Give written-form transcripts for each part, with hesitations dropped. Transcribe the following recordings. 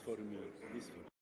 for me. This one.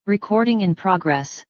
Recording in progress.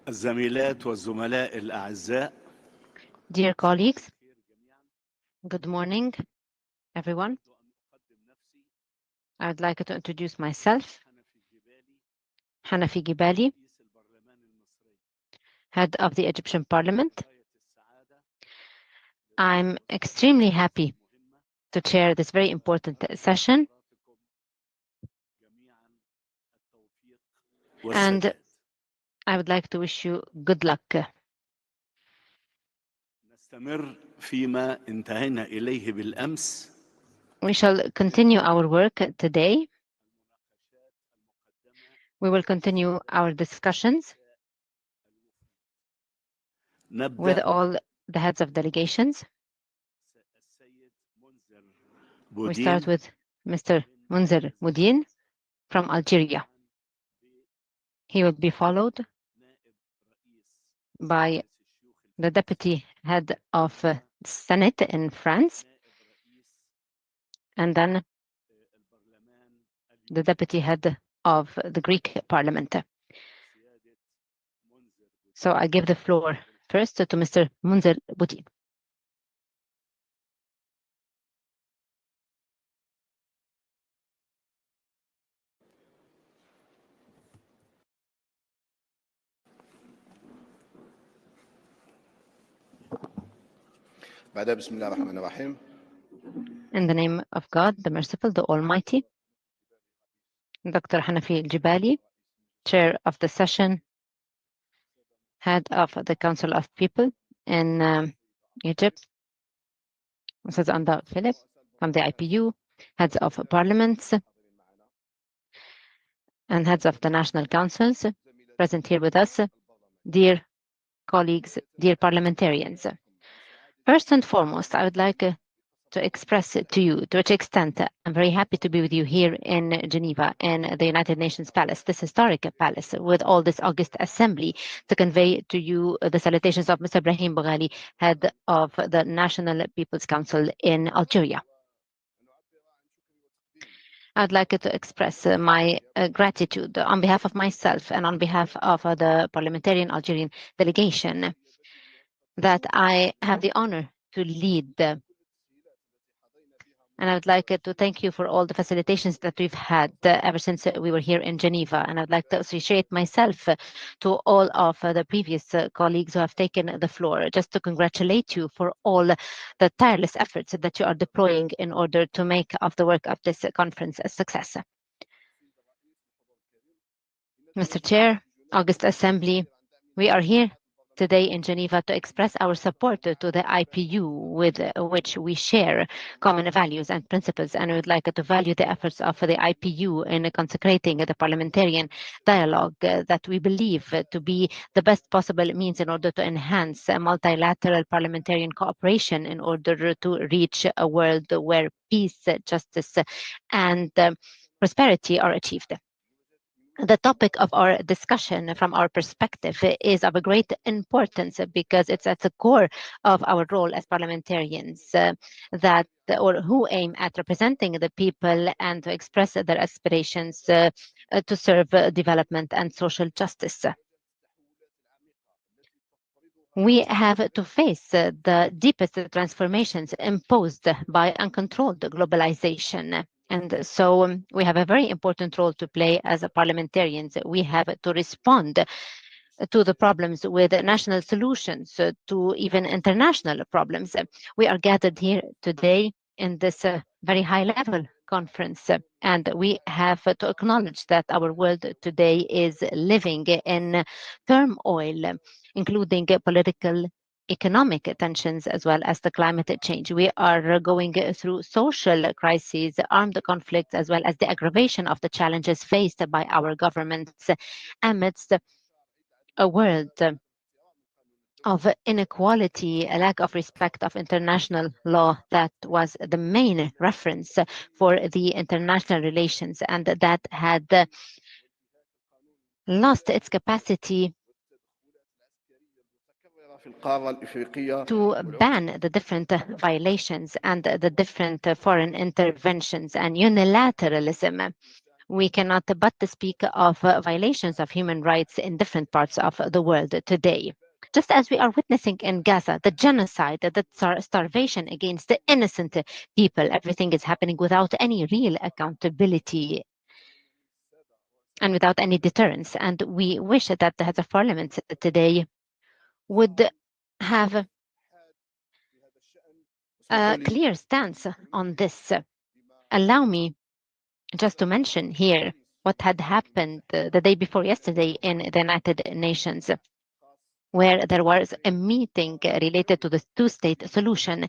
الزميلات والزملاء الأعزاء. Dear colleagues, good morning, everyone. I would like to introduce myself, Hanafi Gibali, head of the Egyptian Parliament. I'm extremely happy to chair this very important session, and I would like to wish you good luck. نستمر فيما انتهينا إليه بالأمس. We shall continue our work today. We will continue our discussions with all the heads of delegations. We start with Mr. Munzer Moudin from Algeria. He will be followed by the deputy head of Senate in France, and then the deputy head of the Greek Parliament. So I give the floor first to Mr. Munzer Boutin. بسم الله الرحمن الرحيم. In the name of God, the Merciful, the Almighty, Dr. Hanafi Jibali, Chair of the Session, Head of the Council of People in Egypt, Mrs. Anda Philip from the IPU, Heads of Parliaments, and Heads of the National Councils present here with us, dear colleagues, dear parliamentarians. First and foremost, I would like to express to you to which extent I'm very happy to be with you here in Geneva in the United Nations Palace, this historic palace, with all this august assembly to convey to you the salutations of Mr. Brahim Boghali, head of the National People's Council in Algeria. I'd like to express my gratitude on behalf of myself and on behalf of the parliamentarian Algerian delegation that I have the honor to lead. And I would like to thank you for all the facilitations that we've had ever since we were here in Geneva. And I'd like to associate myself to all of the previous colleagues who have taken the floor, just to congratulate you for all the tireless efforts that you are deploying in order to make of the work of this conference a success. Mr. Chair, August Assembly, we are here today in Geneva to express our support to the IPU with which we share common values and principles, and we would like to value the efforts of the IPU in consecrating the parliamentarian dialogue that we believe to be the best possible means in order to enhance multilateral parliamentarian cooperation in order to reach a world where peace, justice, and prosperity are achieved. The topic of our discussion from our perspective is of a great importance because it's at the core of our role as parliamentarians that or who aim at representing the people and to express their aspirations to serve development and social justice. We have to face the deepest transformations imposed by uncontrolled globalization. And so we have a very important role to play as parliamentarians. We have to respond to the problems with national solutions to even international problems. We are gathered here today in this very high level conference, and we have to acknowledge that our world today is living in turmoil, including political economic tensions as well as the climate change. We are going through social crises, armed conflicts, as well as the aggravation of the challenges faced by our governments amidst a world of inequality, a lack of respect of international law that was the main reference for the international relations and that had lost its capacity to ban the different violations and the different foreign interventions and unilateralism. We cannot but speak of violations of human rights in different parts of the world today. Just as we are witnessing in Gaza, the genocide, the starvation against the innocent people, everything is happening without any real accountability and without any deterrence. And we wish that the heads of parliament today would have a clear stance on this. Allow me just to mention here what had happened the day before yesterday in the United Nations, where there was a meeting related to the two-state solution.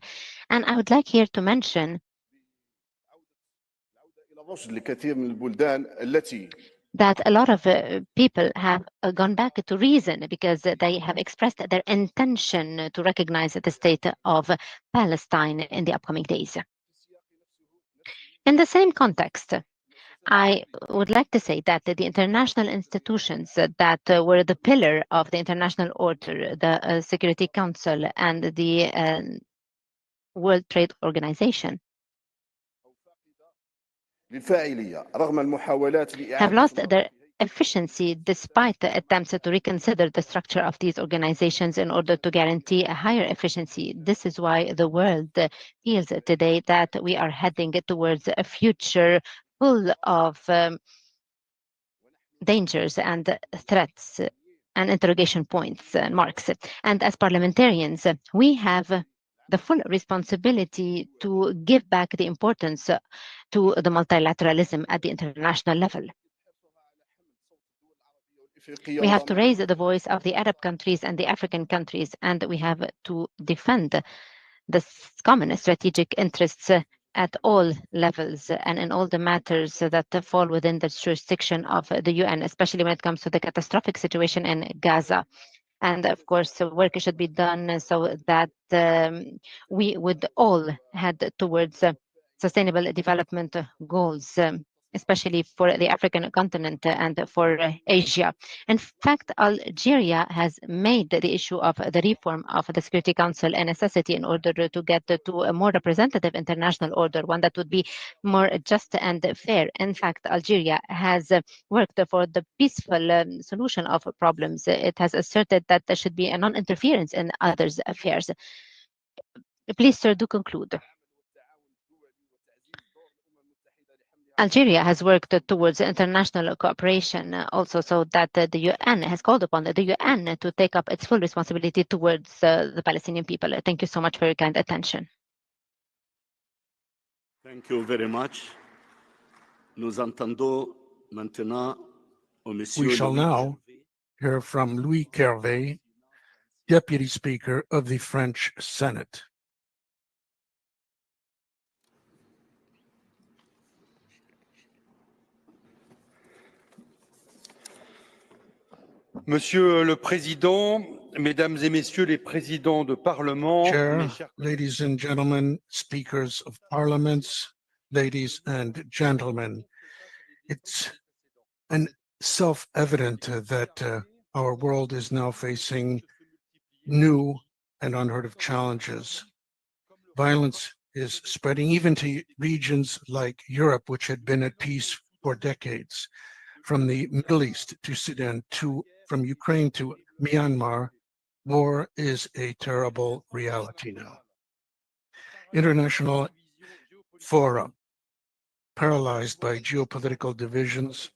And I would like here to mention that a lot of people have gone back to reason because they have expressed their intention to recognize the state of Palestine in the upcoming days. In the same context, I would like to say that the international institutions that were the pillar of the international order, the Security Council and the World Trade Organization, have lost their efficiency despite the attempts to reconsider the structure of these organizations in order to guarantee a higher efficiency. This is why the world feels today that we are heading towards a future full of dangers and threats and interrogation points and marks. And as parliamentarians, we have the full responsibility to give back the importance to the multilateralism at the international level. We have to raise the voice of the Arab countries and the African countries, and we have to defend the common strategic interests at all levels and in all the matters that fall within the jurisdiction of the UN, especially when it comes to the catastrophic situation in Gaza. And of course, work should be done so that we would all head towards sustainable development goals, especially for the African continent and for Asia. In fact, Algeria has made the issue of the reform of the Security Council a necessity in order to get to a more representative international order, one that would be more just and fair. In fact, Algeria has worked for the peaceful solution of problems. It has asserted that there should be a non-interference in others' affairs. Please, sir, do conclude. Algeria has worked towards international cooperation also, so that the UN has called upon the UN to take up its full responsibility towards the Palestinian people. Thank you so much for your kind attention. Thank you very much. Nous entendons maintenant au monsieur We shall Louis now hear from Louis Kervé, Deputy Speaker of the French Senate. Monsieur le Président, Mesdames et Messieurs les présidents de Parlement, Chair, mes chers ladies and gentlemen, speakers of parliaments, ladies and gentlemen, it's self-evident that our world is now facing new and unheard of challenges. Violence is spreading even to regions like Europe, which had been at peace for decades. From the Middle East to Sudan, from Ukraine to Myanmar, war is a terrible reality now. International fora, paralyzed by geopolitical divisions,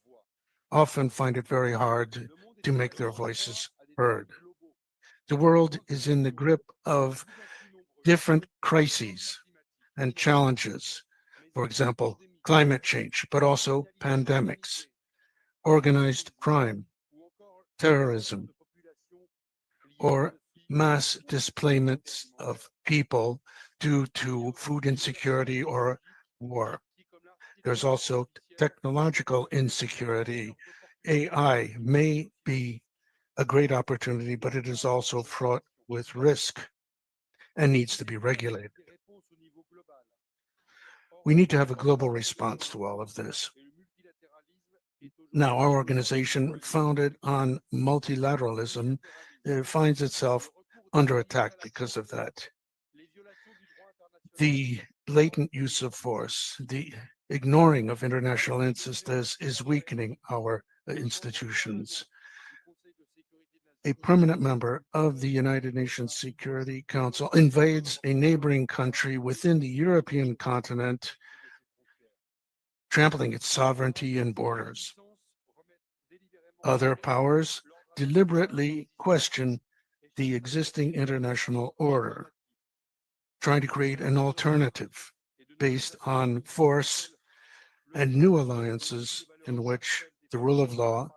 often find it very hard to make their voices heard. The world is in the grip of different crises and challenges, for example, climate change, but also pandemics, organized crime, terrorism, or mass displacements of people due to food insecurity or war. There's also technological insecurity. AI may be a great opportunity, but it is also fraught with risk and needs to be regulated. We need to have a global response to all of this. Now, our organization, founded on multilateralism, finds itself under attack because of that. The blatant use of force, the ignoring of international instances is weakening our institutions. A permanent member of the United Nations Security Council invades a neighboring country within the European continent, trampling its sovereignty and borders. Other powers deliberately question the existing international order, trying to create an alternative based on force and new alliances in which the rule of law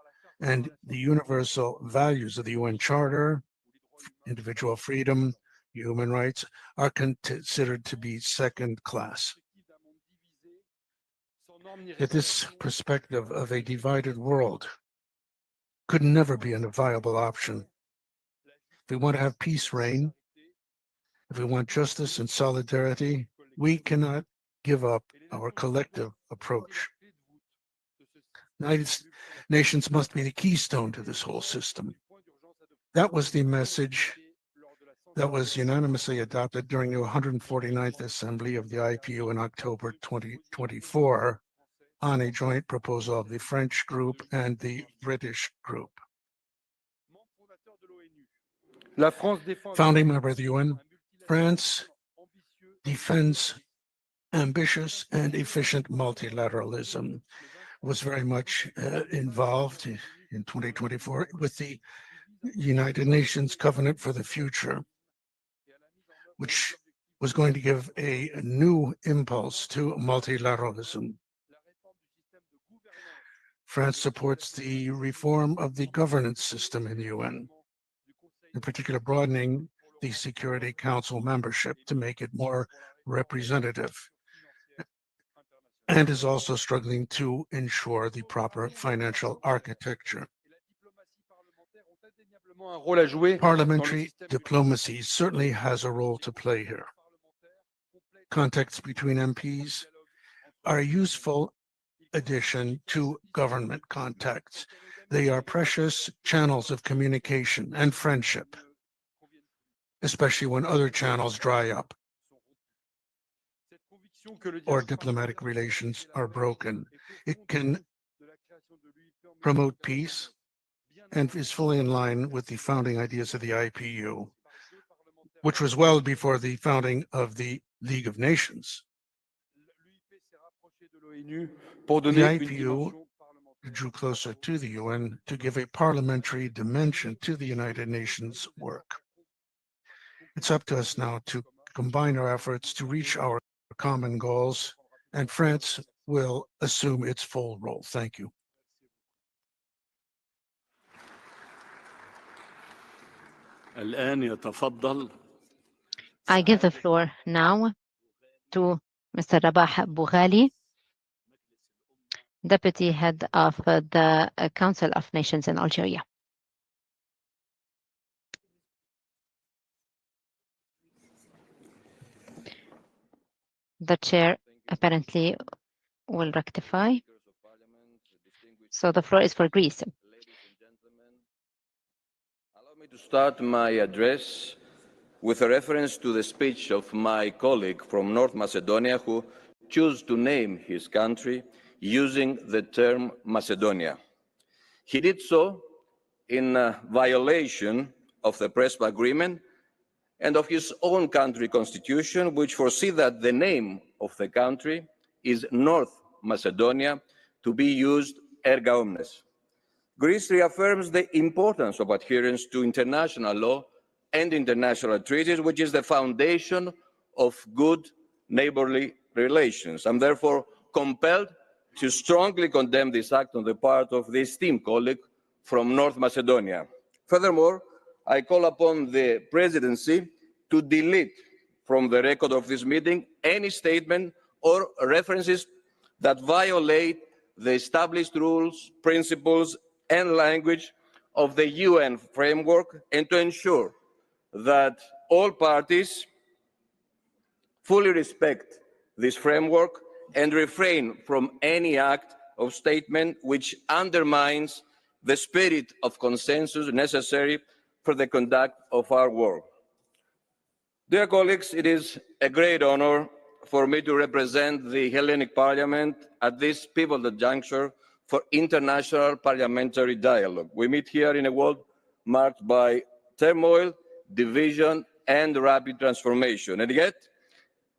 and the universal values of the UN Charter, individual freedom, human rights, are considered to be second class. Yet this perspective of a divided world could never be a viable option. If we want to have peace reign, if we want justice and solidarity, we cannot give up our collective approach. United Nations must be the keystone to this whole system. That was the message that was unanimously adopted during the 149th Assembly of the IPU in October 2024 on a joint proposal of the French group and the British group. Founding member of the UN, France defends ambitious and efficient multilateralism, was very much involved in 2024 with the United Nations Covenant for the Future, which was going to give a new impulse to multilateralism. France supports the reform of the governance system in the UN, in particular broadening the Security Council membership to make it more representative, and is also struggling to ensure the proper financial architecture. Parliamentary diplomacy certainly has a role to play here. Contacts between MPs are a useful addition to government contacts. They are precious channels of communication and friendship, especially when other channels dry up or diplomatic relations are broken. It can promote peace and is fully in line with the founding ideas of the IPU, which was well before the founding of the League of Nations. The IPU drew closer to the UN to give a parliamentary dimension to the United Nations work. It's up to us now to combine our efforts to reach our common goals, and France will assume its full role. Thank you. الآن يتفضل I give the floor now to Mr. Rabah Boughali, Deputy Head of the Council of Nations in Algeria. The chair apparently will rectify. So the floor is for Greece. Allow me to start my address with a reference to the speech of my colleague from North Macedonia who chose to name his country using the term Macedonia. He did so in violation of the Prespa Agreement and of his own country constitution, which foresee that the name of the country is North Macedonia, to be used erga omnes. Greece reaffirms the importance of adherence to international law and international treaties, which is the foundation of good neighborly relations. I'm therefore compelled to strongly condemn this act on the part of the esteemed colleague from North Macedonia. Furthermore, I call upon the presidency to delete from the record of this meeting any statement or references that violate the established rules, principles, and language of the UN framework, and to ensure that all parties fully respect this framework and refrain from any act of statement which undermines the spirit of consensus necessary for the conduct of our work. Dear colleagues, it is a great honor for me to represent the Hellenic Parliament at this pivotal juncture for international parliamentary dialogue. We meet here in a world marked by turmoil, division, and rapid transformation. And yet,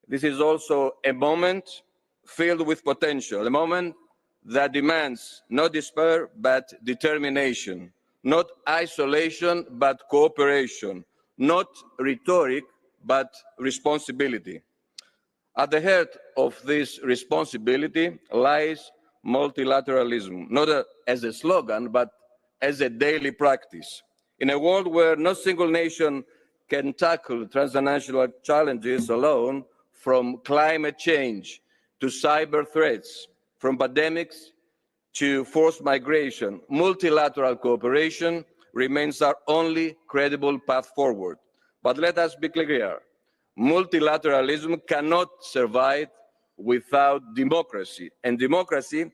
this is also a moment filled with potential, a moment that demands not despair, but determination, not isolation, but cooperation, not rhetoric, but responsibility. At the heart of this responsibility lies multilateralism, not as a slogan, but as a daily practice. In a world where no single nation can tackle transnational challenges alone, from climate change to cyber threats, from pandemics to forced migration, multilateral cooperation remains our only credible path forward. But let us be clear, multilateralism cannot survive without democracy, and democracy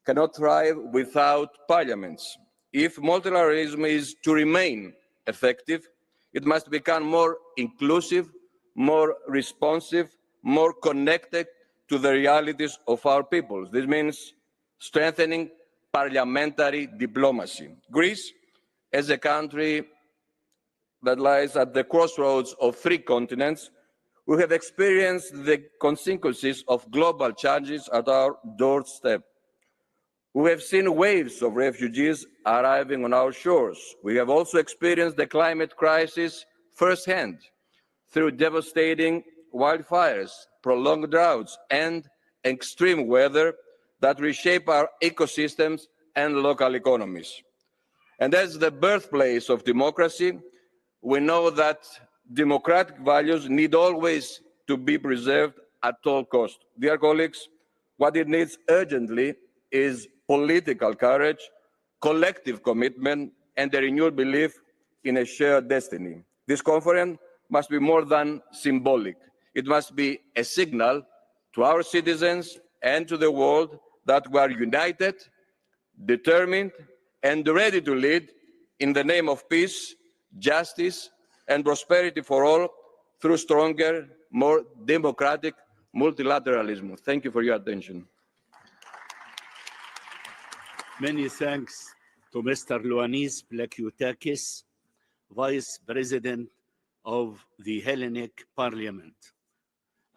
cannot thrive without parliaments. If multilateralism is to remain effective, it must become more inclusive, more responsive, more connected to the realities of our peoples. This means strengthening parliamentary diplomacy. Greece, as a country that lies at the crossroads of three continents, we have experienced the consequences of global challenges at our doorstep. We have seen waves of refugees arriving on our shores. We have also experienced the climate crisis firsthand through devastating wildfires, prolonged droughts, and extreme weather that reshape our ecosystems and local economies. And as the birthplace of democracy, we know that democratic values need always to be preserved at all costs. Dear colleagues, what it needs urgently is political courage, collective commitment, and a renewed belief in a shared destiny. This conference must be more than symbolic. It must be a signal to our citizens and to the world that we are united, determined, and ready to lead in the name of peace, justice, and prosperity for all through stronger, more democratic multilateralism. Thank you for your attention. Many thanks to Mr. Ioannis Plakiotakis, Vice President of the Hellenic Parliament.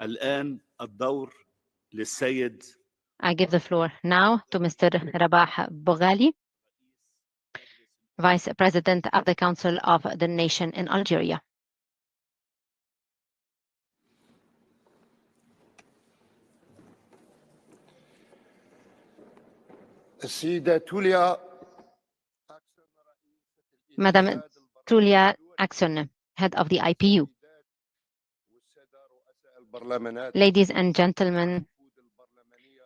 الآن الدور للسيد I give the floor now to Mr. Rabah Boghali, Vice President of the Council of the Nation in Algeria. Madam Tulia Axon, Head of the IPU. Ladies and gentlemen,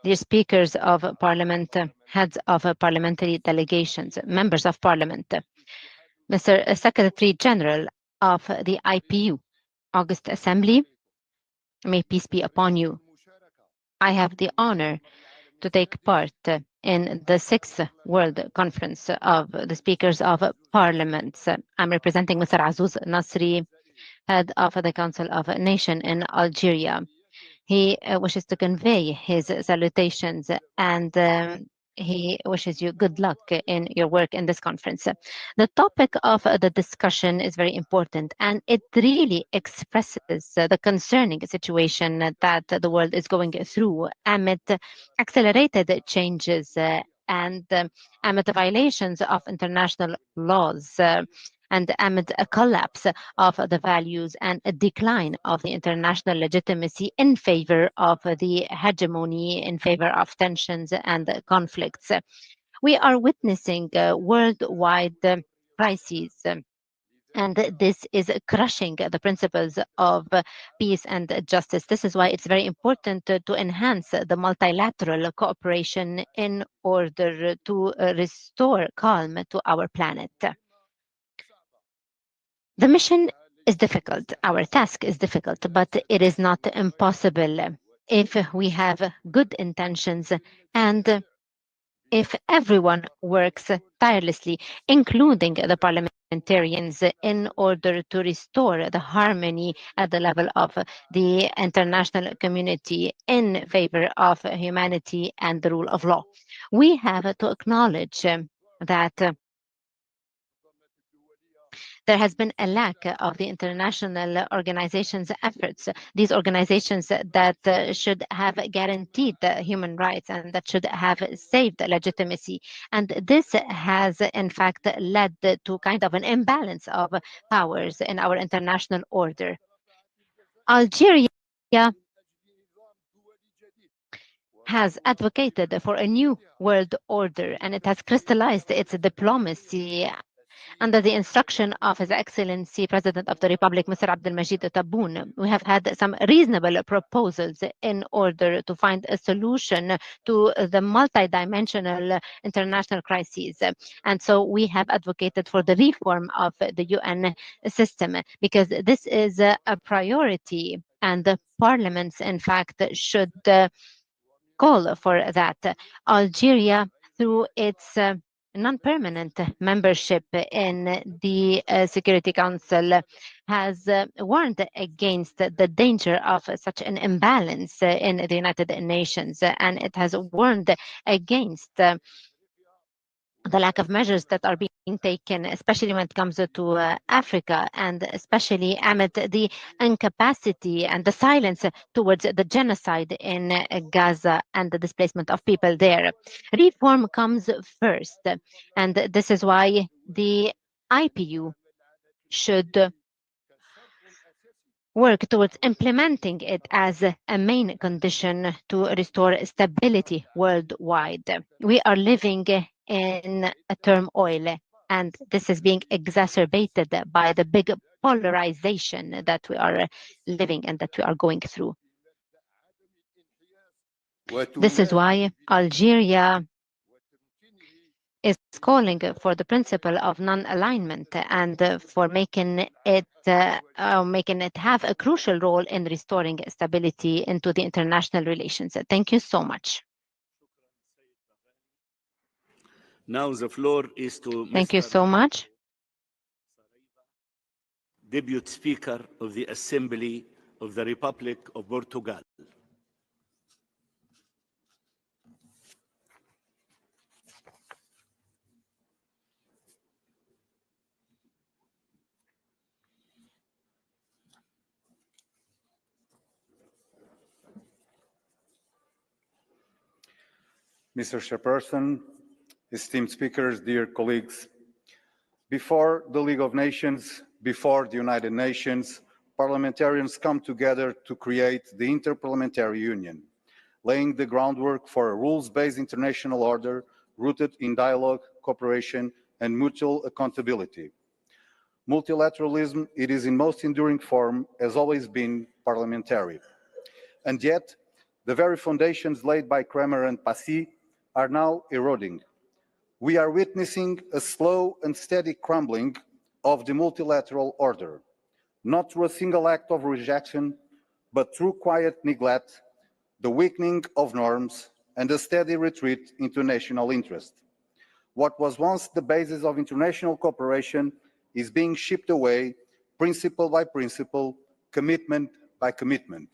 dear speakers of Parliament, heads of parliamentary delegations, members of Parliament, Mr. Secretary General of the IPU, August Assembly, may peace be upon you. I have the honor to take part in the 6th World Conference of the Speakers of Parliaments. I'm representing Mr. Azouz Nasri, head of the Council of Nation in Algeria. He wishes to convey his salutations and he wishes you good luck in your work in this conference. The topic of the discussion is very important, and it really expresses the concerning situation that the world is going through amid accelerated changes and amid the violations of international laws and amid a collapse of the values and a decline of the international legitimacy in favor of the hegemony, in favor of tensions and conflicts. We are witnessing worldwide crises, and this is crushing the principles of peace and justice. This is why it's very important to enhance the multilateral cooperation in order to restore calm to our planet. The mission is difficult, our task is difficult, but it is not impossible if we have good intentions and if everyone works tirelessly, including the parliamentarians, in order to restore the harmony at the level of the international community in favor of humanity and the rule of law. We have to acknowledge that there has been a lack of the international organizations' efforts. These organizations that should have guaranteed human rights and that should have saved legitimacy. And this has, in fact, led to kind of an imbalance of powers in our international order. Algeria has advocated for a new world order, and it has crystallized its diplomacy under the instruction of His Excellency President of the Republic, Mr. Abdelmajid Tebboune. We have had some reasonable proposals in order to find a solution to the multidimensional international crises. And so we have advocated for the reform of the UN system because this is a priority, and the parliaments, in fact, should call for that. Algeria, through its non-permanent membership in the Security Council, has warned against the danger of such an imbalance in the United Nations, and it has warned against the lack of measures that are being taken, especially when it comes to Africa, and especially amid the incapacity and the silence towards the genocide in Gaza and the displacement of people there. Reform comes first, and this is why the IPU should work towards implementing it as a main condition to restore stability worldwide. We are living in a turmoil, and this is being exacerbated by the big polarization that we are living and that we are going through. This is why Algeria is calling for the principle of non-alignment and for making it have a crucial role in restoring stability into the international relations. Thank you so much. Now the floor is to Thank you Mr. so much. Deputy Speaker of the Assembly of the Republic of Portugal. Mr. Chairperson, esteemed speakers, dear colleagues, before the League of Nations, before the United Nations, parliamentarians come together to create the Inter-Parliamentary Union, laying the groundwork for a rules-based international order rooted in dialogue, cooperation, and mutual accountability. Multilateralism, it is in most enduring form, has always been parliamentary. And yet, the very foundations laid by Kremer and Passy are now eroding. We are witnessing a slow and steady crumbling of the multilateral order, not through a single act of rejection, but through quiet neglect, the weakening of norms, and a steady retreat into national interest. What was once the basis of international cooperation is being shipped away, principle by principle, commitment by commitment.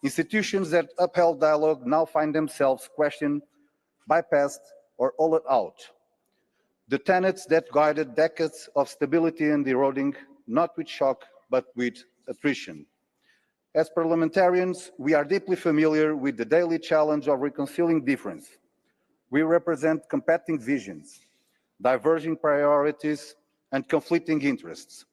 Institutions that upheld dialogue now find themselves questioned, bypassed, or hollowed out. The tenets that guided decades of stability and eroding, not with shock, but with attrition. As parliamentarians, we are deeply familiar with the daily challenge of reconciling difference. We represent competing visions, diverging priorities, and conflicting interests.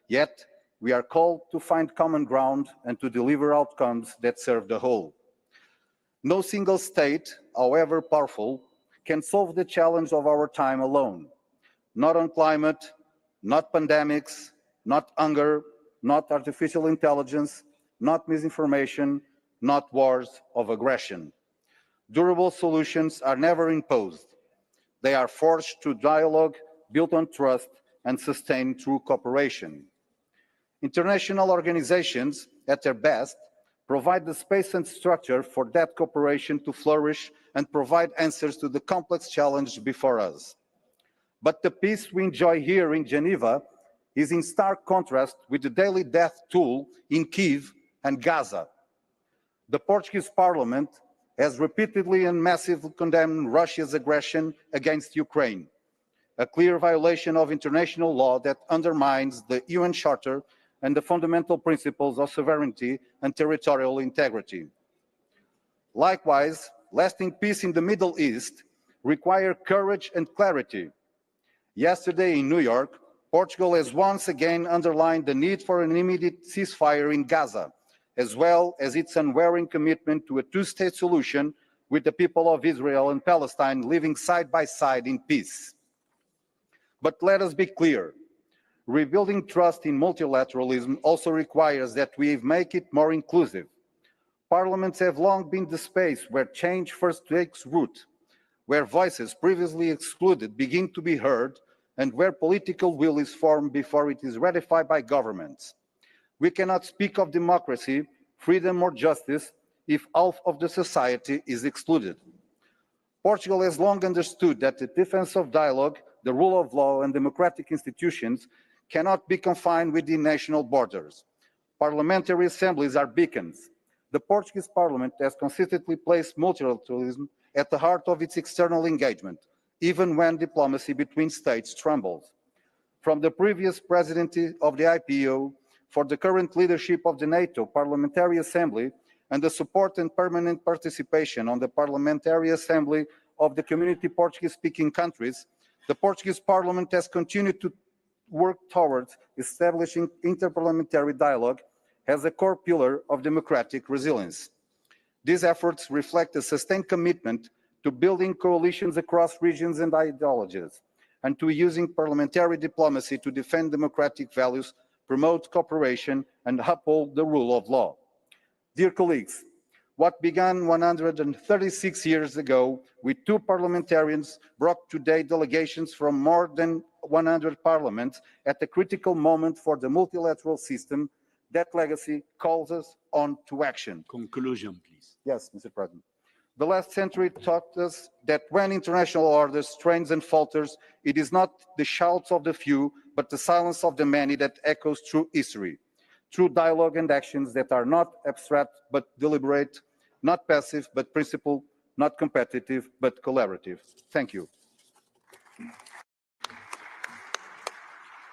Yet, we are called to find common ground and to deliver outcomes that serve the whole. No single state, however powerful, can solve the challenge of our time alone. Not on climate, not pandemics, not hunger, not artificial intelligence, not misinformation, not wars of aggression. Durable solutions are never imposed. They are forged through dialogue, built on trust, and sustained through cooperation. International organizations, at their best, provide the space and structure for that cooperation to flourish and provide answers to the complex challenge before us. But the peace we enjoy here in Geneva is in stark contrast with the daily death toll in Kyiv and Gaza. The Portuguese Parliament has repeatedly and massively condemned Russia's aggression against Ukraine, a clear violation of international law that undermines the UN Charter and the fundamental principles of sovereignty and territorial integrity. Likewise, lasting peace in the Middle East requires courage and clarity. Yesterday in New York, Portugal has once again underlined the need for an immediate ceasefire in Gaza, as well as its unwavering commitment to a two-state solution with the people of Israel and Palestine living side by side in peace. But let us be clear. Rebuilding trust in multilateralism also requires that we make it more inclusive. Parliaments have long been the space where change first takes root, where voices previously excluded begin to be heard, and where political will is formed before it is ratified by governments. We cannot speak of democracy, freedom, or justice if half of the society is excluded. Portugal has long understood that the defense of dialogue, the rule of law, and democratic institutions cannot be confined within national borders. Parliamentary assemblies are beacons. The Portuguese Parliament has consistently placed multilateralism at the heart of its external engagement, even when diplomacy between states trembles. From the previous presidency of the IPU, for the current leadership of the NATO Parliamentary Assembly, and the support and permanent participation on the Parliamentary Assembly of the Community Portuguese-speaking countries, the Portuguese Parliament has continued to work towards establishing inter-parliamentary dialogue as a core pillar of democratic resilience. These efforts reflect a sustained commitment to building coalitions across regions and ideologies, and to using parliamentary diplomacy to defend democratic values, promote cooperation, and uphold the rule of law. Dear colleagues, what began 136 years ago with 2 parliamentarians brought today delegations from more than 100 parliaments at a critical moment for the multilateral system. That legacy calls us on to action. Conclusion, please. Yes, Mr. President. The last century taught us that when international order strains and falters, it is not the shouts of the few, but the silence of the many that echoes through history, through dialogue and actions that are not abstract but deliberate, not passive but principled, not competitive but collaborative. Thank you.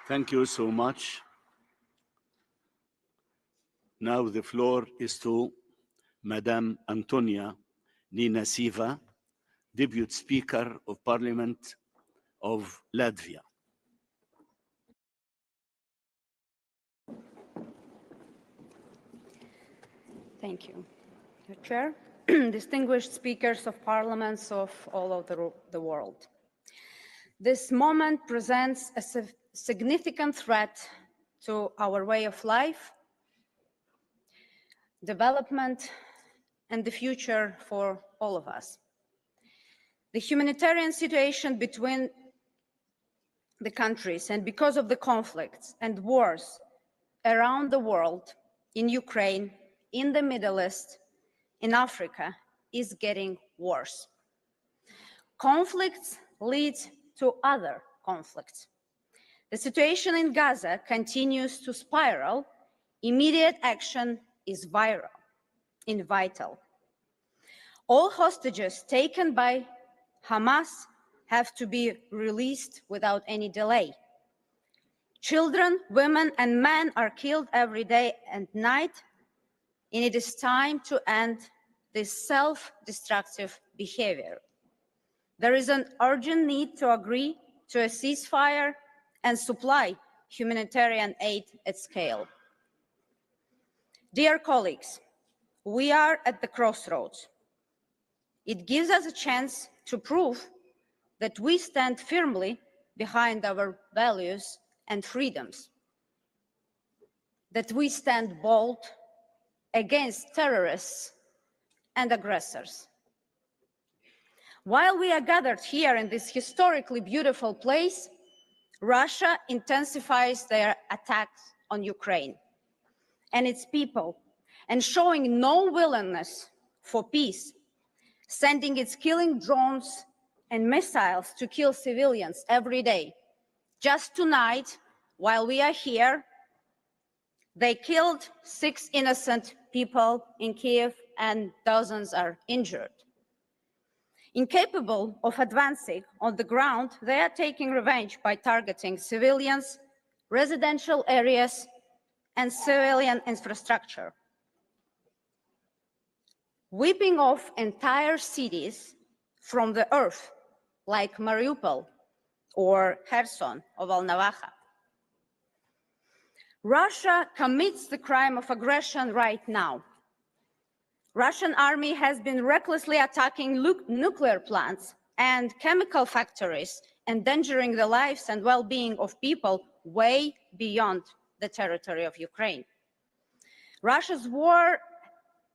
Thank you so much. Now the floor is to Madame Antonia Nina Siva, Deputy Speaker of Parliament of Latvia. Thank you, Chair. Distinguished speakers of parliaments of all over the world. This moment presents a significant threat to our way of life, development, and the future for all of us. The humanitarian situation between the countries and because of the conflicts and wars around the world, in Ukraine, in the Middle East, in Africa, is getting worse. Conflicts lead to other conflicts. The situation in Gaza continues to spiral. Immediate action is vital. All hostages taken by Hamas have to be released without any delay. Children, women, and men are killed every day and night, and it is time to end this self-destructive behavior. There is an urgent need to agree to a ceasefire and supply humanitarian aid at scale. Dear colleagues, we are at the crossroads. It gives us a chance to prove that we stand firmly behind our values and freedoms, that we stand bold against terrorists and aggressors. While we are gathered here in this historically beautiful place, Russia intensifies their attacks on Ukraine and its people, and showing no willingness for peace, sending its killing drones and missiles to kill civilians every day. Just tonight, while we are here, they killed 6 innocent people in Kiev and dozens are injured. Incapable of advancing on the ground, they are taking revenge by targeting civilians, residential areas, and civilian infrastructure. Wiping off entire cities from the earth, like Mariupol or Kherson or Volnovakha. Russia commits the crime of aggression right now. Russian army has been recklessly attacking nuclear plants and chemical factories, endangering the lives and well-being of people way beyond the territory of Ukraine. Russia's war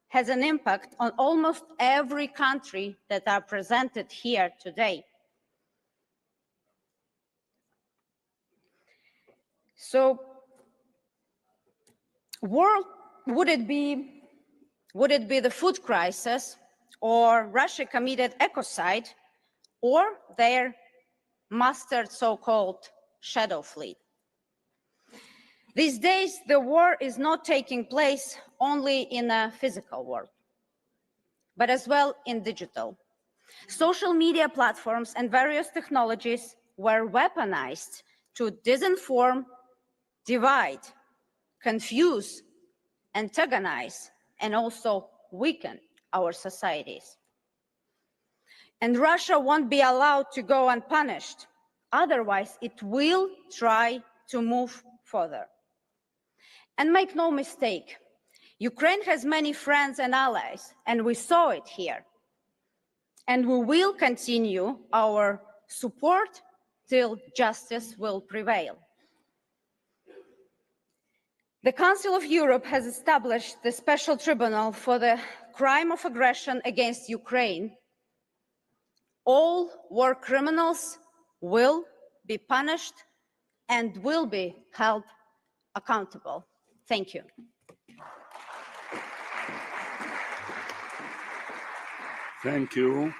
has an impact on almost every country that are presented here today. So, would it be Would it be the food crisis, or Russia committed ecocide, or their mastered so-called shadow fleet? These days, the war is not taking place only in a physical world, but as well in digital. Social media platforms and various technologies were weaponized to disinform, divide, confuse, antagonize, and also weaken our societies. And Russia won't be allowed to go unpunished. Otherwise, it will try to move further. And make no mistake, Ukraine has many friends and allies, and we saw it here. And we will continue our support till justice will prevail. The Council of Europe has established the special tribunal for the crime of aggression against Ukraine. All war criminals will be punished and will be held accountable. Thank you. Thank you.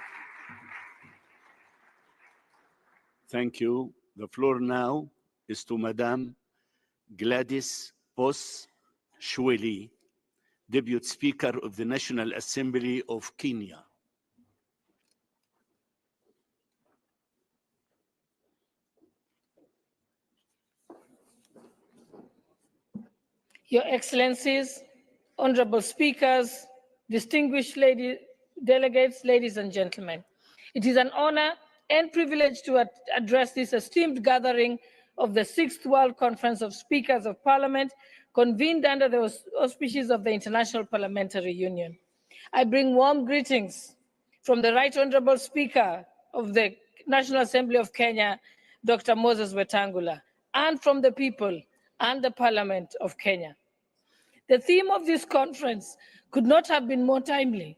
Thank you. The floor now is to Madame Gladys Pos-Shweli, Deputy Speaker of the National Assembly of Kenya. Your Excellencies, honorable speakers, distinguished delegates, ladies and gentlemen. It is an honor and privilege to address this esteemed gathering of the 6th World Conference of Speakers of Parliament, convened under the auspices of the Inter-Parliamentary Union. I bring warm greetings from the Right Honorable Speaker of the National Assembly of Kenya, Dr. Moses Wetangula, and from the people and the Parliament of Kenya. The theme of this conference could not have been more timely.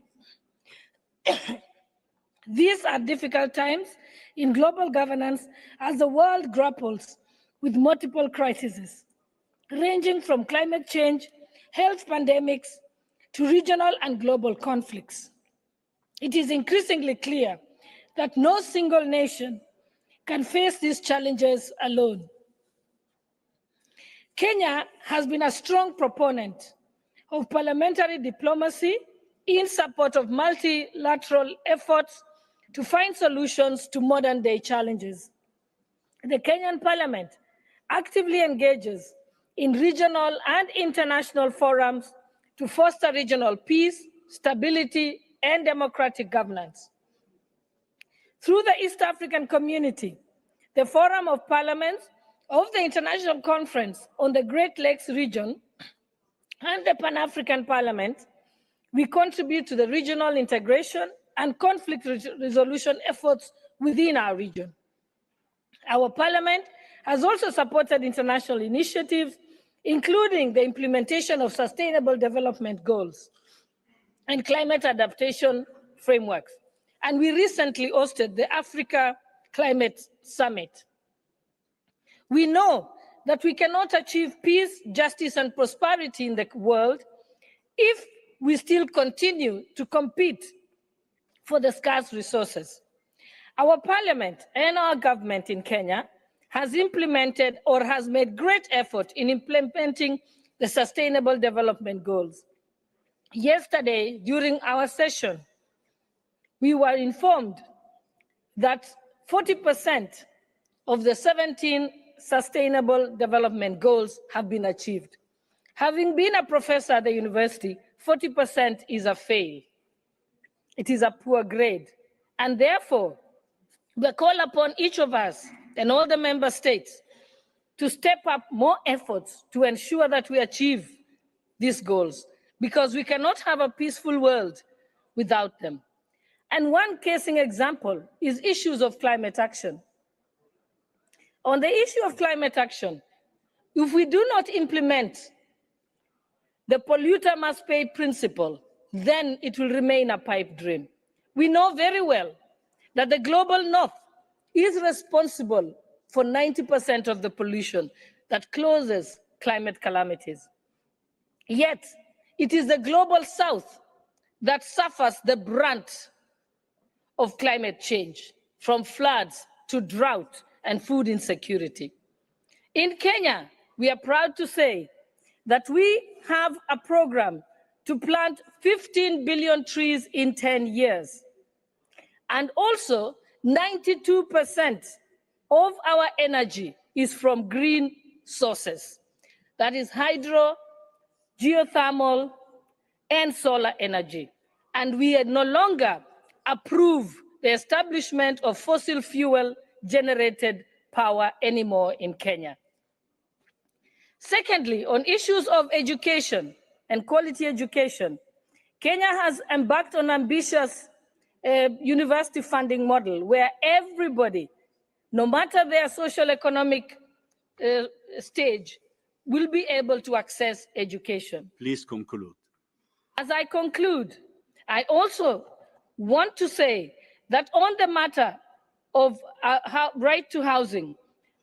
These are difficult times in global governance as the world grapples with multiple crises, ranging from climate change, health pandemics, to regional and global conflicts. It is increasingly clear that no single nation can face these challenges alone. Kenya has been a strong proponent of parliamentary diplomacy in support of multilateral efforts to find solutions to modern-day challenges. The Kenyan Parliament actively engages in regional and international forums to foster regional peace, stability, and democratic governance. Through the East African Community, the Forum of Parliaments of the International Conference on the Great Lakes region, and the Pan-African Parliament, we contribute to the regional integration and conflict resolution efforts within our region. Our Parliament has also supported international initiatives, including the implementation of Sustainable Development Goals and climate adaptation frameworks. And we recently hosted the Africa Climate Summit. We know that we cannot achieve peace, justice, and prosperity in the world if we still continue to compete for the scarce resources. Our Parliament and our government in Kenya has implemented or has made great effort in implementing the Sustainable Development Goals. Yesterday, during our session, we were informed that 40% of the 17 Sustainable Development Goals have been achieved. Having been a professor at the university, 40% is a fail. It is a poor grade. And therefore, we call upon each of us and all the member states to step up more efforts to ensure that we achieve these goals, because we cannot have a peaceful world without them. And one casing example is issues of climate action. On the issue of climate action, if we do not implement the polluter must pay principle, then it will remain a pipe dream. We know very well that the global north is responsible for 90% of the pollution that causes climate calamities. Yet, it is the global south that suffers the brunt of climate change, from floods to drought and food insecurity. In Kenya, we are proud to say that we have a program to plant 15 billion trees in 10 years. And also, 92% of our energy is from green sources. That is hydro, geothermal, and solar energy. And we no longer approve the establishment of fossil fuel generated power anymore in Kenya. Secondly, on issues of education and quality education, Kenya has embarked on an ambitious university funding model where everybody, no matter their social economic stage, will be able to access education. Please conclude. As I conclude, I also want to say that on the matter of right to housing,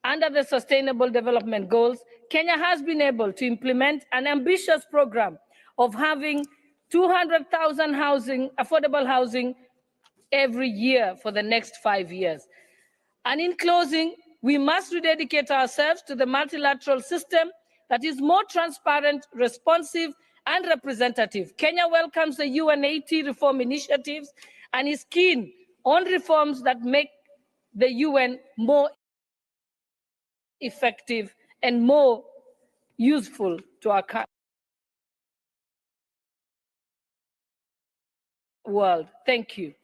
under the Sustainable Development Goals, Kenya has been able to implement an ambitious program of having 200,000 affordable housing every year for the next 5 years. And in closing, we must rededicate ourselves to the multilateral system that is more transparent, responsive, and representative. Kenya welcomes the UN80 reform initiatives and is keen on reforms that make the UN more effective and more useful to our world. Thank you.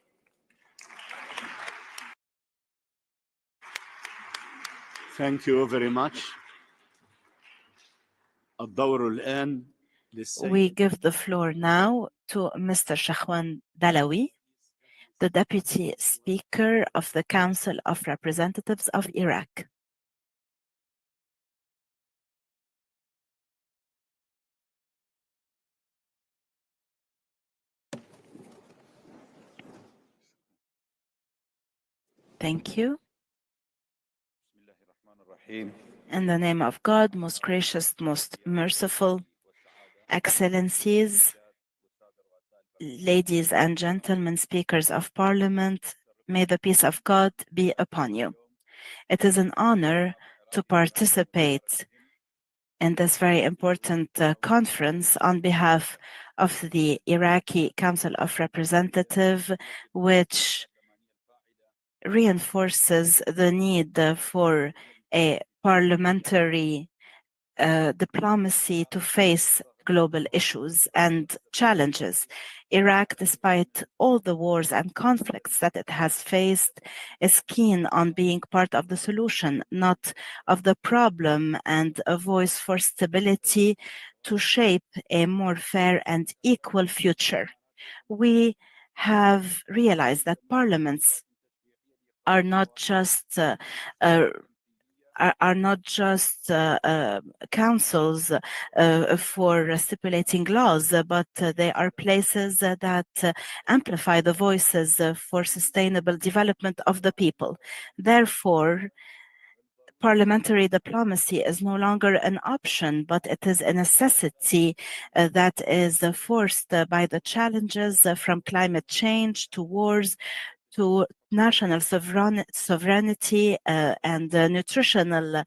Thank you very much. الدور الآن We give the floor now to Mr. Shahwan Dalawi, the Deputy Speaker of the Council of Representatives of Iraq. Thank you. In the name of God, most gracious, most merciful, Excellencies, ladies and gentlemen, speakers of Parliament, may the peace of God be upon you. It is an honor to participate in this very important conference on behalf of the Iraqi Council of Representatives, which reinforces the need for a parliamentary diplomacy to face global issues and challenges. Iraq, despite all the wars and conflicts that it has faced, is keen on being part of the solution, not of the problem, and a voice for stability to shape a more fair and equal future. We have realized that parliaments are not just councils for stipulating laws, but they are places that amplify the voices for sustainable development of the people. Therefore, parliamentary diplomacy is no longer an option, but it is a necessity that is forced by the challenges from climate change to wars, to national sovereignty and nutritional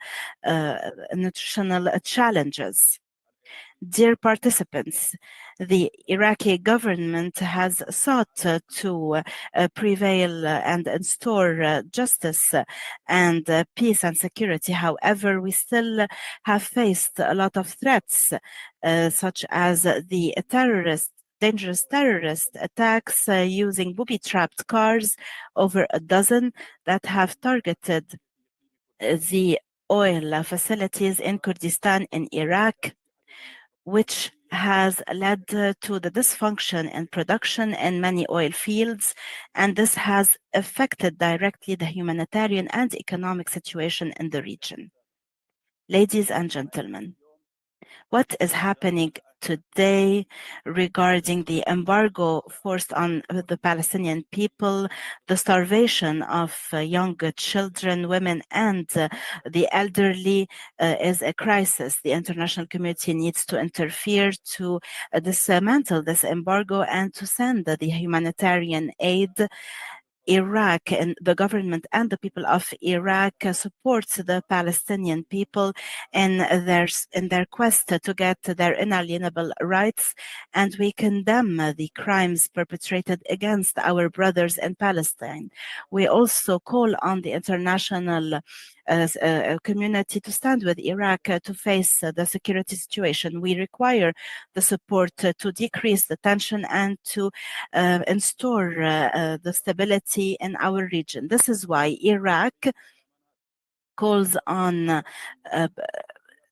challenges. Dear participants, the Iraqi government has sought to prevail and instaure justice and peace and security. However, we still have faced a lot of threats, such as the dangerous terrorist attacks using booby-trapped cars, over a dozen that have targeted the oil facilities in Kurdistan in Iraq, which has led to the dysfunction in production in many oil fields, and this has affected directly the humanitarian and economic situation in the region. Ladies and gentlemen, what is happening today regarding the embargo forced on the Palestinian people, the starvation of young children, women, and the elderly is a crisis. The international community needs to interfere to dismantle this embargo and to send the humanitarian aid. Iraq and the government and the people of Iraq supports the Palestinian people in their quest to get their inalienable rights, and we condemn the crimes perpetrated against our brothers in Palestine. We also call on the international community to stand with Iraq to face the security situation. We require the support to decrease the tension and to install the stability in our region. This is why Iraq calls on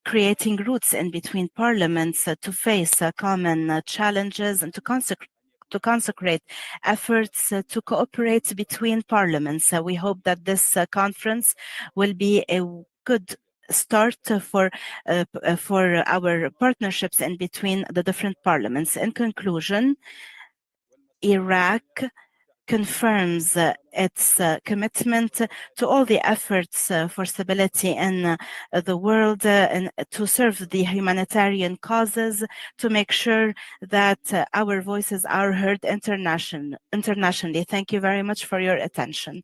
creating routes in between parliaments to face common challenges and to consecrate efforts to cooperate between parliaments. We hope that this conference will be a good start for our partnerships in between the different parliaments. In conclusion, Iraq confirms its commitment to all the efforts for stability in the world and to serve the humanitarian causes, to make sure that our voices are heard internationally. Thank you very much for your attention.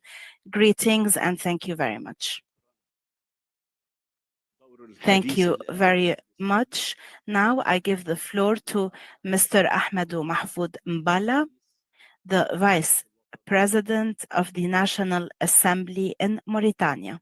Greetings and thank you very much. Thank you very much. Now I give the floor to Mr. Ahmadou Mahfoud Mbala, the Vice President of the National Assembly in Mauritania.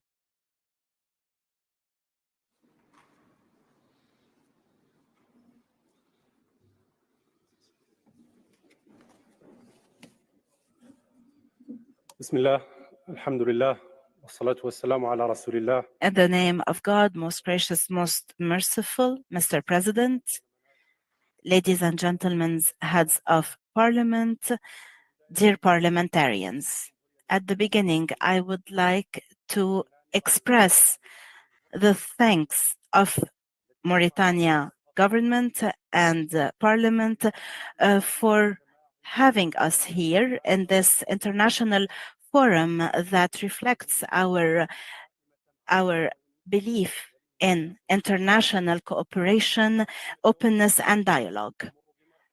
Bismillah, alhamdulillah, wassalatu wassalamu ala rasulillah. In the name of God, most gracious, most merciful, Mr. President, ladies and gentlemen, heads of parliament, dear parliamentarians, at the beginning, I would like to express the thanks of Mauritania government and parliament for having us here in this international forum that reflects our belief in international cooperation, openness, and dialogue.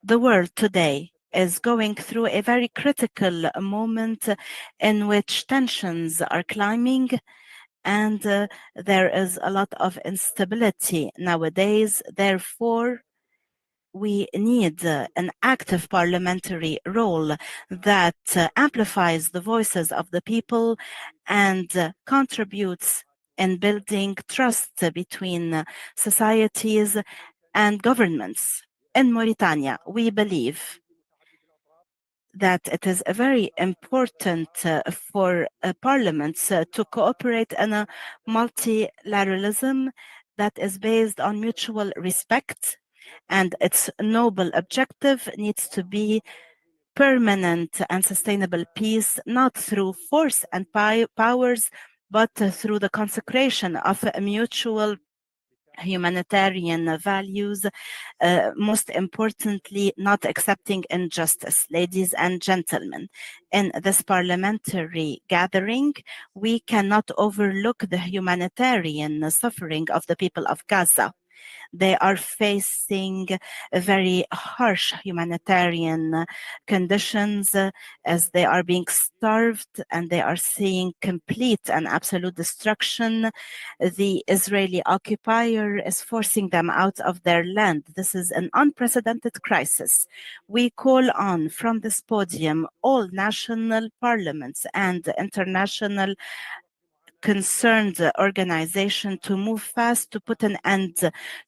The world today is going through a very critical moment in which tensions are climbing and there is a lot of instability nowadays. Therefore, we need an active parliamentary role that amplifies the voices of the people and contributes in building trust between societies and governments. In Mauritania, we believe that it is very important for parliaments to cooperate in a multilateralism that is based on mutual respect, and its noble objective needs to be permanent and sustainable peace, not through force and powers, but through the consecration of mutual humanitarian values, most importantly, not accepting injustice. Ladies and gentlemen, in this parliamentary gathering, we cannot overlook the humanitarian suffering of the people of Gaza. They are facing very harsh humanitarian conditions as they are being starved and they are seeing complete and absolute destruction. The Israeli occupier is forcing them out of their land. This is an unprecedented crisis. We call on from this podium all national parliaments and international concerned organization to move fast to put an end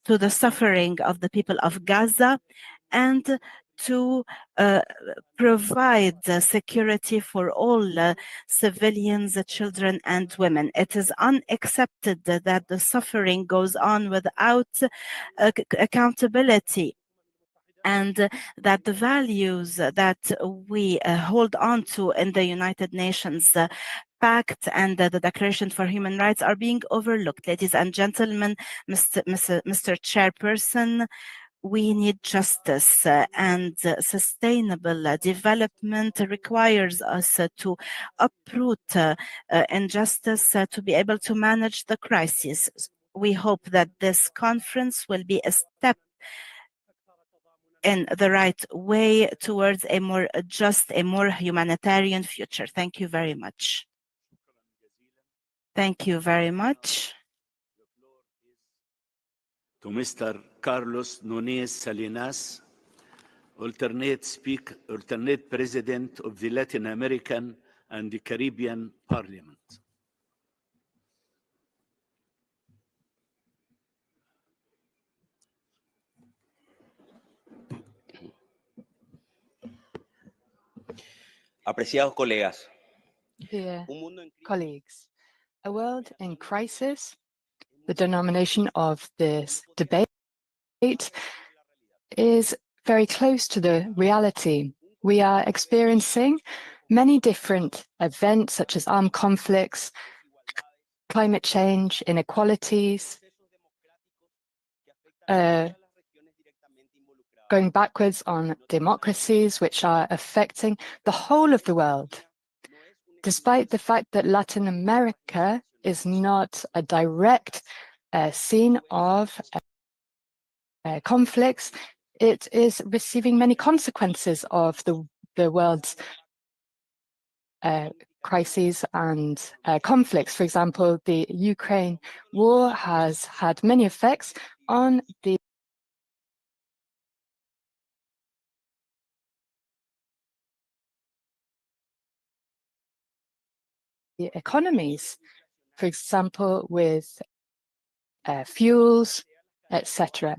to the suffering of the people of Gaza and to provide security for all civilians, children, and women. It is unaccepted that the suffering goes on without accountability, and that the values that we hold on to in the United Nations Pact and the Declaration for Human Rights are being overlooked. Ladies and gentlemen, Mr. Chairperson, we need justice and sustainable development requires us to uproot injustice to be able to manage the crisis. We hope that this conference will be a step in the right way towards a more just, a more humanitarian future. Thank you very much. Thank you very much. To Mr. Carlos Nunes Salinas, alternate President of the Latin American and the Caribbean Parliament. Apreciados colegas, Dear colleagues, a world in crisis, the denomination of this debate is very close to the reality. We are experiencing many different events such as armed conflicts, climate change, inequalities, going backwards on democracies, which are affecting the whole of the world. Despite the fact that Latin America is not a direct scene of conflicts, it is receiving many consequences of the world's crises and conflicts. For example, the Ukraine war has had many effects on the economies, for example, with fuels, etc.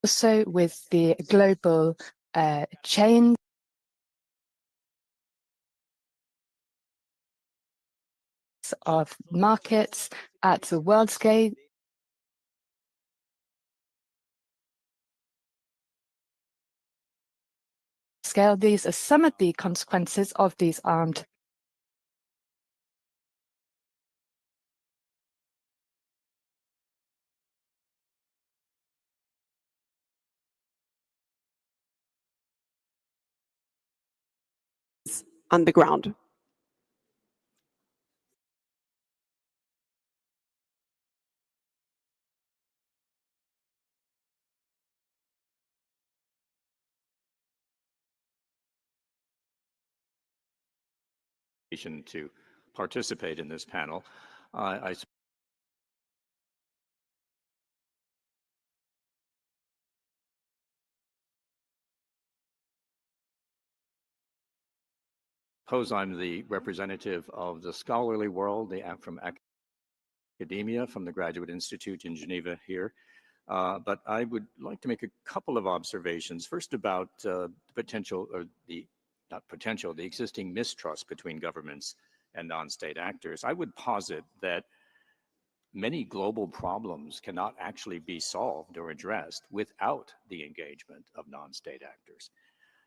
Also with the global chain of markets at the world scale, these are some of the consequences of these armed on the ground. To participate in this panel. I suppose I'm the representative of the scholarly world, from academia, from the Graduate Institute in Geneva here. But I would like to make a couple of observations. First, about the potential, or the not potential, the existing mistrust between governments and non-state actors. I would posit that many global problems cannot actually be solved or addressed without the engagement of non-state actors.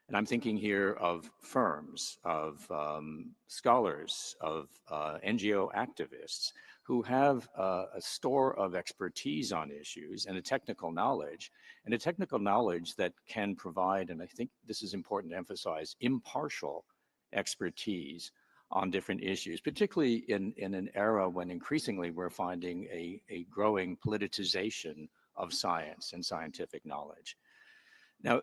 And I'm thinking here of firms, of scholars, of NGO activists who have a store of expertise on issues and a technical knowledge that can provide, and I think this is important to emphasize, impartial expertise on different issues, particularly in an era when increasingly we're finding a growing politicization of science and scientific knowledge. Now,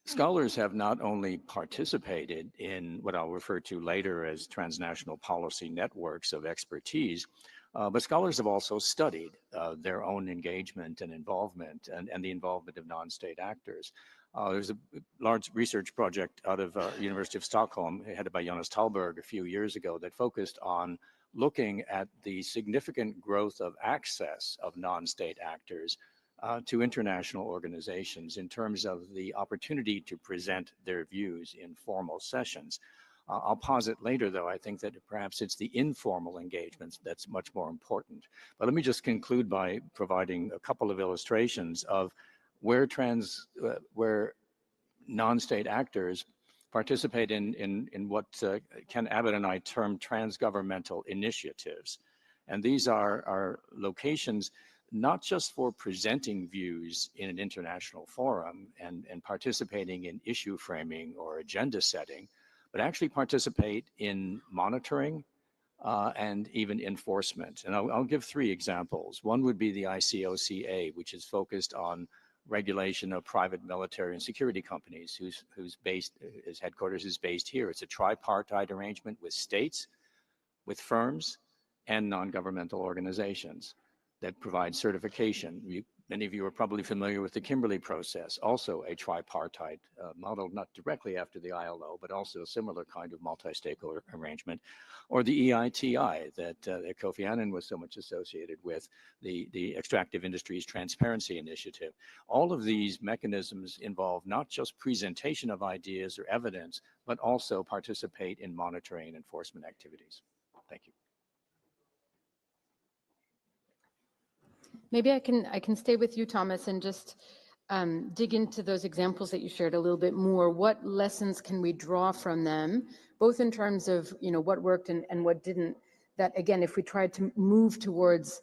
scholars have not only participated in what I'll refer to later as transnational policy networks of expertise, but scholars have also studied their own engagement and involvement and the involvement of non-state actors. There's a large research project out of University of Stockholm headed by Jonas Tallberg a few years ago that focused on looking at the significant growth of access of non-state actors to international organizations in terms of the opportunity to present their views in formal sessions. I'll posit later, though, I think that perhaps it's the informal engagements that's much more important. But let me just conclude by providing a couple of illustrations of where non-state actors participate in what Ken Abbott and I term transgovernmental initiatives. And these are locations not just for presenting views in an international forum and participating in issue framing or agenda setting, but actually participate in monitoring and even enforcement. And I'll give three examples. One would be the ICOCA, which is focused on regulation of private military and security companies, whose headquarters is based here. It's a tripartite arrangement with states, with firms, and non-governmental organizations that provide certification. Many of you are probably familiar with the Kimberley process, also a tripartite model, not directly after the ILO, but also a similar kind of multi-stakeholder arrangement, or the EITI that Kofi Annan was so much associated with, the Extractive Industries Transparency Initiative. All of these mechanisms involve not just presentation of ideas or evidence, but also participate in monitoring and enforcement activities. Thank you. Maybe I can stay with you, Thomas, and just dig into those examples that you shared a little bit more. What lessons can we draw from them, both in terms of what worked and what didn't? That again, if we tried to move towards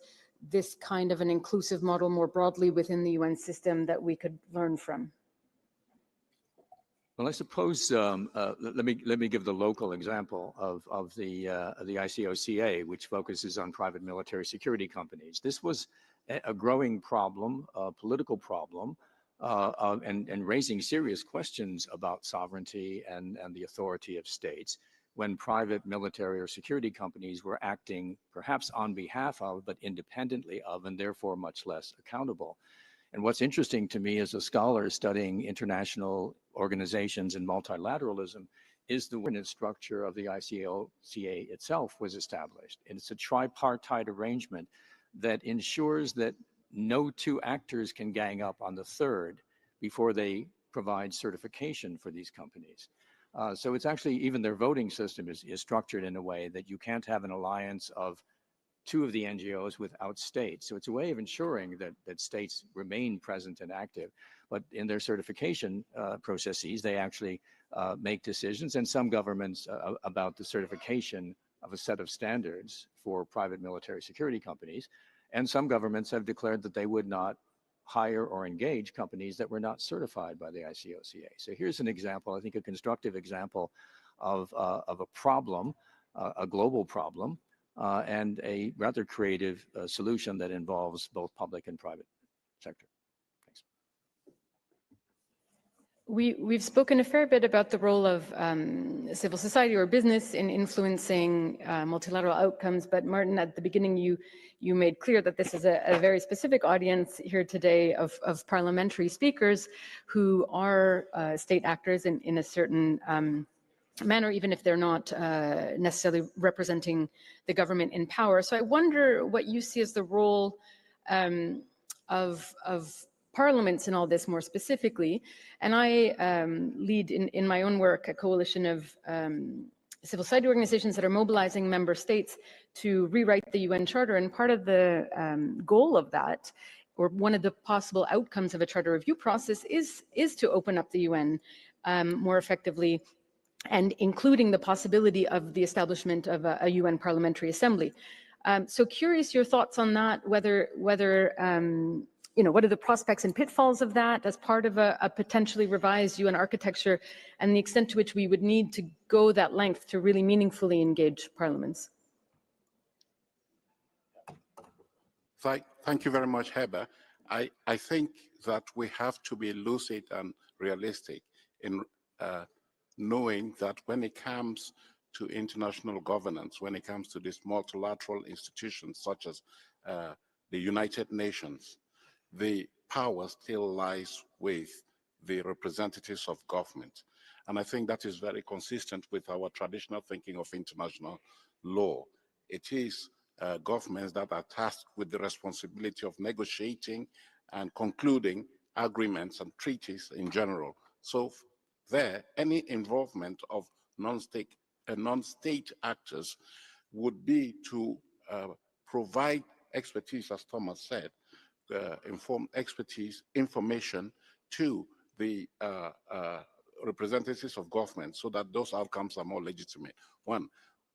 this kind of an inclusive model more broadly within the UN system, that we could learn from. Well, I suppose let me give the local example of the ICOCA, which focuses on private military security companies. This was a growing problem, a political problem, and raising serious questions about sovereignty and the authority of states when private military or security companies were acting perhaps on behalf of, but independently of, and therefore much less accountable. And what's interesting to me as a scholar studying international organizations and multilateralism is the governance structure of the ICOCA itself was established. And it's a tripartite arrangement that ensures that no two actors can gang up on the third before they provide certification for these companies. So it's actually, even their voting system is structured in a way that you can't have an alliance of two of the NGOs without states. So it's a way of ensuring that states remain present and active, but in their certification processes, they actually make decisions, and some governments about the certification of a set of standards for private military security companies. And some governments have declared that they would not hire or engage companies that were not certified by the ICOCA. So here's an example, I think a constructive example of a problem, a global problem, and a rather creative solution that involves both public and private sector. Thanks. We've spoken a fair bit about the role of civil society or business in influencing multilateral outcomes, but Martin, at the beginning you made clear that this is a very specific audience here today of parliamentary speakers who are state actors in a certain manner, even if they're not necessarily representing the government in power. So I wonder what you see as the role of parliaments in all this more specifically. And I lead in my own work a coalition of civil society organizations that are mobilizing member states to rewrite the UN Charter. And part of the goal of that, or one of the possible outcomes of a charter review process, is to open up the UN more effectively, and including the possibility of the establishment of a UN Parliamentary Assembly. So curious your thoughts on that, whether what are the prospects and pitfalls of that as part of a potentially revised UN architecture, and the extent to which we would need to go that length to really meaningfully engage parliaments. Thank you very much, Heber. I think that we have to be lucid and realistic in knowing that when it comes to international governance, when it comes to these multilateral institutions such as the United Nations, the power still lies with the representatives of government. And I think that is very consistent with our traditional thinking of international law. It is governments that are tasked with the responsibility of negotiating and concluding agreements and treaties in general. So there, any involvement of non-state actors would be to provide expertise, as Thomas said, information to the representatives of government so that those outcomes are more legitimate. One,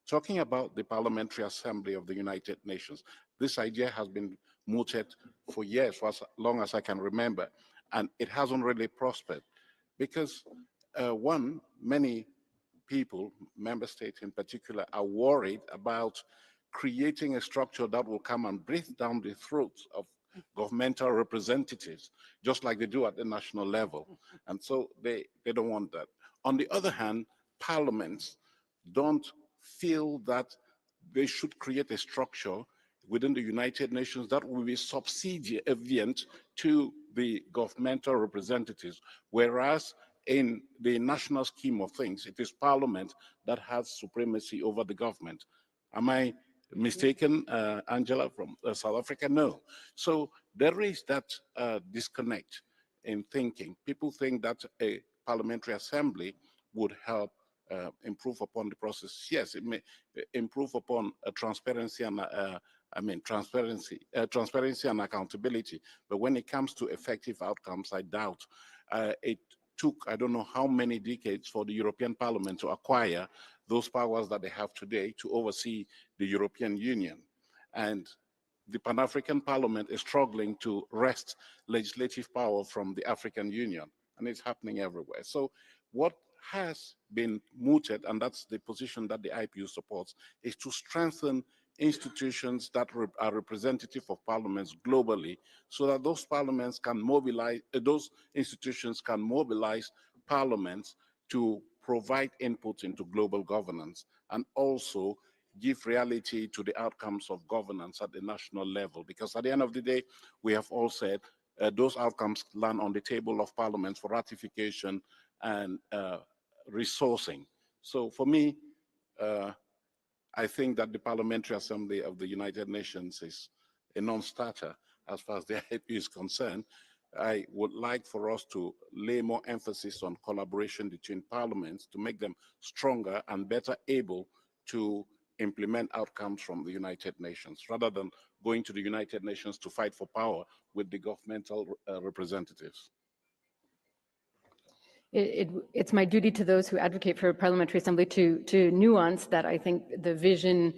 talking about the Parliamentary Assembly of the United Nations, this idea has been mooted for years, for as long as I can remember, and it hasn't really prospered because, one, many people, member states in particular, are worried about creating a structure that will come and breathe down the throats of governmental representatives, just like they do at the national level. And so they don't want that. On the other hand, parliaments don't feel that they should create a structure within the United Nations that will be subservient to the governmental representatives, whereas in the national scheme of things, it is Parliament that has supremacy over the government. Am I mistaken, Angela, from South Africa? No. So there is that disconnect in thinking. People think that a parliamentary assembly would help improve upon the process. Yes, it may improve upon transparency and transparency and accountability. But when it comes to effective outcomes, I doubt. It took, I don't know how many decades for the European Parliament to acquire those powers that they have today to oversee the European Union. And the Pan-African Parliament is struggling to wrest legislative power from the African Union, and it's happening everywhere. So what has been mooted, and that's the position that the IPU supports, is to strengthen institutions that are representative of parliaments globally, so that those parliaments can mobilize, those institutions can mobilize parliaments to provide input into global governance and also give reality to the outcomes of governance at the national level. Because at the end of the day, we have all said those outcomes land on the table of parliaments for ratification and resourcing. So for me, I think that the Parliamentary Assembly of the United Nations is a non-starter as far as the IP is concerned. I would like for us to lay more emphasis on collaboration between parliaments to make them stronger and better able to implement outcomes from the United Nations, rather than going to the United Nations to fight for power with the governmental representatives. It's my duty to those who advocate for a parliamentary assembly to nuance that. I think the vision,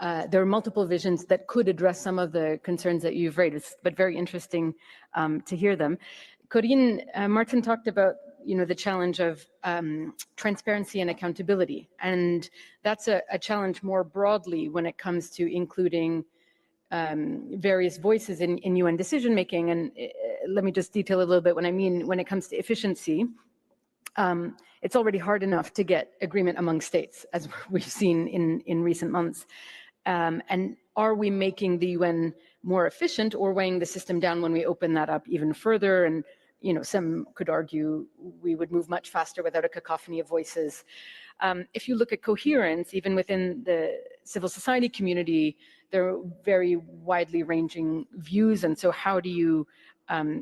there are multiple visions that could address some of the concerns that you've raised, but very interesting to hear them. Corinne, Martin talked about the challenge of transparency and accountability, and that's a challenge more broadly when it comes to including various voices in UN decision making. And let me just detail a little bit what I mean when it comes to efficiency. It's already hard enough to get agreement among states, as we've seen in recent months. And are we making the UN more efficient or weighing the system down when we open that up even further? And some could argue we would move much faster without a cacophony of voices. If you look at coherence, even within the civil society community, there are very widely ranging views. And so how do you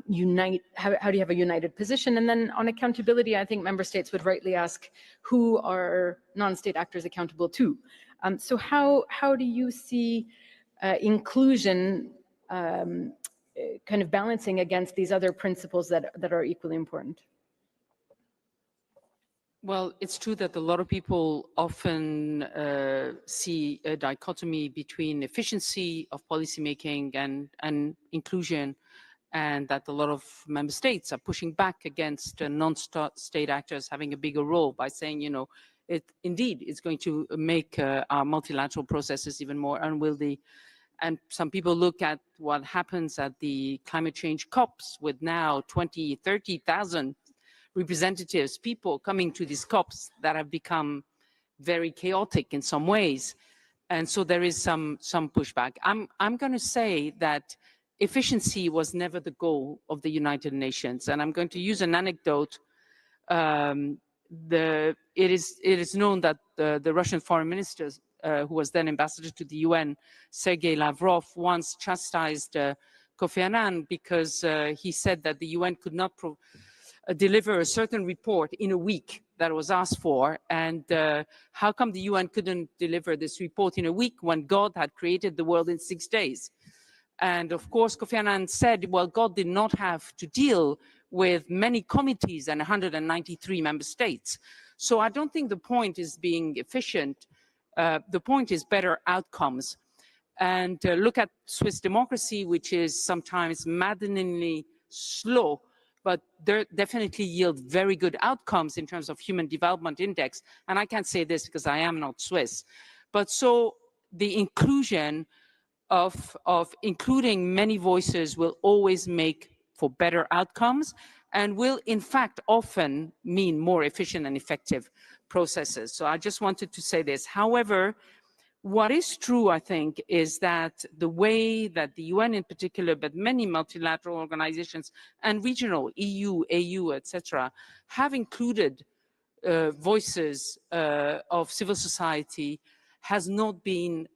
unite, how do you have a united position? And then on accountability, I think member states would rightly ask, who are non-state actors accountable to? So how do you see inclusion kind of balancing against these other principles that are equally important? Well, it's true that a lot of people often see a dichotomy between efficiency of policymaking and inclusion, and that a lot of member states are pushing back against non-state actors having a bigger role by saying, it indeed is going to make our multilateral processes even more unwieldy. And some people look at what happens at the climate change COPs with now 20, 30,000 representatives, people coming to these COPs that have become very chaotic in some ways. And so there is some pushback. I'm going to say that efficiency was never the goal of the United Nations. And I'm going to use an anecdote. It is known that the Russian foreign minister, who was then ambassador to the UN, Sergei Lavrov, once chastised Kofi Annan because he said that the UN could not deliver a certain report in a week that was asked for. And how come the UN couldn't deliver this report in a week when God had created the world in 6 days? And of course, Kofi Annan said, well, God did not have to deal with many committees and 193 member states. So I don't think the point is being efficient. The point is better outcomes. And look at Swiss democracy, which is sometimes maddeningly slow, but they definitely yield very good outcomes in terms of human development index. And I can't say this because I am not Swiss. But so the inclusion of including many voices will always make for better outcomes and will in fact often mean more efficient and effective processes. So I just wanted to say this. However, what is true, I think, is that the way that the UN in particular, but many multilateral organizations and regional, EU, AU, etc., have included voices of civil society has not been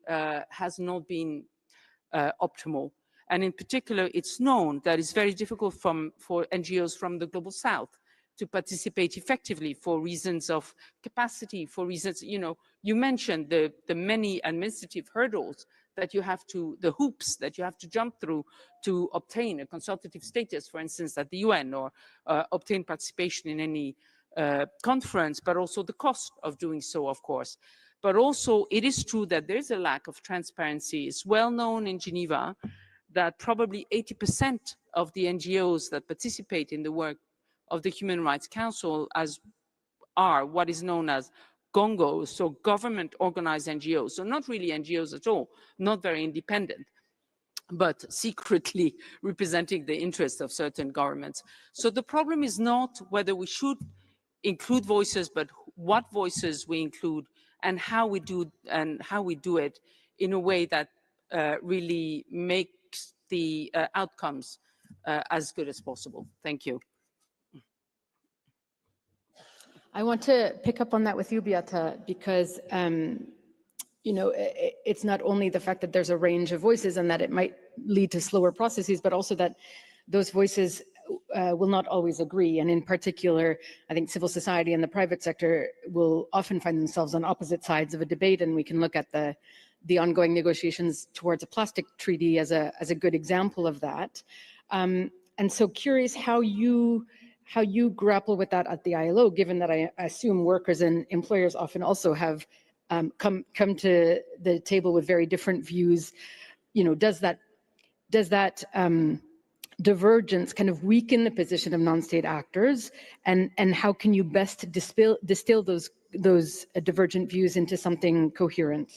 optimal. And in particular, it's known that it's very difficult for NGOs from the Global South to participate effectively for reasons of capacity, for reasons, you mentioned the many administrative hurdles that you have to, the hoops that you have to jump through to obtain a consultative status, for instance, at the UN, or obtain participation in any conference, but also the cost of doing so, of course. But also, it is true that there's a lack of transparency. It's well known in Geneva that probably 80% of the NGOs that participate in the work of the Human Rights Council are what is known as GONGOs, so government organized NGOs. So not really NGOs at all, not very independent, but secretly representing the interests of certain governments. So the problem is not whether we should include voices, but what voices we include and how we do it in a way that really makes the outcomes as good as possible. Thank you. I want to pick up on that with you, Beata, because it's not only the fact that there's a range of voices and that it might lead to slower processes, but also that those voices will not always agree. And in particular, I think civil society and the private sector will often find themselves on opposite sides of a debate. And we can look at the ongoing negotiations towards a plastic treaty as a good example of that. And so curious how you grapple with that at the ILO, given that I assume workers and employers often also have come to the table with very different views. Does that divergence kind of weaken the position of non-state actors, and how can you best distill those divergent views into something coherent?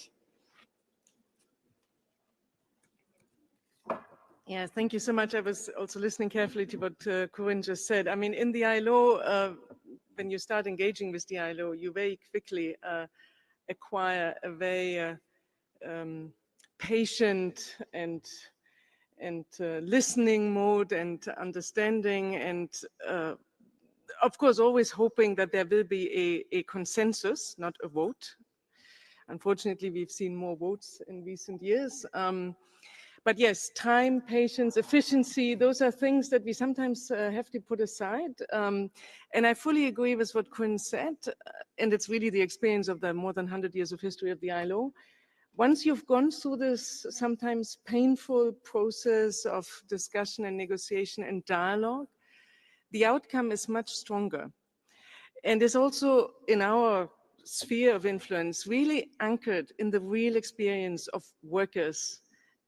Yeah, thank you so much. I was also listening carefully to what Corinne just said. I mean, in the ILO, when you start engaging with the ILO, you very quickly acquire a very patient and listening mode and understanding, and of course always hoping that there will be a consensus, not a vote. Unfortunately, we've seen more votes in recent years. But yes, time, patience, efficiency, those are things that we sometimes have to put aside. And I fully agree with what Quinn said, and it's really the experience of the more than 100 years of history of the ILO. Once you've gone through this sometimes painful process of discussion and negotiation and dialogue, the outcome is much stronger. And is also in our sphere of influence really anchored in the real experience of workers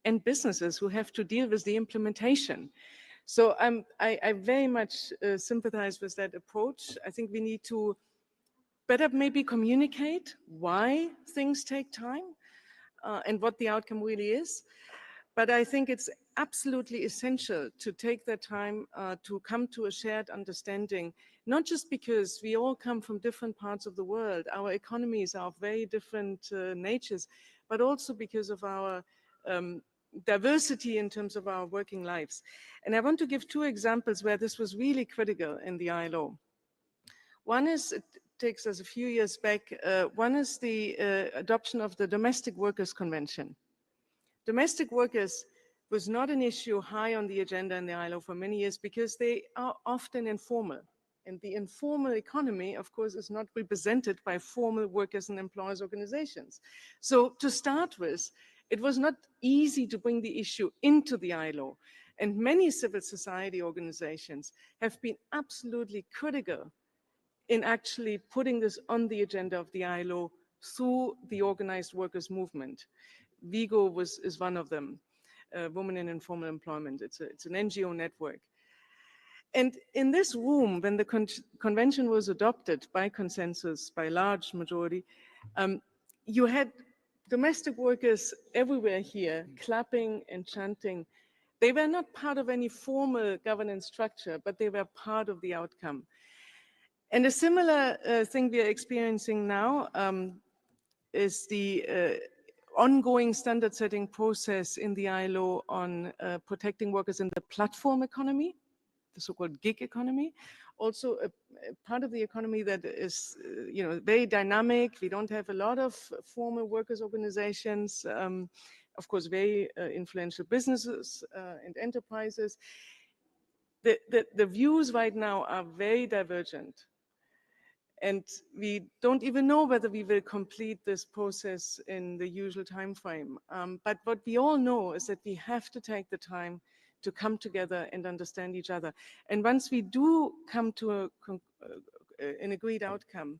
and businesses who have to deal with the implementation. So I very much sympathize with that approach. I think we need to better maybe communicate why things take time and what the outcome really is. But I think it's absolutely essential to take that time to come to a shared understanding, not just because we all come from different parts of the world, our economies are of very different natures, but also because of our diversity in terms of our working lives. And I want to give two examples where this was really critical in the ILO. One is, it takes us a few years back, one is the adoption of the Domestic Workers Convention. Domestic workers was not an issue high on the agenda in the ILO for many years because they are often informal. And the informal economy, of course, is not represented by formal workers and employers organizations. So to start with, it was not easy to bring the issue into the ILO. And many civil society organizations have been absolutely critical in actually putting this on the agenda of the ILO through the organized workers movement. Vigo is one of them, Women in Informal Employment. It's an NGO network. And in this room, when the convention was adopted by consensus, by large majority, you had domestic workers everywhere here clapping and chanting. They were not part of any formal governance structure, but they were part of the outcome. And a similar thing we are experiencing now is the ongoing standard setting process in the ILO on protecting workers in the platform economy, the so-called gig economy. Also a part of the economy that is very dynamic. We don't have a lot of formal workers organizations, of course, very influential businesses and enterprises. The views right now are very divergent. And we don't even know whether we will complete this process in the usual time frame. But what we all know is that we have to take the time to come together and understand each other. And once we do come to an agreed outcome,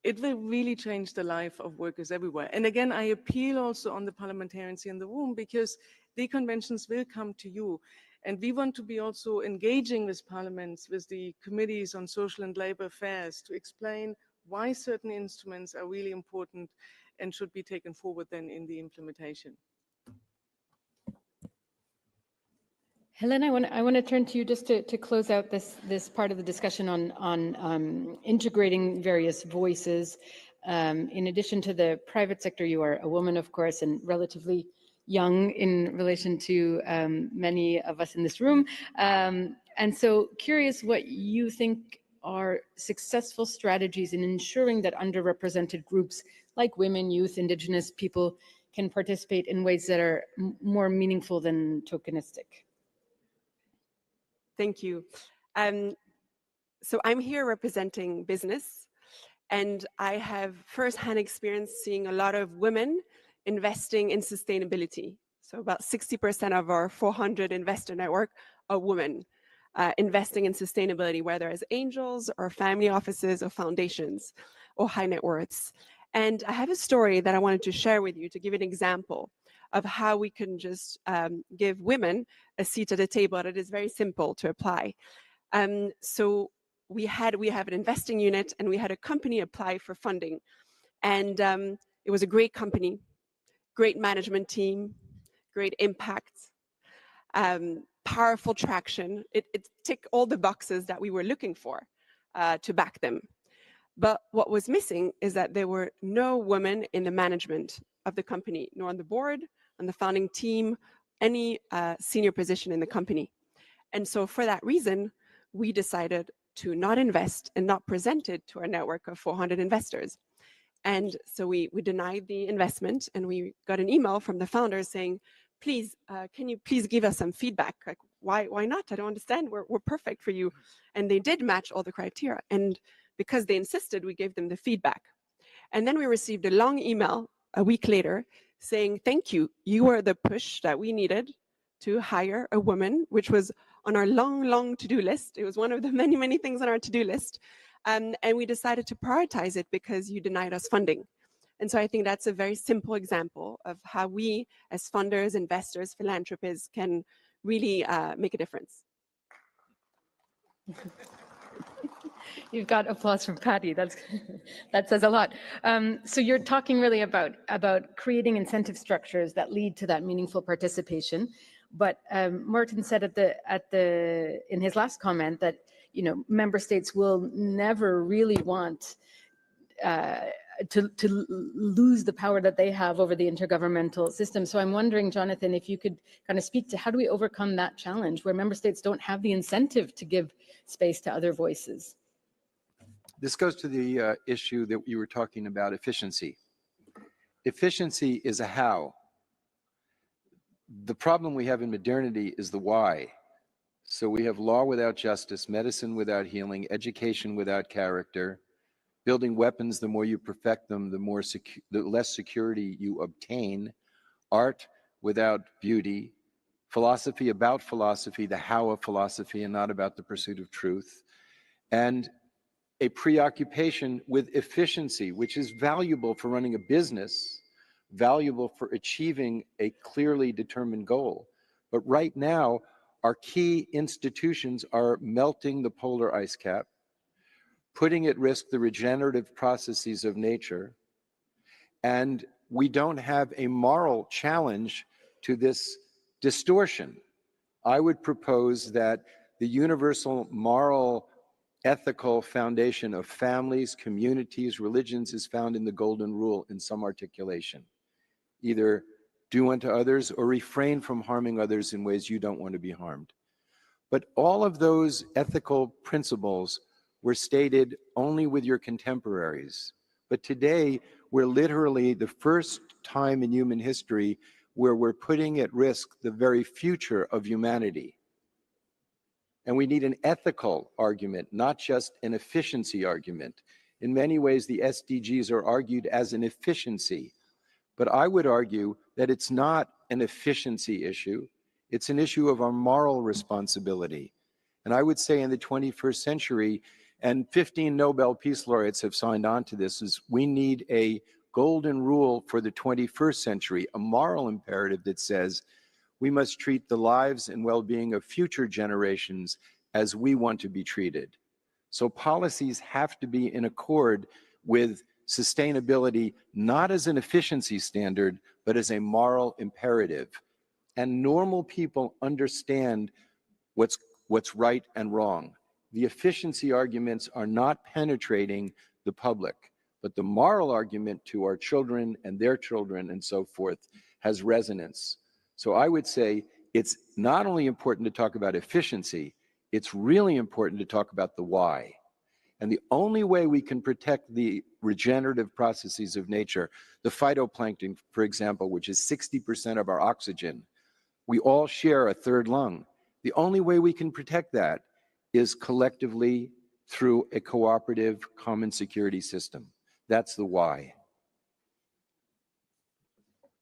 it will really change the life of workers everywhere. And again, I appeal also on the parliamentarians in the room, because the conventions will come to you. And we want to be also engaging with parliaments, with the committees on social and labor affairs, to explain why certain instruments are really important and should be taken forward then in the implementation. Helen, I want to turn to you just to close out this part of the discussion on integrating various voices. In addition to the private sector, you are a woman, of course, and relatively young in relation to many of us in this room. And so curious what you think are successful strategies in ensuring that underrepresented groups like women, youth, indigenous people can participate in ways that are more meaningful than tokenistic. Thank you. So I'm here representing business, and I have firsthand experience seeing a lot of women investing in sustainability. So about 60% of our 400 investor network are women investing in sustainability, whether as angels or family offices or foundations or high net worths. And I have a story that I wanted to share with you to give an example of how we can just give women a seat at the table that is very simple to apply. So we have an investing unit, and we had a company apply for funding. And it was a great company, great management team, great impact, powerful traction. It ticked all the boxes that we were looking for to back them. But what was missing is that there were no women in the management of the company, nor on the board, on the founding team, any senior position in the company. And so for that reason, we decided to not invest and not present it to our network of 400 investors. And so we denied the investment, and we got an email from the founders saying, please, can you please give us some feedback? Like, why not? I don't understand. We're perfect for you. And they did match all the criteria. And because they insisted, we gave them the feedback. And then we received a long email a week later saying, thank you. You were the push that we needed to hire a woman, which was on our long to-do list. It was one of the many things on our to-do list. And we decided to prioritize it because you denied us funding. And so I think that's a very simple example of how we, as funders, investors, philanthropists, can really make a difference. You've got applause from Patty. That says a lot. So you're talking really about creating incentive structures that lead to that meaningful participation. But Martin said in his last comment that member states will never really want to lose the power that they have over the intergovernmental system. So I'm wondering, Jonathan, if you could kind of speak to how do we overcome that challenge where member states don't have the incentive to give space to other voices? This goes to the issue that you were talking about, efficiency. Efficiency is a how. The problem we have in modernity is the why. So we have law without justice, medicine without healing, education without character, building weapons, the more you perfect them, the less security you obtain, art without beauty, philosophy about philosophy, the how of philosophy, and not about the pursuit of truth, and a preoccupation with efficiency, which is valuable for running a business, valuable for achieving a clearly determined goal. But right now, our key institutions are melting the polar ice cap, putting at risk the regenerative processes of nature, and we don't have a moral challenge to this distortion. I would propose that the universal moral ethical foundation of families, communities, religions is found in the Golden Rule in some articulation. Either do unto others or refrain from harming others in ways you don't want to be harmed. But all of those ethical principles were stated only with your contemporaries. But today, we're literally the first time in human history where we're putting at risk the very future of humanity. And we need an ethical argument, not just an efficiency argument. In many ways, the SDGs are argued as an efficiency. But I would argue that it's not an efficiency issue. It's an issue of our moral responsibility. And I would say in the 21st century, and 15 Nobel Peace Laureates have signed on to this, is we need a golden rule for the 21st century, a moral imperative that says we must treat the lives and well-being of future generations as we want to be treated. So policies have to be in accord with sustainability, not as an efficiency standard, but as a moral imperative. And normal people understand what's right and wrong. The efficiency arguments are not penetrating the public, but the moral argument to our children and their children and so forth has resonance. So I would say it's not only important to talk about efficiency, it's really important to talk about the why. And the only way we can protect the regenerative processes of nature, the phytoplankton, for example, which is 60% of our oxygen, we all share a third lung. The only way we can protect that is collectively through a cooperative common security system. That's the why.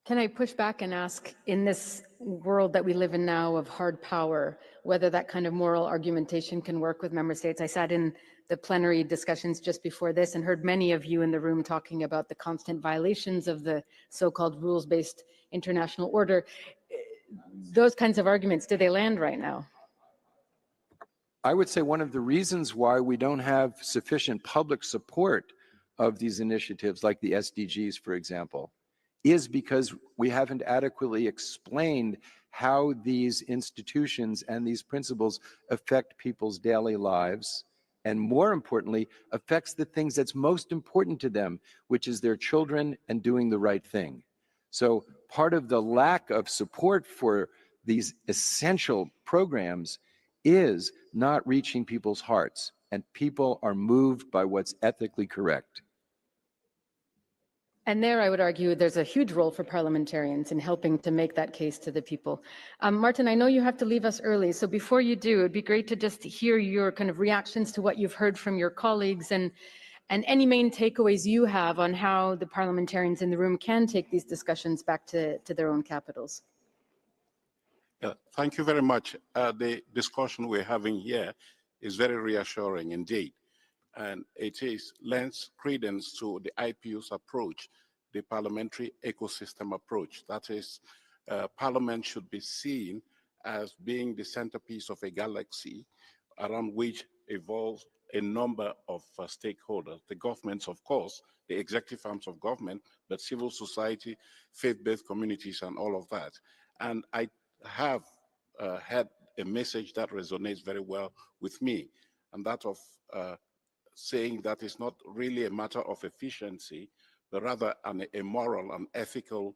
Can I push back and ask, in this world that we live in now of hard power, whether that kind of moral argumentation can work with member states? I sat in the plenary discussions just before this and heard many of you in the room talking about the constant violations of the so-called rules-based international order. Those kinds of arguments, do they land right now? I would say one of the reasons why we don't have sufficient public support of these initiatives, like the SDGs, for example, is because we haven't adequately explained how these institutions and these principles affect people's daily lives, and more importantly, affects the things that's most important to them, which is their children and doing the right thing. So part of the lack of support for these essential programs is not reaching people's hearts, and people are moved by what's ethically correct. And there, I would argue, there's a huge role for parliamentarians in helping to make that case to the people. Martin, I know you have to leave us early, so before you do, it'd be great to just hear your kind of reactions to what you've heard from your colleagues and any main takeaways you have on how the parliamentarians in the room can take these discussions back to their own capitals. Thank you very much. The discussion we're having here is very reassuring indeed. And it lends credence to the IPU's approach, the parliamentary ecosystem approach. That is, Parliament should be seen as being the centerpiece of a galaxy around which evolves a number of stakeholders, the governments, of course, the executive arms of government, but civil society, faith-based communities, and all of that. And I have had a message that resonates very well with me, and that of saying that it's not really a matter of efficiency, but rather a moral and ethical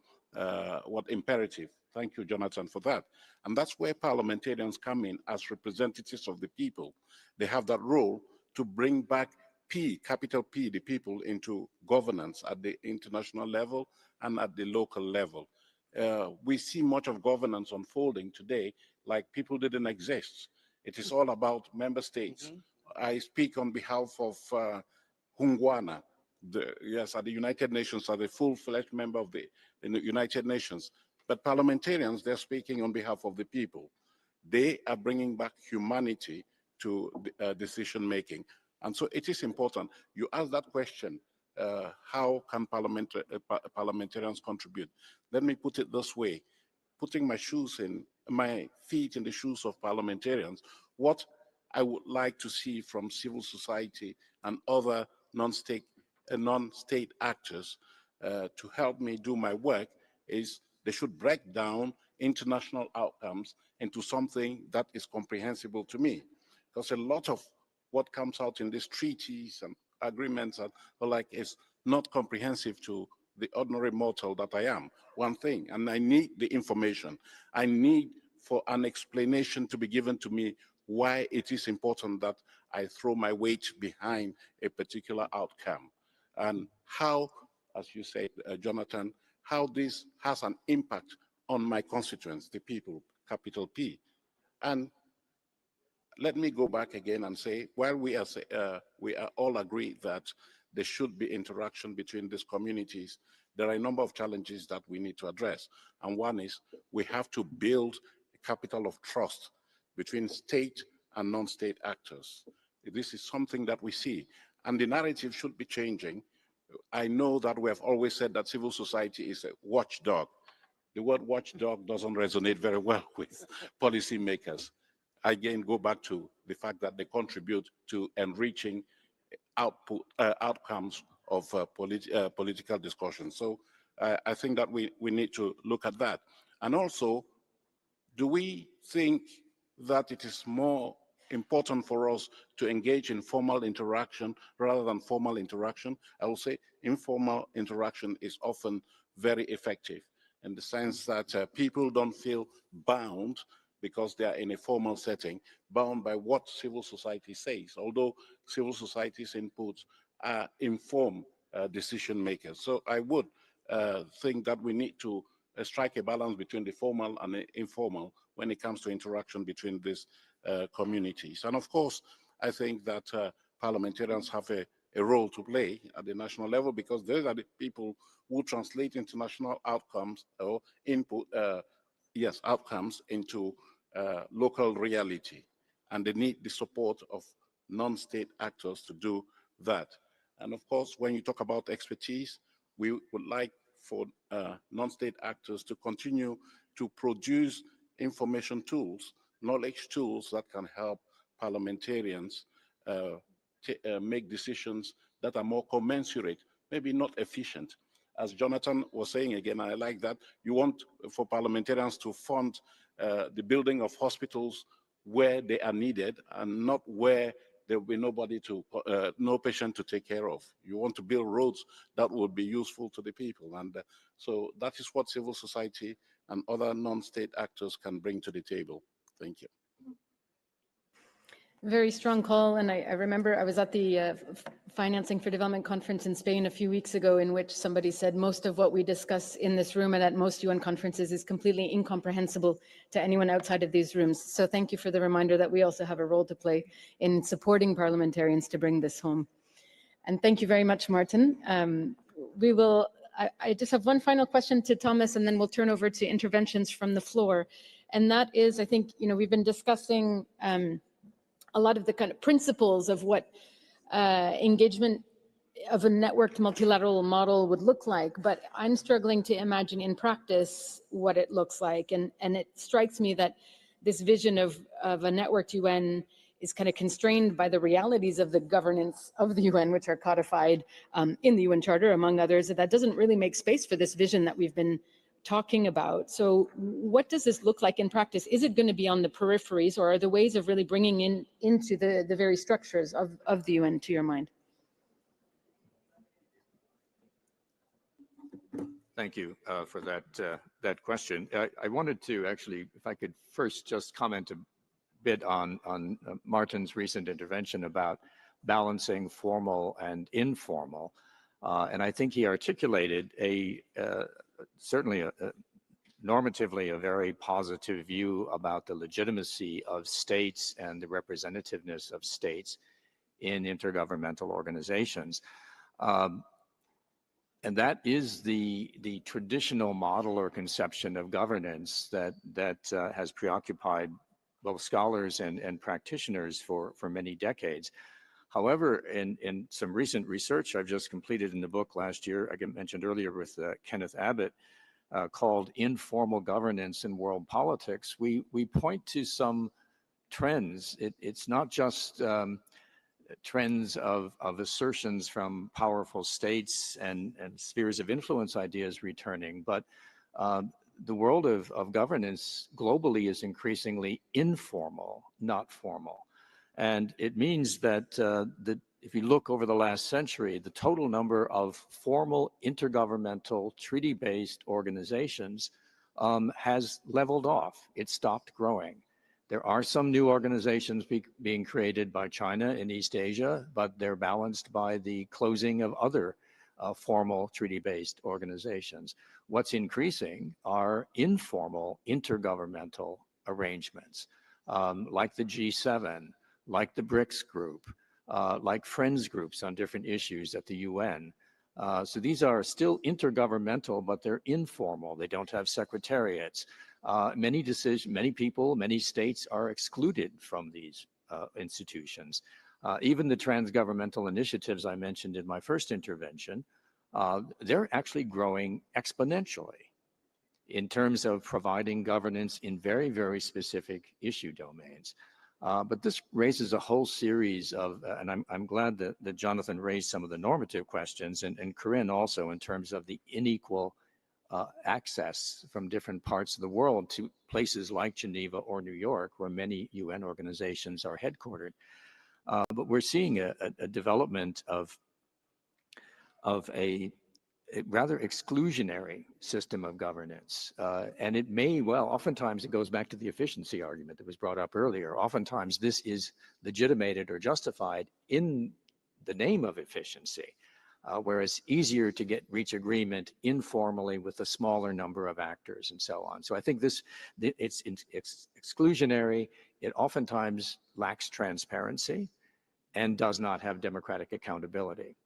imperative. Thank you, Jonathan, for that. And that's where parliamentarians come in as representatives of the people. They have that role to bring back capital P, the people, into governance at the international level and at the local level. We see much of governance unfolding today like people didn't exist. It is all about member states. I speak on behalf of Hungwana, at the United Nations, as a full-fledged member of the United Nations. But parliamentarians, they're speaking on behalf of the people. They are bringing back humanity to decision-making. And so it is important. You asked that question, how can parliamentarians contribute? Let me put it this way. Putting my feet in the shoes of parliamentarians, what I would like to see from civil society and other non-state actors to help me do my work is they should break down international outcomes into something that is comprehensible to me. Because a lot of what comes out in these treaties and agreements and the like is not comprehensive to the ordinary mortal that I am. One thing, and I need the information. I need for an explanation to be given to me why it is important that I throw my weight behind a particular outcome, and how, as you said, Jonathan, how this has an impact on my constituents, the people, capital P. And let me go back again and say, while we are all agreed that there should be interaction between these communities, there are a number of challenges that we need to address. And one is we have to build a capital of trust between state and non-state actors. This is something that we see, and the narrative should be changing. I know that we have always said that civil society is a watchdog. The word watchdog doesn't resonate very well with policymakers. I again go back to the fact that they contribute to enriching outcomes of political discussion. So I think that we need to look at that. And also, do we think that it is more important for us to engage in formal interaction rather than formal interaction? I will say informal interaction is often very effective in the sense that people don't feel bound because they are in a formal setting, bound by what civil society says, although civil society's inputs inform decision makers. So I would think that we need to strike a balance between the formal and the informal when it comes to interaction between these communities. And of course, I think that parliamentarians have a role to play at the national level, because those are the people who translate international outcomes or outcomes into local reality. And they need the support of non-state actors to do that. And of course, when you talk about expertise, we would like for non-state actors to continue to produce information tools, knowledge tools that can help parliamentarians make decisions that are more commensurate, maybe not efficient. As Jonathan was saying again, I like that, you want for parliamentarians to fund the building of hospitals where they are needed and not where there will be no patient to take care of. You want to build roads that will be useful to the people. And so that is what civil society and other non-state actors can bring to the table. Thank you. Very strong call. And I remember I was at the Financing for Development conference in Spain a few weeks ago, in which somebody said most of what we discuss in this room and at most UN conferences is completely incomprehensible to anyone outside of these rooms. So thank you for the reminder that we also have a role to play in supporting parliamentarians to bring this home. And thank you very much, Martin. I just have one final question to Thomas, and then we'll turn over to interventions from the floor. And that is, I think, we've been discussing a lot of the kind of principles of what engagement of a networked multilateral model would look like, but I'm struggling to imagine in practice what it looks like. And it strikes me that this vision of a networked UN is kind of constrained by the realities of the governance of the UN, which are codified in the UN Charter, among others. That doesn't really make space for this vision that we've been talking about. So what does this look like in practice? Is it going to be on the peripheries, or are there ways of really bringing into the very structures of the UN, to your mind? Thank you for that question. I wanted to actually, if I could first just comment a bit on Martin's recent intervention about balancing formal and informal. And I think he articulated certainly normatively a very positive view about the legitimacy of states and the representativeness of states in intergovernmental organizations. And that is the traditional model or conception of governance that has preoccupied both scholars and practitioners for many decades. However, in some recent research I've just completed in the book last year, I mentioned earlier with Kenneth Abbott, called Informal Governance in World Politics, we point to some trends. It's not just trends of assertions from powerful states and spheres of influence ideas returning, but the world of governance globally is increasingly informal, not formal. And it means that if you look over the last century, the total number of formal intergovernmental treaty-based organizations has leveled off. It stopped growing. There are some new organizations being created by China in East Asia, but they're balanced by the closing of other formal treaty-based organizations. What's increasing are informal intergovernmental arrangements, like the G7, like the BRICS group, like friends groups on different issues at the UN. So these are still intergovernmental, but they're informal. They don't have secretariats. Many people, many states are excluded from these institutions. Even the transgovernmental initiatives I mentioned in my first intervention, they're actually growing exponentially in terms of providing governance in very, very specific issue domains. But this raises a whole series of, and I'm glad that Jonathan raised some of the normative questions, and Corinne also, in terms of the unequal access from different parts of the world to places like Geneva or New York, where many UN organizations are headquartered. But we're seeing a development of a rather exclusionary system of governance. And it may well, oftentimes it goes back to the efficiency argument that was brought up earlier. Oftentimes this is legitimated or justified in the name of efficiency, whereas easier to reach agreement informally with a smaller number of actors and so on. So I think it's exclusionary. It oftentimes lacks transparency and does not have democratic accountability.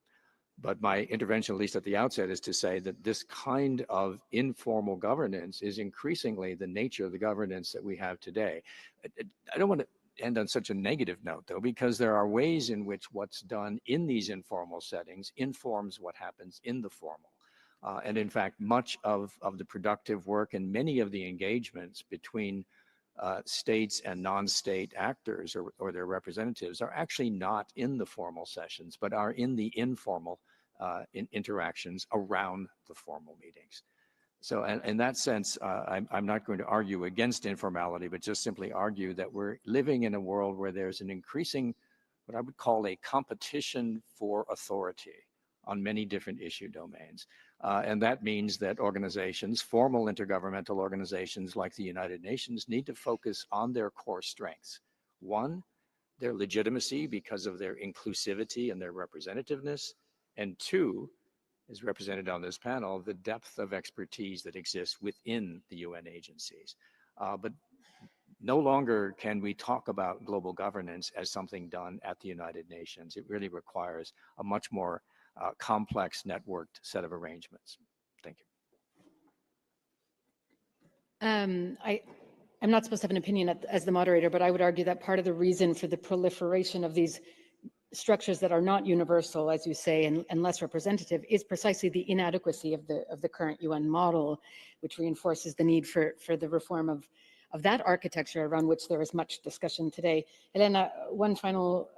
But my intervention, at least at the outset, is to say that this kind of informal governance is increasingly the nature of the governance that we have today. I don't want to end on such a negative note, though, because there are ways in which what's done in these informal settings informs what happens in the formal. And in fact, much of the productive work and many of the engagements between states and non-state actors or their representatives are actually not in the formal sessions, but are in the informal interactions around the formal meetings. So in that sense, I'm not going to argue against informality, but just simply argue that we're living in a world where there's an increasing, what I would call a competition for authority on many different issue domains. And that means that organizations, formal intergovernmental organizations like the United Nations, need to focus on their core strengths. One, their legitimacy because of their inclusivity and their representativeness. And two, is represented on this panel, the depth of expertise that exists within the UN agencies. But no longer can we talk about global governance as something done at the United Nations. It really requires a much more complex, networked set of arrangements. Thank you. I'm not supposed to have an opinion as the moderator, but I would argue that part of the reason for the proliferation of these structures that are not universal, as you say, and less representative is precisely the inadequacy of the current UN model, which reinforces the need for the reform of that architecture around which there is much discussion today. Elena, one final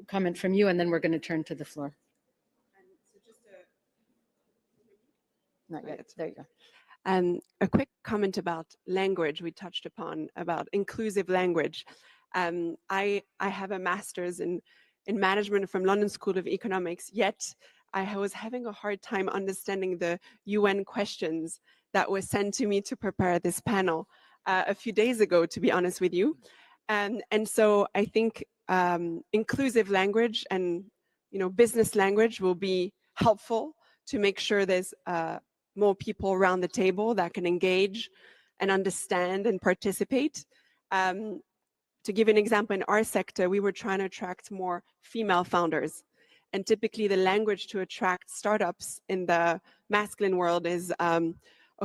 comment from you, and then we're going to turn to the floor. Not yet. There you go. A quick comment about language we touched upon, about inclusive language. I have a master's in management from London School of Economics, yet I was having a hard time understanding the UN questions that were sent to me to prepare this panel a few days ago, to be honest with you. And so I think inclusive language and business language will be helpful to make sure there's more people around the table that can engage and understand and participate. To give an example, in our sector, we were trying to attract more female founders. And typically the language to attract startups in the masculine world is, oh,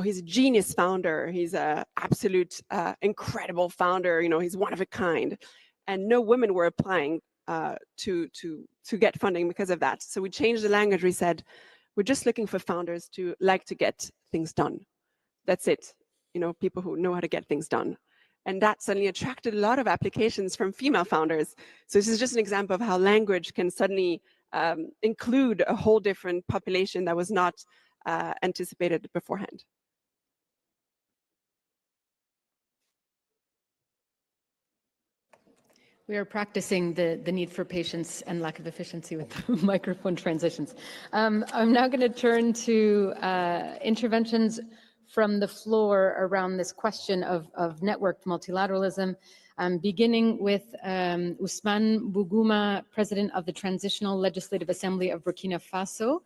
he's a genius founder. He's a absolute incredible founder. You know, he's one of a kind. And no women were applying to get funding because of that. So we changed the language. We said, we're just looking for founders to like to get things done. That's it. You know, people who know how to get things done. And that suddenly attracted a lot of applications from female founders. So this is just an example of how language can suddenly include a whole different population that was not anticipated beforehand. We are practicing the need for patience and lack of efficiency with the microphone transitions. I'm now going to turn to interventions from the floor around this question of networked multilateralism, beginning with Ousmane Bougouma, President of the Transitional Legislative Assembly of Burkina Faso.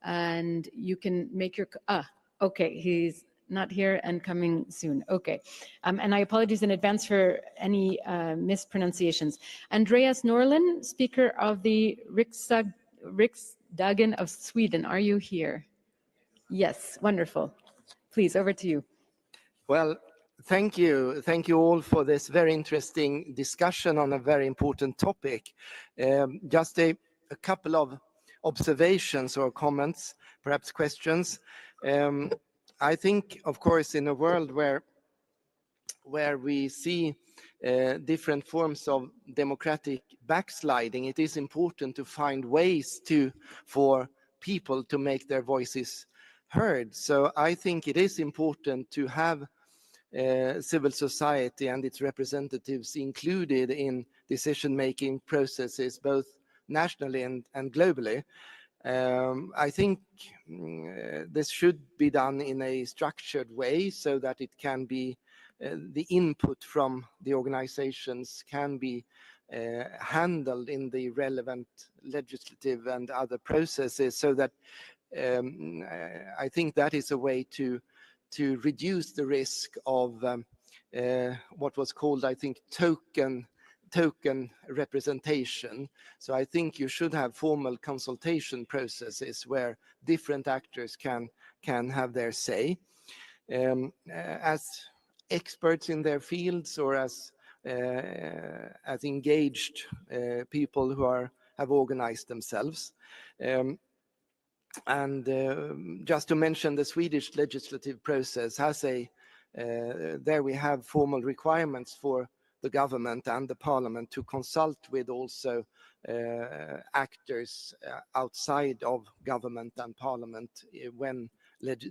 And you can make your, okay, he's not here and coming soon. Okay. And I apologize in advance for any mispronunciations. Andreas Norlin, Speaker of the Riksdagen of Sweden. Are you here? Yes, wonderful. Please, over to you. Well, thank you. Thank you all for this very interesting discussion on a very important topic. Just a couple of observations or comments, perhaps questions. I think, of course, in a world where we see different forms of democratic backsliding, it is important to find ways for people to make their voices heard. So I think it is important to have civil society and its representatives included in decision-making processes, both nationally and globally. I think this should be done in a structured way so that it can be, the input from the organizations can be handled in the relevant legislative and other processes, so that I think that is a way to reduce the risk of what was called, I think, token representation. So I think you should have formal consultation processes where different actors can have their say. As experts in their fields, or as engaged people who have organized themselves. And just to mention, the Swedish legislative process has there we have formal requirements for the government and the parliament to consult with also actors outside of government and parliament when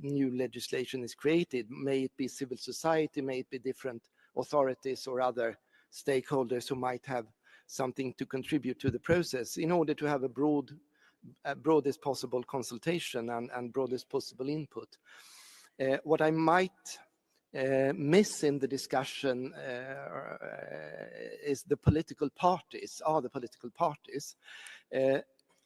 new legislation is created. May it be civil society, may it be different authorities or other stakeholders who might have something to contribute to the process, in order to have a broadest possible consultation and broadest possible input. What I might miss in the discussion is the political parties. Are the political parties?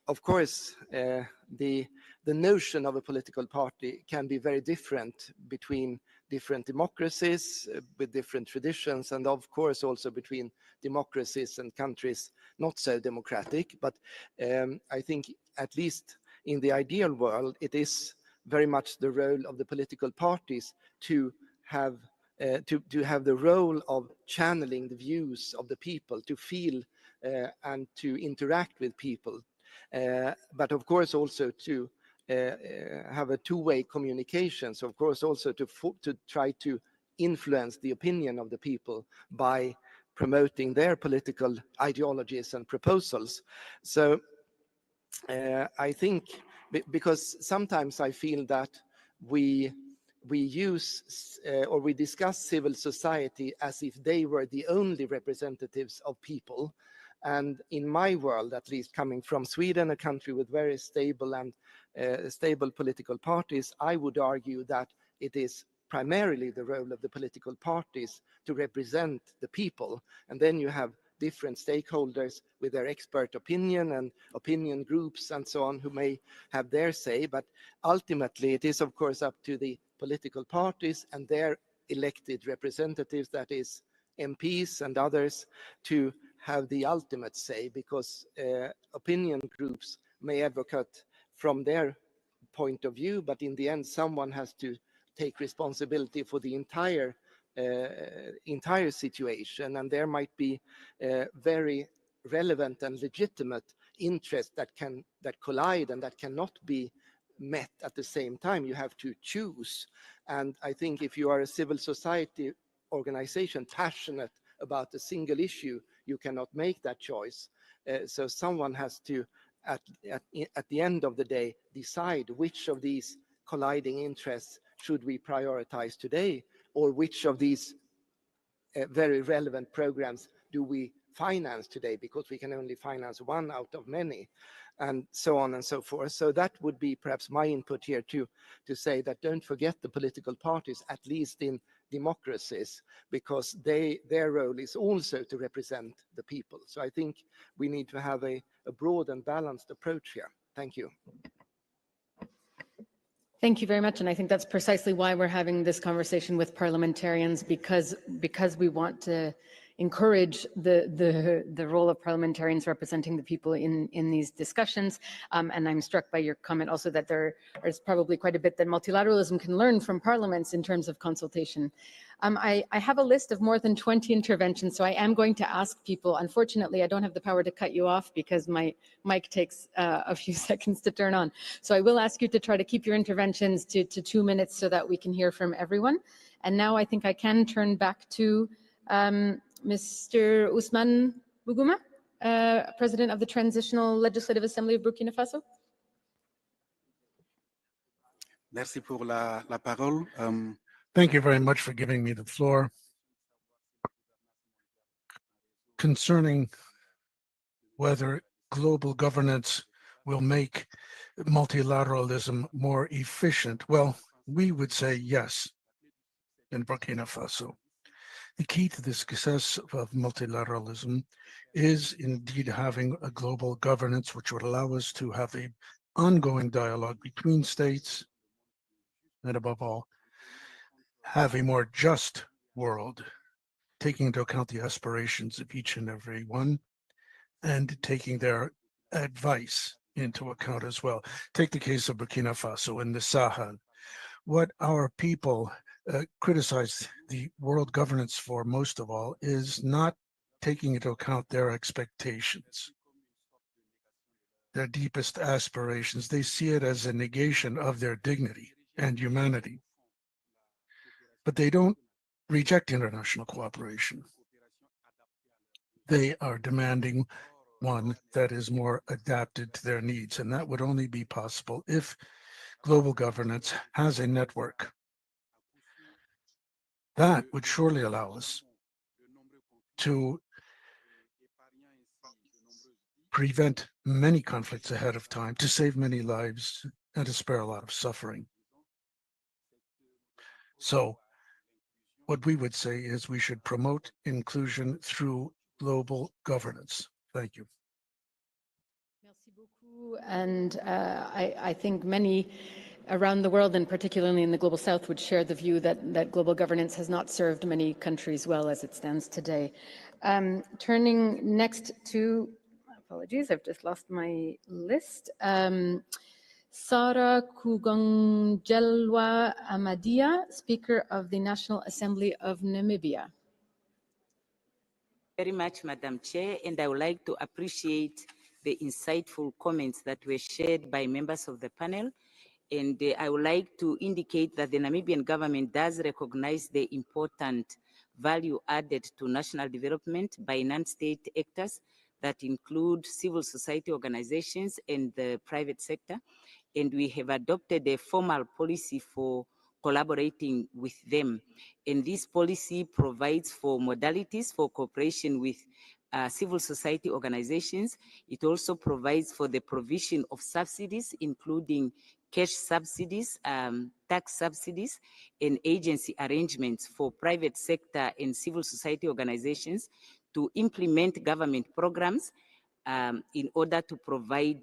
Of course, the notion of a political party can be very different between different democracies with different traditions, and of course also between democracies and countries not so democratic. But I think, at least in the ideal world, it is very much the role of the political parties to have the role of channeling the views of the people, to feel and to interact with people, but of course also to have a two-way communication. So of course also to try to influence the opinion of the people by promoting their political ideologies and proposals. So I think, because sometimes I feel that we use or we discuss civil society as if they were the only representatives of people. And in my world, at least coming from Sweden, a country with very stable and stable political parties, I would argue that it is primarily the role of the political parties to represent the people. And then you have different stakeholders with their expert opinion and opinion groups and so on, who may have their say. But ultimately, it is of course up to the political parties and their elected representatives, that is MPs and others, to have the ultimate say, because opinion groups may advocate from their point of view, but in the end, someone has to take responsibility for the entire situation, and there might be very relevant and legitimate interests that collide and that cannot be met at the same time. You have to choose, and I think if you are a civil society organization passionate about a single issue, you cannot make that choice. So someone has to, at the end of the day, decide which of these colliding interests should we prioritize today, or which of these very relevant programs do we finance today, because we can only finance one out of many, and so on and so forth. So that would be perhaps my input here to say that don't forget the political parties, at least in democracies, because their role is also to represent the people. So I think we need to have a broad and balanced approach here. Thank you. Thank you very much, and I think that's precisely why we're having this conversation with parliamentarians, because we want to encourage the role of parliamentarians representing the people in these discussions. And I'm struck by your comment also that there is probably quite a bit that multilateralism can learn from parliaments in terms of consultation. I have a list of more than 20 interventions, so I am going to ask people. Unfortunately, I don't have the power to cut you off because my mic takes a few seconds to turn on. So I will ask you to try to keep your interventions to 2 minutes so that we can hear from everyone. And now I think I can turn back to Mr. Ousmane Bougouma, President of the Transitional Legislative Assembly of Burkina Faso. Merci pour la parole. Thank you very much for giving me the floor. Concerning whether global governance will make multilateralism more efficient, well, we would say yes in Burkina Faso. The key to the success of multilateralism is indeed having a global governance which would allow us to have an ongoing dialogue between states, and above all, have a more just world, taking into account the aspirations of each and every one, and taking their advice into account as well. Take the case of Burkina Faso in the Sahel. What our people criticize the world governance for most of all is not taking into account their expectations, their deepest aspirations. They see it as a negation of their dignity and humanity. But they don't reject international cooperation. They are demanding one that is more adapted to their needs, and that would only be possible if global governance has a network. That would surely allow us to prevent many conflicts ahead of time, to save many lives, and to spare a lot of suffering. So what we would say is we should promote inclusion through global governance. Thank you. Merci beaucoup. And I think many around the world, and particularly in the Global South, would share the view that global governance has not served many countries well as it stands today. Turning next to, apologies, I've just lost my list. Sara Kugonjelwa Amadia, Speaker of the National Assembly of Namibia. Very much, Madam Chair, and I would like to appreciate the insightful comments that were shared by members of the panel. And I would like to indicate that the Namibian government does recognize the important value added to national development by non-state actors that include civil society organizations and the private sector. And we have adopted a formal policy for collaborating with them. And this policy provides for modalities for cooperation with civil society organizations. It also provides for the provision of subsidies, including cash subsidies, tax subsidies, and agency arrangements for private sector and civil society organizations to implement government programs in order to provide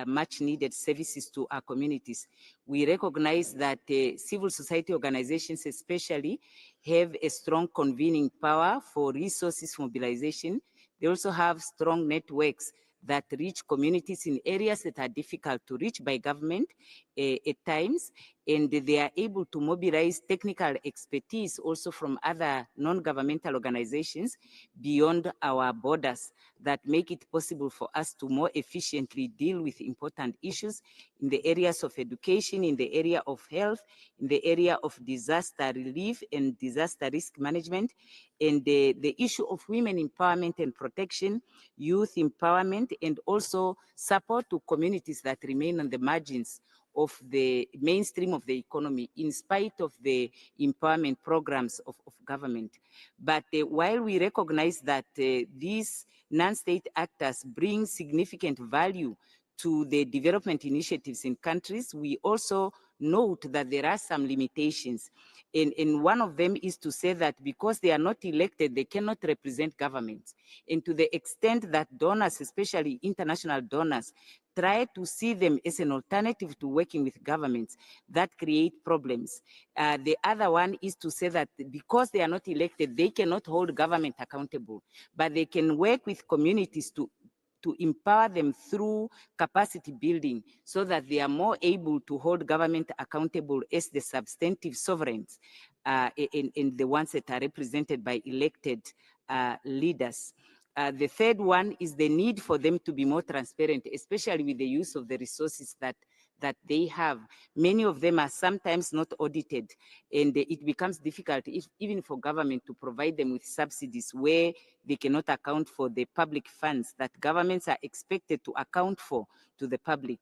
much needed services to our communities. We recognize that civil society organizations especially have a strong convening power for resources mobilization. They also have strong networks that reach communities in areas that are difficult to reach by government at times, and they are able to mobilize technical expertise also from other non-governmental organizations beyond our borders that make it possible for us to more efficiently deal with important issues in the areas of education, in the area of health, in the area of disaster relief and disaster risk management, and the issue of women empowerment and protection, youth empowerment, and also support to communities that remain on the margins of the mainstream of the economy in spite of the empowerment programs of government. But while we recognize that these non-state actors bring significant value to the development initiatives in countries, we also note that there are some limitations. And one of them is to say that because they are not elected, they cannot represent governments. And to the extent that donors, especially international donors, try to see them as an alternative to working with governments, that create problems. The other one is to say that because they are not elected, they cannot hold government accountable, but they can work with communities to empower them through capacity building so that they are more able to hold government accountable as the substantive sovereigns and the ones that are represented by elected leaders. The third one is the need for them to be more transparent, especially with the use of the resources that they have. Many of them are sometimes not audited, and it becomes difficult even for government to provide them with subsidies where they cannot account for the public funds that governments are expected to account for to the public.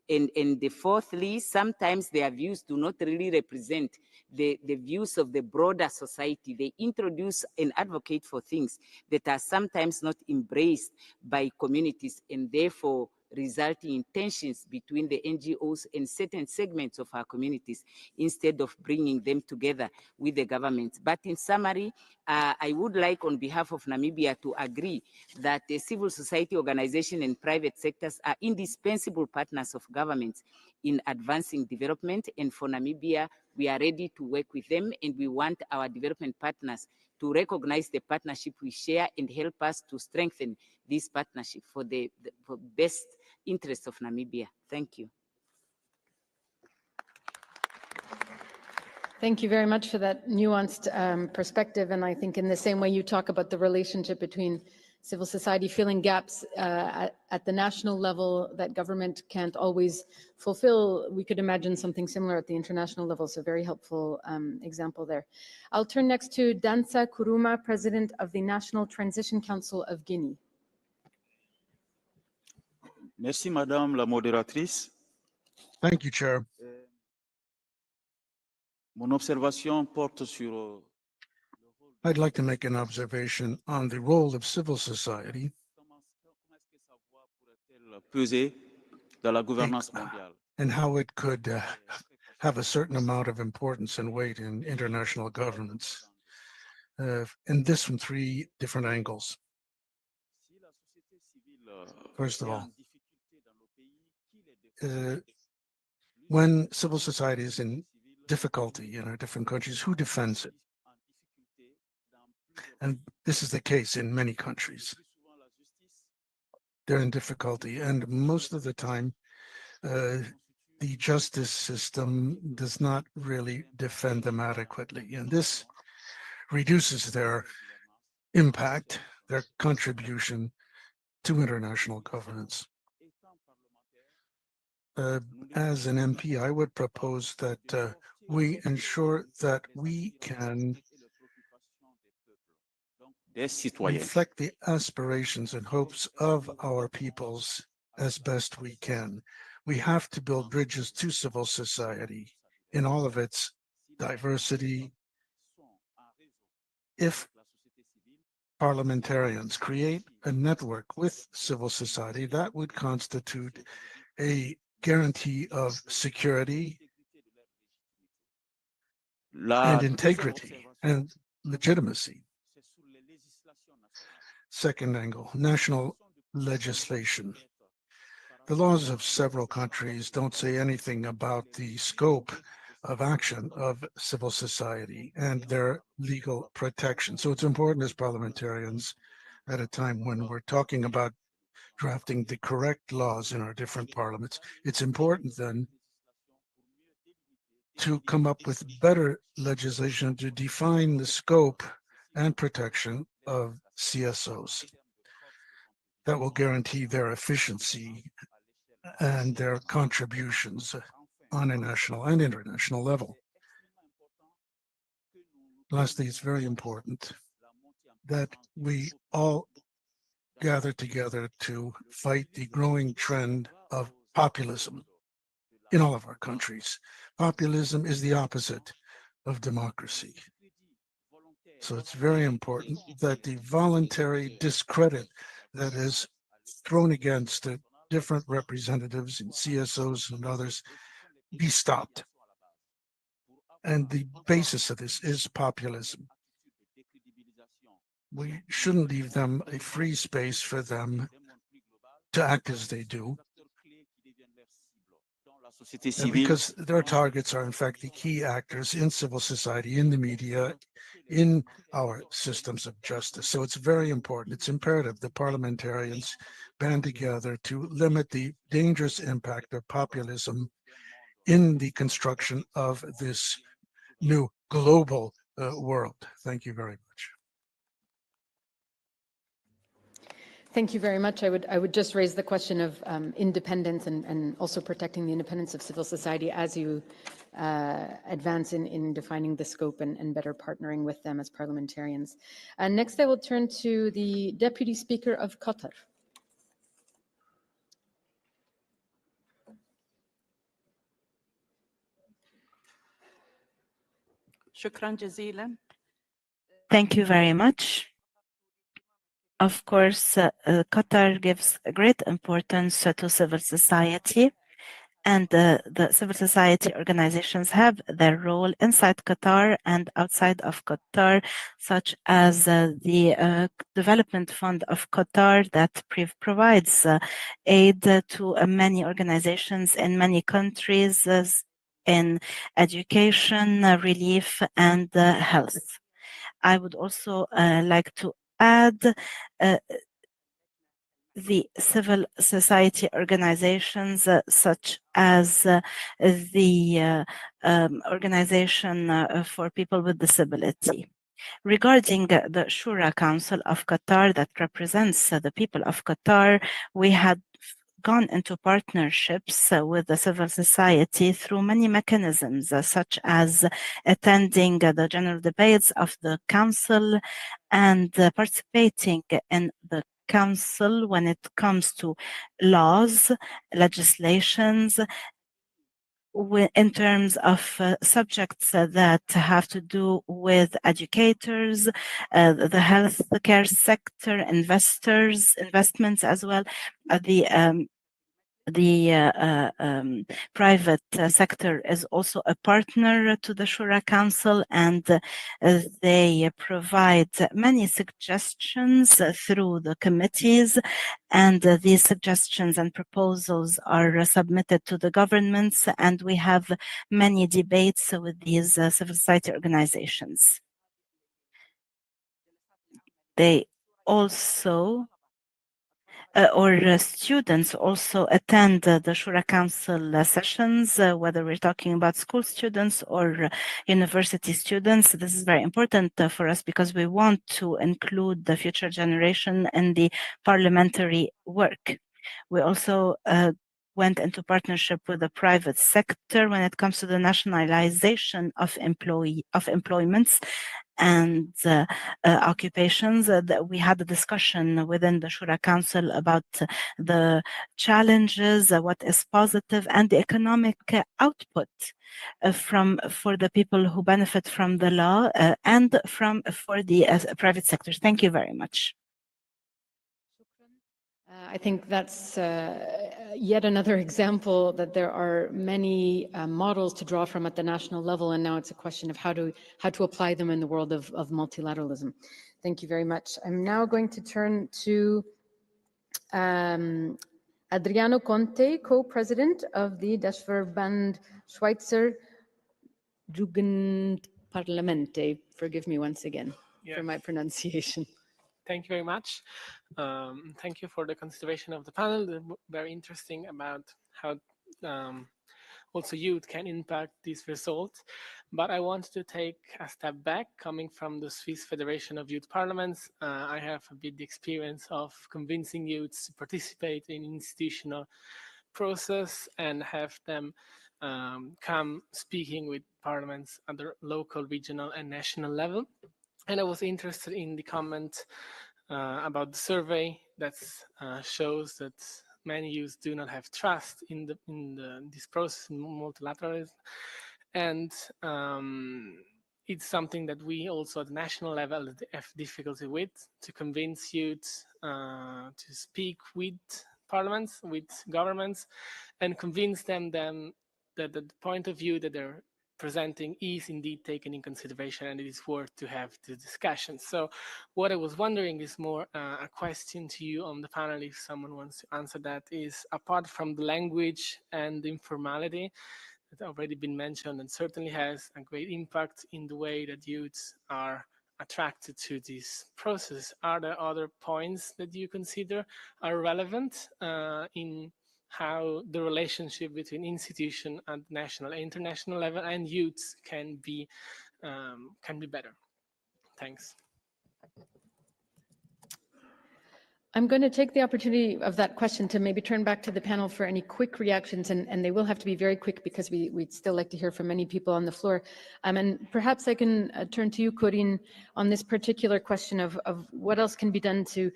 And fourthly, sometimes their views do not really represent the views of the broader society. They introduce and advocate for things that are sometimes not embraced by communities, and therefore resulting in tensions between the NGOs and certain segments of our communities instead of bringing them together with the governments. But in summary, I would like on behalf of Namibia to agree that the civil society organization and private sectors are indispensable partners of governments in advancing development. And for Namibia, we are ready to work with them, and we want our development partners to recognize the partnership we share and help us to strengthen this partnership for the best interest of Namibia. Thank you. Thank you very much for that nuanced perspective. And I think in the same way you talk about the relationship between civil society filling gaps at the national level that government can't always fulfill, we could imagine something similar at the international level. So very helpful example there. I'll turn next to Dansa Kuruma, President of the National Transition Council of Guinea. Merci, Madame la Modératrice. Thank you, Chair. Mon observation porte sur I'd like to make an observation on the role of civil society peser dans la gouvernance mondiale. And how it could have a certain amount of importance and weight in international governance. And this from three different angles. First of all, when civil society is in difficulty in our different countries, who defends it? And this is the case in many countries. They're in difficulty, and most of the time, the justice system does not really defend them adequately. And this reduces their impact, their contribution to international governance. As an MP, I would propose that we ensure that we can reflect the aspirations and hopes of our peoples as best we can. We have to build bridges to civil society in all of its diversity. If parliamentarians create a network with civil society, that would constitute a guarantee of security and integrity and legitimacy. Second angle, national legislation. The laws of several countries don't say anything about the scope of action of civil society and their legal protection. So it's important as parliamentarians at a time when we're talking about drafting the correct laws in our different parliaments. It's important then to come up with better legislation to define the scope and protection of CSOs that will guarantee their efficiency and their contributions on a national and international level. Lastly, it's very important that we all gather together to fight the growing trend of populism in all of our countries. Populism is the opposite of democracy. So it's very important that the voluntary discredit that is thrown against different representatives and CSOs and others be stopped. And the basis of this is populism. We shouldn't leave them a free space for them to act as they do. And because their targets are in fact the key actors in civil society, in the media, in our systems of justice. So it's very important, it's imperative that parliamentarians band together to limit the dangerous impact of populism in the construction of this new global world. Thank you very much. Thank you very much. I would just raise the question of independence and also protecting the independence of civil society as you advance in defining the scope and better partnering with them as parliamentarians. Next, I will turn to the Deputy Speaker of Qatar. Thank you very much. Of course, Qatar gives great importance to civil society, and the civil society organizations have their role inside Qatar and outside of Qatar, such as the Development Fund of Qatar that provides aid to many organizations in many countries in education, relief, and health. I would also like to add the civil society organizations such as the Organization for People with Disability. Regarding the Shura Council of Qatar that represents the people of Qatar, we had gone into partnerships with the civil society through many mechanisms, such as attending the general debates of the council and participating in the council when it comes to laws, legislations, in terms of subjects that have to do with educators, the healthcare sector, investments as well, the private sector is also a partner to the Shura Council, and they provide many suggestions through the committees, and these suggestions and proposals are submitted to the governments, and we have many debates with these civil society organizations. They also students also attend the Shura Council sessions, whether we're talking about school students or university students. This is very important for us because we want to include the future generation in the parliamentary work. We also went into partnership with the private sector when it comes to the nationalization of employments and occupations. That we had a discussion within the Shura Council about the challenges, what is positive, and the economic output for the people who benefit from the law and for the private sectors. Thank you very much. I think that's yet another example that there are many models to draw from at the national level, and now it's a question of how to apply them in the world of multilateralism. Thank you very much. I'm now going to turn to Adriano Conte, co-president of the Dachverband Schweizer Jugendparlamente. Forgive me once again for my pronunciation. Thank you very much. Thank you for the consideration of the panel. Very interesting about how also youth can impact these results. But I want to take a step back. Coming from the Swiss Federation of Youth Parliaments, I have a bit the experience of convincing youths to participate in institutional process and have them come speaking with parliaments at the local, regional, and national level. And I was interested in the comment about the survey that shows that many youths do not have trust in this process in multilateralism, and it's something that we also at the national level have difficulty with, to convince youth to speak with parliaments, with governments, and convince them that the point of view that they're presenting is indeed taken in consideration and it is worth to have the discussion. So what I was wondering is more a question to you on the panel, if someone wants to answer that, is apart from the language and the informality that already been mentioned and certainly has a great impact in the way that youths are attracted to this process, are there other points that you consider are relevant in how the relationship between institution at national and international level and youths can be better? Thanks. I'm going to take the opportunity of that question to maybe turn back to the panel for any quick reactions, and they will have to be very quick because we'd still like to hear from many people on the floor. And perhaps I can turn to you, Corinne, on this particular question of what else can be done to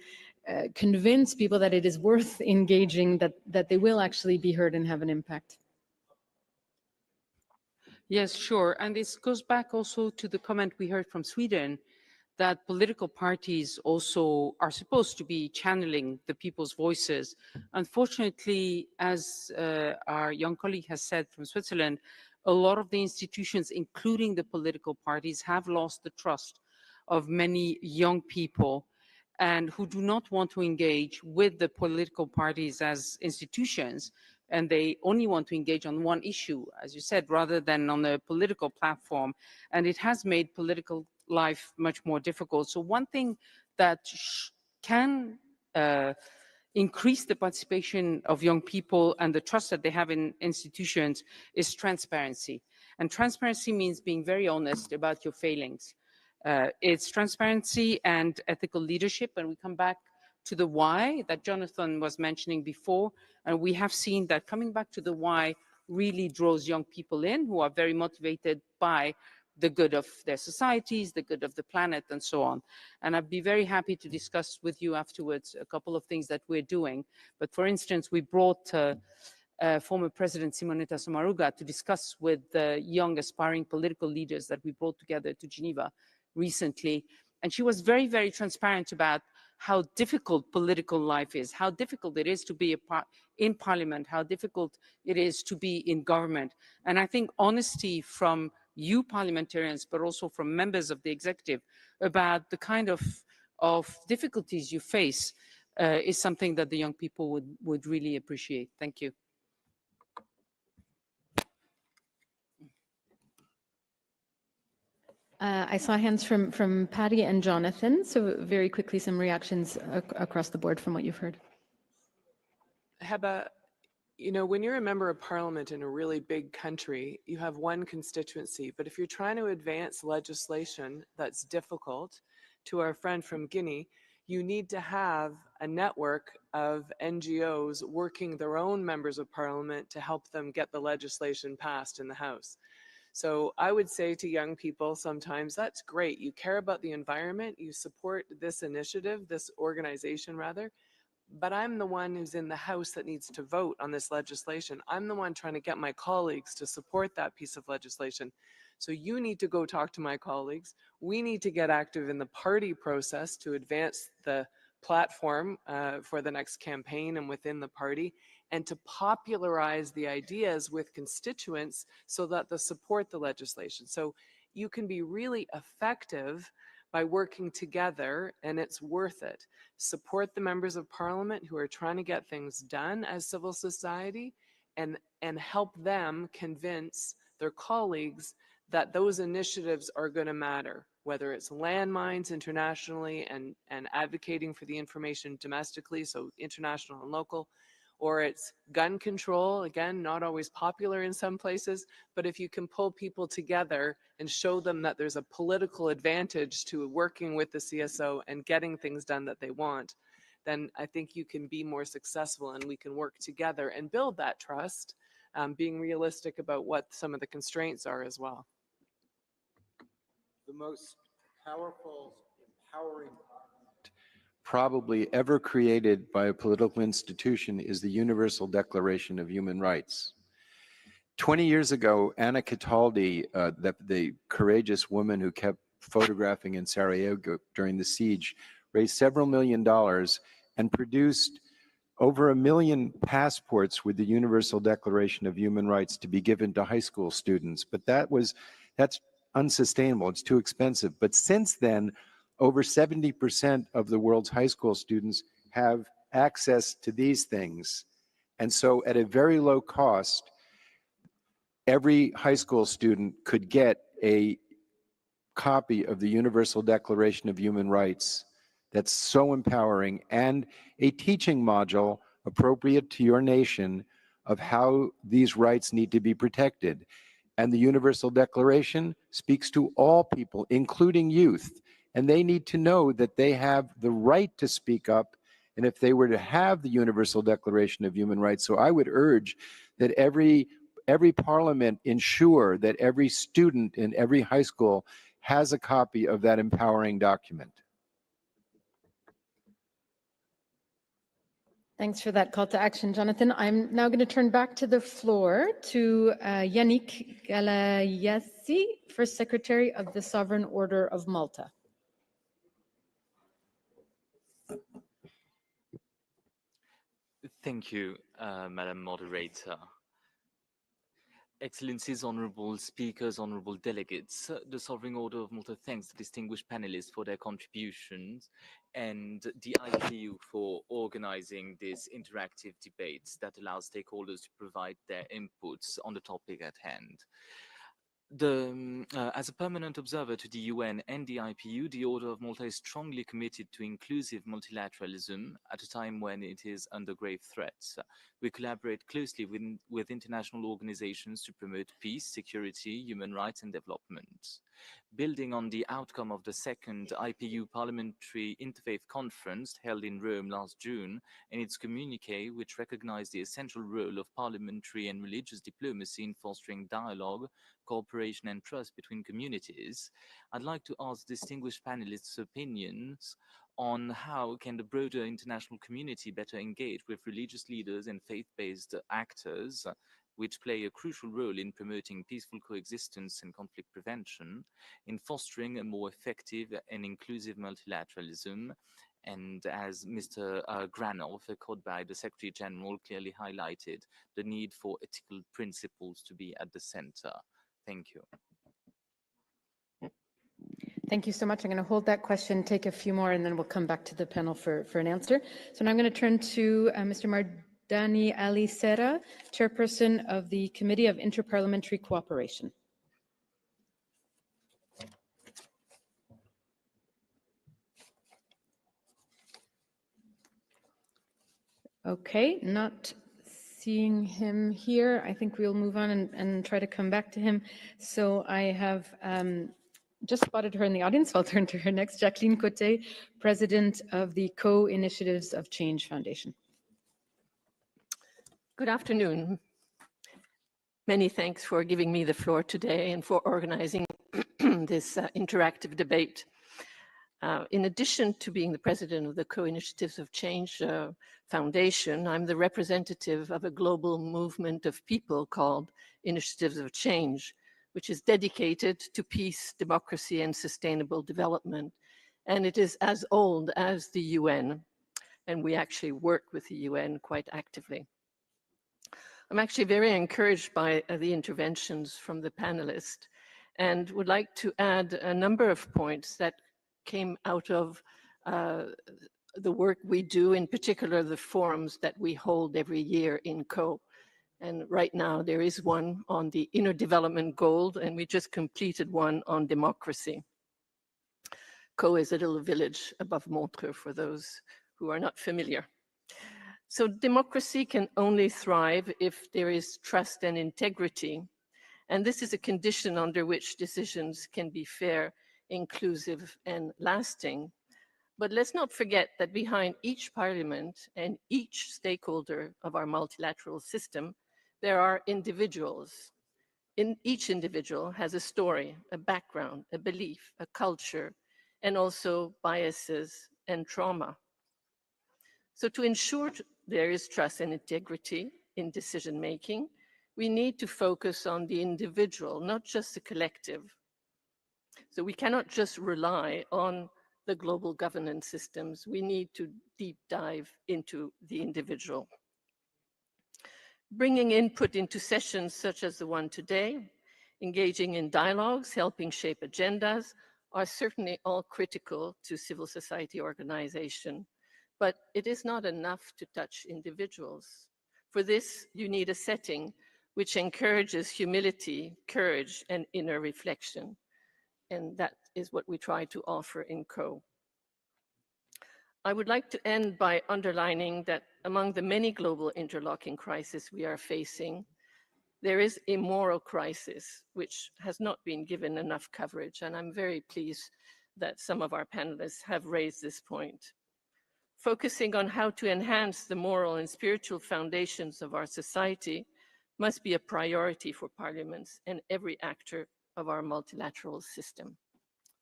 convince people that it is worth engaging, that they will actually be heard and have an impact. Yes, sure. And this goes back also to the comment we heard from Sweden, that political parties also are supposed to be channeling the people's voices. Unfortunately, as our young colleague has said from Switzerland, a lot of the institutions, including the political parties, have lost the trust of many young people and who do not want to engage with the political parties as institutions, and they only want to engage on one issue, as you said, rather than on a political platform. And it has made political life much more difficult. So one thing that can increase the participation of young people and the trust that they have in institutions is transparency. And transparency means being very honest about your failings. It's transparency and ethical leadership, and we come back to the why that Jonathan was mentioning before, and we have seen that coming back to the why really draws young people in who are very motivated by the good of their societies, the good of the planet, and so on. And I'd be very happy to discuss with you afterwards a couple of things that we're doing. But for instance, we brought former President Simonetta Sommaruga to discuss with the young aspiring political leaders that we brought together to Geneva recently. And she was very, very transparent about how difficult political life is, how difficult it is to be in parliament, how difficult it is to be in government. And I think honesty from you parliamentarians, but also from members of the executive about the kind of difficulties you face is something that the young people would really appreciate. Thank you. I saw hands from Patty and Jonathan, so very quickly some reactions across the board from what you've heard. Heba, you know, when you're a member of parliament in a really big country, you have one constituency, but if you're trying to advance legislation that's difficult, to our friend from Guinea, you need to have a network of NGOs working their own members of parliament to help them get the legislation passed in the House. So I would say to young people sometimes, that's great. You care about the environment, you support this initiative, this organization rather, but I'm the one who's in the House that needs to vote on this legislation. I'm the one trying to get my colleagues to support that piece of legislation. So you need to go talk to my colleagues. We need to get active in the party process to advance the platform for the next campaign and within the party, and to popularize the ideas with constituents so that they support the legislation. So you can be really effective by working together, and it's worth it. Support the members of parliament who are trying to get things done as civil society, and help them convince their colleagues that those initiatives are going to matter. whether it's landmines internationally and advocating for the information domestically, so international and local, or it's gun control, again, not always popular in some places, but if you can pull people together and show them that there's a political advantage to working with the CSO and getting things done that they want, then I think you can be more successful and we can work together and build that trust, being realistic about what some of the constraints are as well. The most powerful, empowering probably ever created by a political institution is the Universal Declaration of Human Rights. 20 years ago, Anna Cataldi, the courageous woman who kept photographing in Sarajevo during the siege, raised several $1 million and produced over 1 million passports with the Universal Declaration of Human Rights to be given to high school students. But that's unsustainable. It's too expensive. But since then, over 70% of the world's high school students have access to these things. And so at a very low cost, every high school student could get a copy of the Universal Declaration of Human Rights that's so empowering, and a teaching module appropriate to your nation of how these rights need to be protected. And the Universal Declaration speaks to all people, including youth, and they need to know that they have the right to speak up. And if they were to have the Universal Declaration of Human Rights, so I would urge that every parliament ensure that every student in every high school has a copy of that empowering document. Thanks for that call to action, Jonathan. I'm now going to turn back to the floor to Yannick Galayasi, First Secretary of the Sovereign Order of Malta. Thank you, Madam Moderator. Excellencies, honorable speakers, honorable delegates, the Sovereign Order of Malta thanks the distinguished panelists for their contributions and the IPU for organizing this interactive debate that allows stakeholders to provide their inputs on the topic at hand. As a permanent observer to the UN and the IPU, the Order of Malta is strongly committed to inclusive multilateralism at a time when it is under grave threat. We collaborate closely with international organizations to promote peace, security, human rights, and development. Building on the outcome of the second IPU Parliamentary Interfaith Conference held in Rome last June and its communique, which recognized the essential role of parliamentary and religious diplomacy in fostering dialogue, cooperation, and trust between communities, I'd like to ask distinguished panelists' opinions on how can the broader international community better engage with religious leaders and faith-based actors, which play a crucial role in promoting peaceful coexistence and conflict prevention, in fostering a more effective and inclusive multilateralism, and as Mr. Granov, echoed by the Secretary General, clearly highlighted, the need for ethical principles to be at the center. Thank you. Thank you so much. I'm going to hold that question, take a few more, and then we'll come back to the panel for an answer. So now I'm going to turn to Mr. Mardani Ali Serra, Chairperson of the Committee of Inter-Parliamentary Cooperation. Okay, not seeing him here. I think we'll move on and try to come back to him. So I have just spotted her in the audience. I'll turn to her next. Jacqueline Cote, President of the Co-Initiatives of Change Foundation. Good afternoon. Many thanks for giving me the floor today and for organizing this interactive debate. In addition to being the president of the Co-Initiatives of Change Foundation, I'm the representative of a global movement of people called Initiatives of Change, which is dedicated to peace, democracy, and sustainable development. And it is as old as the UN, and we actually work with the UN quite actively. I'm actually very encouraged by the interventions from the panelists and would like to add a number of points that came out of the work we do, in particular the forums that we hold every year in CO. And right now there is one on the inner development goal, and we just completed one on democracy. Caux is a little village above Montreux for those who are not familiar. So democracy can only thrive if there is trust and integrity. And this is a condition under which decisions can be fair, inclusive, and lasting. But let's not forget that behind each parliament and each stakeholder of our multilateral system, there are individuals. Each individual has a story, a background, a belief, a culture, and also biases and trauma. So to ensure there is trust and integrity in decision-making, we need to focus on the individual, not just the collective. So we cannot just rely on the global governance systems. We need to deep dive into the individual. Bringing input into sessions such as the one today, engaging in dialogues, helping shape agendas, are certainly all critical to civil society organization. But it is not enough to touch individuals. For this, you need a setting which encourages humility, courage, and inner reflection. And that is what we try to offer in CO. I would like to end by underlining that among the many global interlocking crises we are facing, there is a moral crisis which has not been given enough coverage. And I'm very pleased that some of our panelists have raised this point. Focusing on how to enhance the moral and spiritual foundations of our society must be a priority for parliaments and every actor of our multilateral system.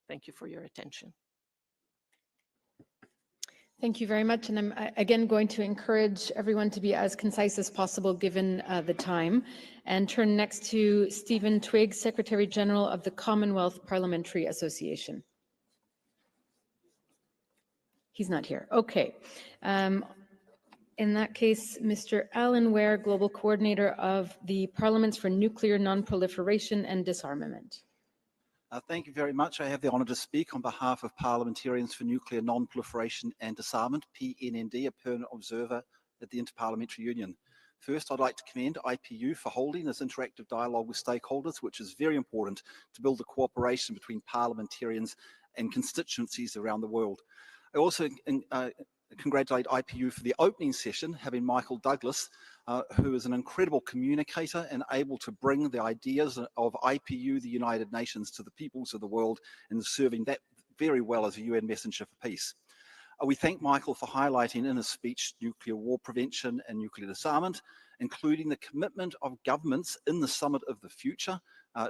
Thank you for your attention. Thank you very much. And I'm again going to encourage everyone to be as concise as possible given the time, and turn next to Stephen Twigg, Secretary General of the Commonwealth Parliamentary Association. He's not here. Okay. In that case, Mr. Alan Ware, Global Coordinator of the Parliaments for Nuclear Non-Proliferation and Disarmament. Thank you very much. I have the honour to speak on behalf of Parliamentarians for Nuclear Non-Proliferation and Disarmament, PNND, a permanent observer at the Inter-Parliamentary Union. First, I'd like to commend IPU for holding this interactive dialogue with stakeholders, which is very important to build the cooperation between parliamentarians and constituencies around the world. I also congratulate IPU for the opening session, having Michael Douglas, who is an incredible communicator and able to bring the ideas of IPU, the United Nations, to the peoples of the world, and serving that very well as a UN messenger for peace. We thank Michael for highlighting in his speech nuclear war prevention and nuclear disarmament, including the commitment of governments in the Summit of the Future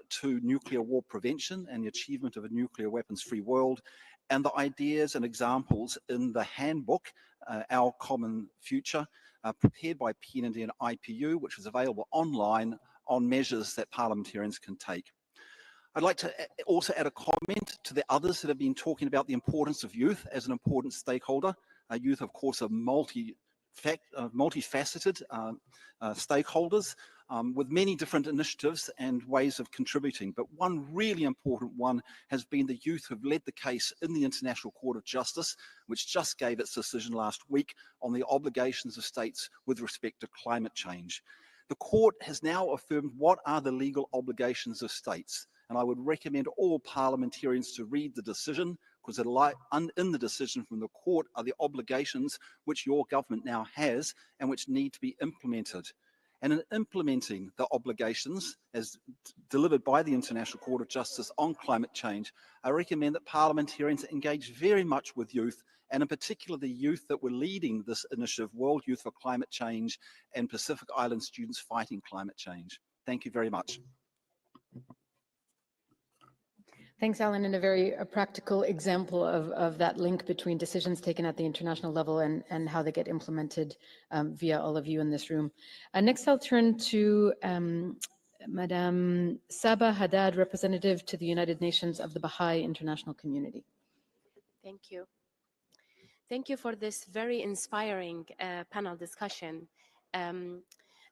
to nuclear war prevention and the achievement of a nuclear weapons-free world, and the ideas and examples in the handbook, Our Common Future, prepared by PNND and IPU, which is available online on measures that parliamentarians can take. I'd like to also add a comment to the others that have been talking about the importance of youth as an important stakeholder. Youth, of course, are multifaceted stakeholders with many different initiatives and ways of contributing. But one really important one has been the youth who've led the case in the International Court of Justice, which just gave its decision last week on the obligations of states with respect to climate change. The court has now affirmed what are the legal obligations of states. And I would recommend all parliamentarians to read the decision, because in the decision from the court are the obligations which your government now has and which need to be implemented. And in implementing the obligations as delivered by the International Court of Justice on climate change, I recommend that parliamentarians engage very much with youth, and in particular the youth that were leading this initiative, World Youth for Climate Change and Pacific Island Students Fighting Climate Change. Thank you very much. Thanks, Alan, and a very practical example of that link between decisions taken at the international level and how they get implemented via all of you in this room. Next, I'll turn to Madame Saba Haddad, representative to the United Nations of the Baha'i International Community. Thank you. Thank you for this very inspiring panel discussion. And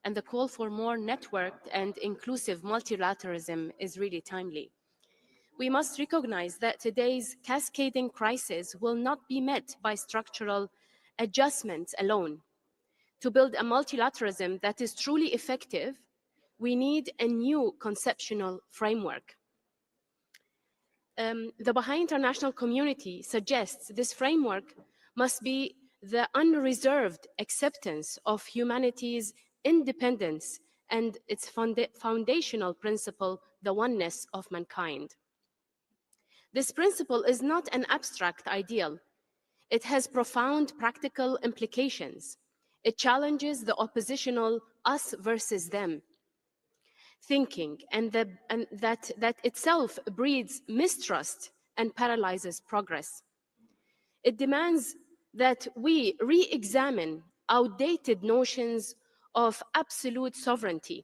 the call for more networked and inclusive multilateralism is really timely. We must recognize that today's cascading crisis will not be met by structural adjustments alone. To build a multilateralism that is truly effective, we need a new conceptual framework. The Baha'i international community suggests this framework must be the unreserved acceptance of humanity's independence and its foundational principle, the oneness of mankind. This principle is not an abstract ideal. It has profound practical implications. It challenges the oppositional us versus them thinking, and that itself breeds mistrust and paralyzes progress. It demands that we re-examine outdated notions of absolute sovereignty,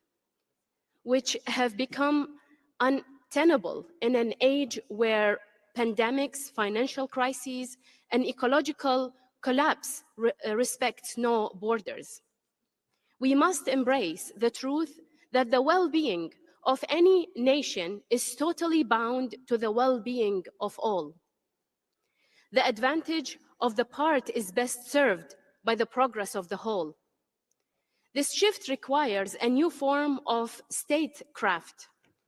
which have become untenable in an age where pandemics, financial crises, and ecological collapse respect no borders. We must embrace the truth that the well-being of any nation is totally bound to the well-being of all. The advantage of the part is best served by the progress of the whole. This shift requires a new form of statecraft.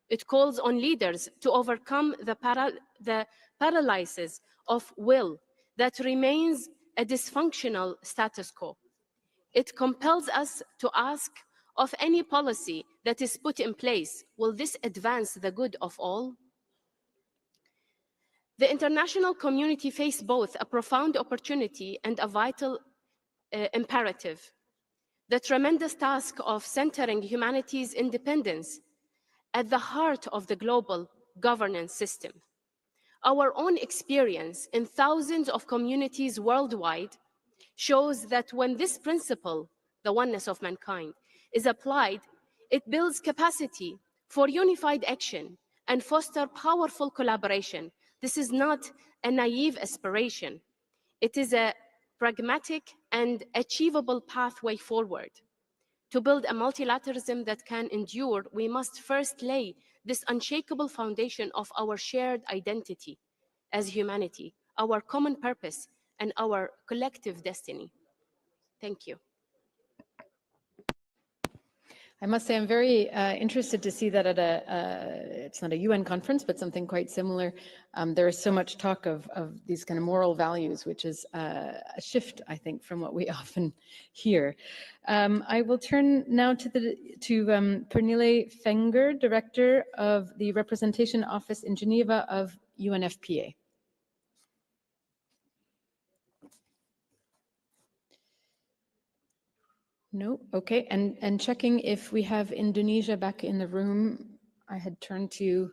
It calls on leaders to overcome the paralysis of will that remains a dysfunctional status quo. It compels us to ask of any policy that is put in place, will this advance the good of all? The international community faced both a profound opportunity and a vital imperative. The tremendous task of centering humanity's independence at the heart of the global governance system. Our own experience in thousands of communities worldwide shows that when this principle, the oneness of mankind, is applied, it builds capacity for unified action and foster powerful collaboration. This is not a naive aspiration. It is a pragmatic and achievable pathway forward. To build a multilateralism that can endure, we must first lay this unshakable foundation of our shared identity as humanity, our common purpose, and our collective destiny. Thank you. I must say I'm very interested to see that at it's not a UN conference, but something quite similar. There is so much talk of these kind of moral values, which is a shift, I think, from what we often hear. I will turn now to Pernille Fenger, Director of the Representation Office in Geneva of UNFPA. No, okay, and checking if we have Indonesia back in the room. I had turned to you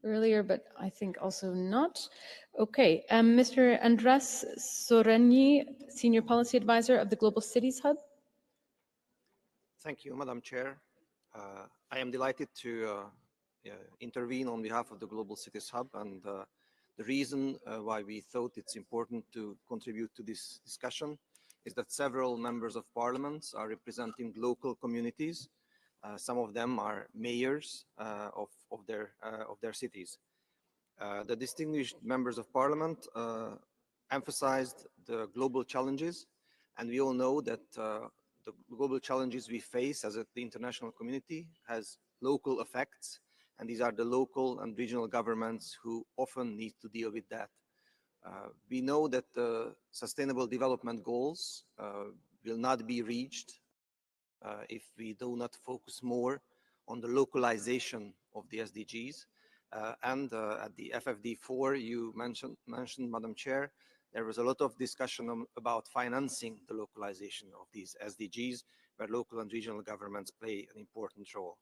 earlier, but I think also not. Okay, Mr. Andras Soreni, Senior Policy Advisor of the Global Cities Hub. Thank you, Madam Chair. I am delighted to intervene on behalf of the Global Cities Hub, and the reason why we thought it's important to contribute to this discussion is that several members of parliament are representing local communities. Some of them are mayors of their cities. The distinguished members of parliament emphasized the global challenges, and we all know that the global challenges we face as the international community has local effects, and these are the local and regional governments who often need to deal with that. We know that the Sustainable Development Goals will not be reached if we do not focus more on the localization of the SDGs. And at the FFD4, you mentioned, Madam Chair, there was a lot of discussion about financing the localization of these SDGs, where local and regional governments play an important role.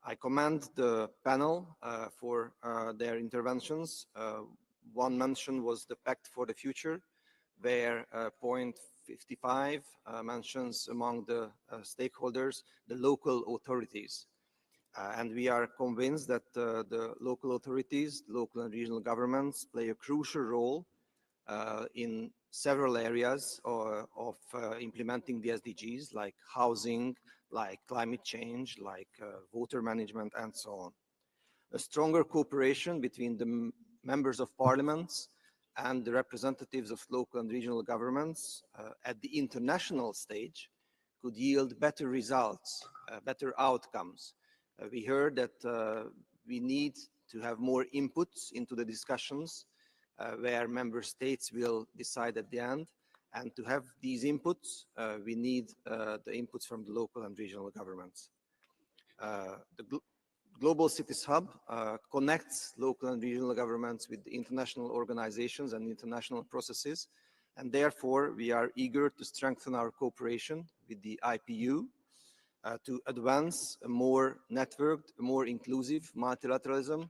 I commend the panel for their interventions. One mention was the Pact for the Future, where point 55 mentions among the stakeholders the local authorities. And we are convinced that the local authorities, local and regional governments play a crucial role in several areas of implementing the SDGs, like housing, like climate change, like water management, and so on. A stronger cooperation between the members of parliaments and the representatives of local and regional governments at the international stage could yield better results, better outcomes. We heard that we need to have more inputs into the discussions where member states will decide at the end. And to have these inputs, we need the inputs from the local and regional governments. The Global Cities Hub connects local and regional governments with the international organizations and international processes. And therefore, we are eager to strengthen our cooperation with the IPU to advance a more networked, more inclusive multilateralism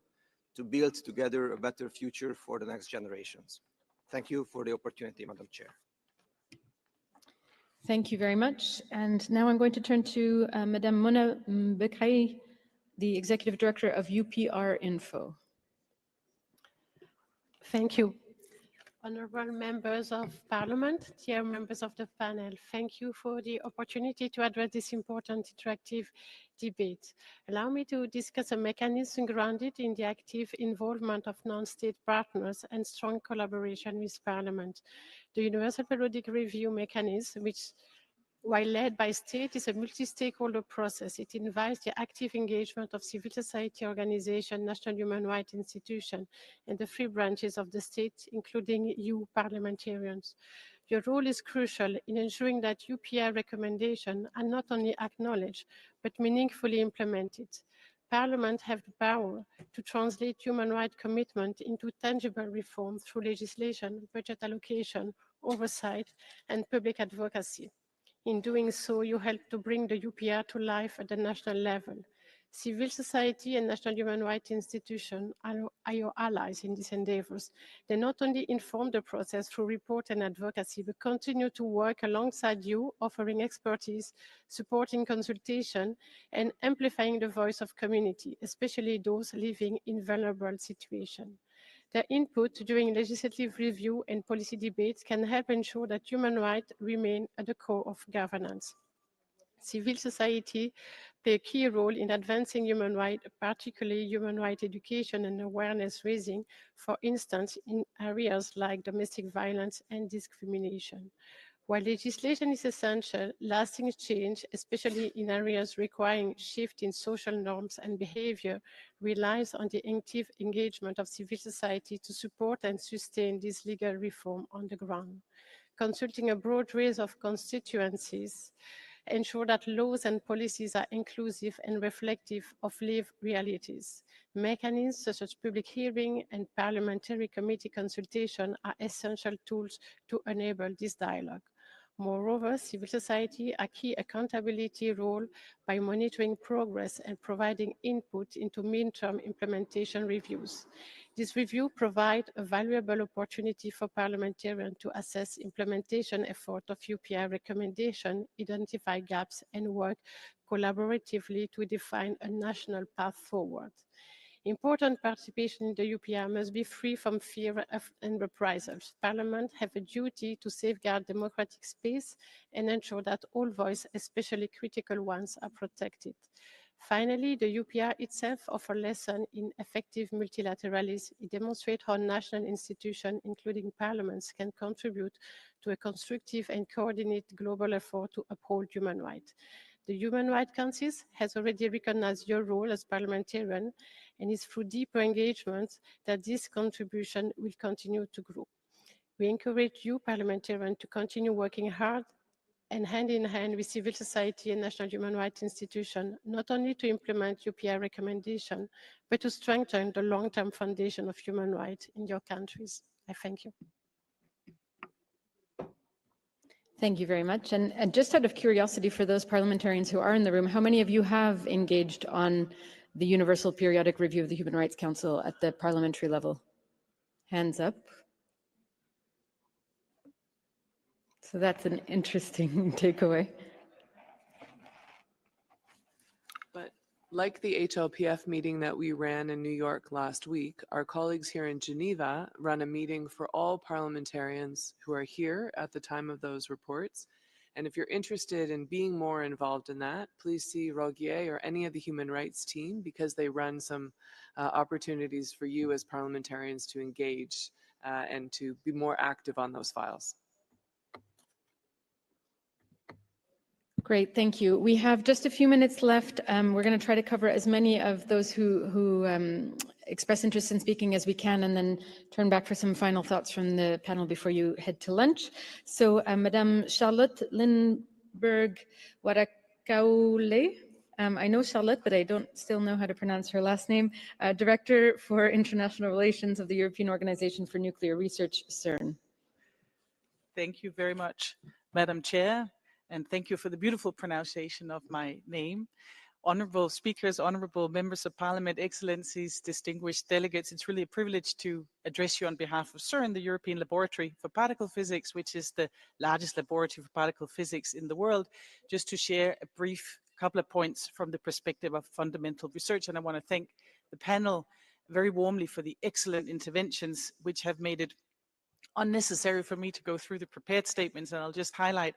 to build together a better future for the next generations. Thank you for the opportunity, Madam Chair. Thank you very much. And now I'm going to turn to Madame Mona Bekrai, the Executive Director of UPR Info. Thank you. Honorable members of Parliament, dear members of the panel, thank you for the opportunity to address this important interactive debate. Allow me to discuss a mechanism grounded in the active involvement of non-state partners and strong collaboration with Parliament. The Universal Periodic Review mechanism, which while led by state, is a multi-stakeholder process. It invites the active engagement of civil society organizations, national human rights institutions, and the three branches of the state, including you parliamentarians. Your role is crucial in ensuring that UPR recommendations are not only acknowledged, but meaningfully implemented. Parliament have the power to translate human rights commitment into tangible reform through legislation, budget allocation, oversight, and public advocacy. In doing so, you help to bring the UPR to life at the national level. Civil society and national human rights institutions are your allies in these endeavors. They not only inform the process through report and advocacy, but continue to work alongside you, offering expertise, supporting consultation, and amplifying the voice of community, especially those living in vulnerable situations. Their input during legislative review and policy debates can help ensure that human rights remain at the core of governance. Civil society play a key role in advancing human rights, particularly human rights education and awareness raising, for instance, in areas like domestic violence and discrimination. While legislation is essential, lasting change, especially in areas requiring shift in social norms and behavior, relies on the active engagement of civil society to support and sustain this legal reform on the ground. Consulting a broad range of constituencies ensure that laws and policies are inclusive and reflective of lived realities. Mechanisms such as public hearing and parliamentary committee consultation are essential tools to enable this dialogue. Moreover, civil society a key accountability role by monitoring progress and providing input into midterm implementation reviews. This review provides a valuable opportunity for parliamentarians to assess implementation effort of UPR recommendation, identify gaps, and work collaboratively to define a national path forward. Important participation in the UPR must be free from fear and reprisals. Parliament have a duty to safeguard democratic space and ensure that all voices, especially critical ones, are protected. Finally, the UPR itself offers lessons in effective multilateralism. It demonstrates how national institutions, including parliaments, can contribute to a constructive and coordinated global effort to uphold human rights. The Human Rights Council has already recognized your role as parliamentarian, and it's through deeper engagement that this contribution will continue to grow. We encourage you, parliamentarians, to continue working hard and hand in hand with civil society and national human rights institutions, not only to implement UPR recommendations, but to strengthen the long-term foundation of human rights in your countries. I thank you. Thank you very much. And just out of curiosity for those parliamentarians who are in the room, how many of you have engaged on the Universal Periodic Review of the Human Rights Council at the parliamentary level? Hands up. So that's an interesting takeaway. But like the HLPF meeting that we ran in New York last week, our colleagues here in Geneva run a meeting for all parliamentarians who are here at the time of those reports. And if you're interested in being more involved in that, please see Rogier or any of the human rights team, because they run some opportunities for you as parliamentarians to engage and to be more active on those files. Great, thank you. We have just a few minutes left. We're going to try to cover as many of those who express interest in speaking as we can, and then turn back for some final thoughts from the panel before you head to lunch. So Madame Charlotte Lindberg Warakaule, I know Charlotte, but I don't still know how to pronounce her last name, Director for International Relations of the European Organization for Nuclear Research, CERN. Thank you very much, Madam Chair, and thank you for the beautiful pronunciation of my name. Honorable speakers, honorable members of parliament, excellencies, distinguished delegates, it's really a privilege to address you on behalf of CERN, the European Laboratory for Particle Physics, which is the largest laboratory for particle physics in the world, just to share a brief couple of points from the perspective of fundamental research. And I want to thank the panel very warmly for the excellent interventions, which have made it unnecessary for me to go through the prepared statements, and I'll just highlight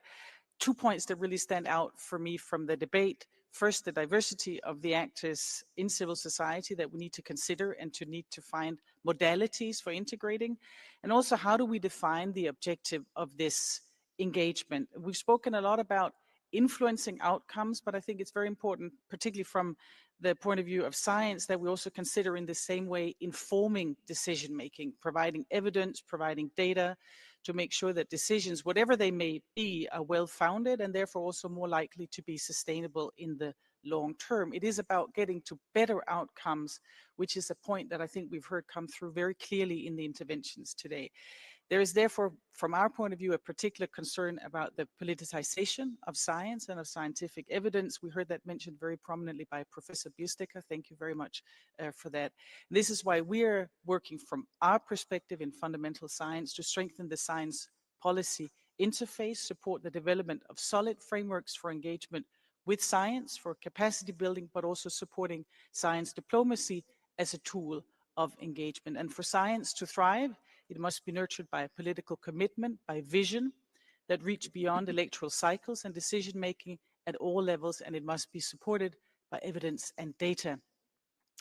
2 points that really stand out for me from the debate. First, the diversity of the actors in civil society that we need to consider and to need to find modalities for integrating. And also, how do we define the objective of this engagement? We've spoken a lot about influencing outcomes, but I think it's very important, particularly from the point of view of science, that we also consider in the same way informing decision-making, providing evidence, providing data to make sure that decisions, whatever they may be, are well-founded and therefore also more likely to be sustainable in the long term. It is about getting to better outcomes, which is a point that I think we've heard come through very clearly in the interventions today. There is therefore, from our point of view, a particular concern about the politicization of science and of scientific evidence. We heard that mentioned very prominently by Professor Bierstecker. Thank you very much for that. This is why we're working from our perspective in fundamental science to strengthen the science policy interface, support the development of solid frameworks for engagement with science, for capacity building, but also supporting science diplomacy as a tool of engagement. And for science to thrive, it must be nurtured by political commitment, by vision that reach beyond electoral cycles and decision-making at all levels, and it must be supported by evidence and data.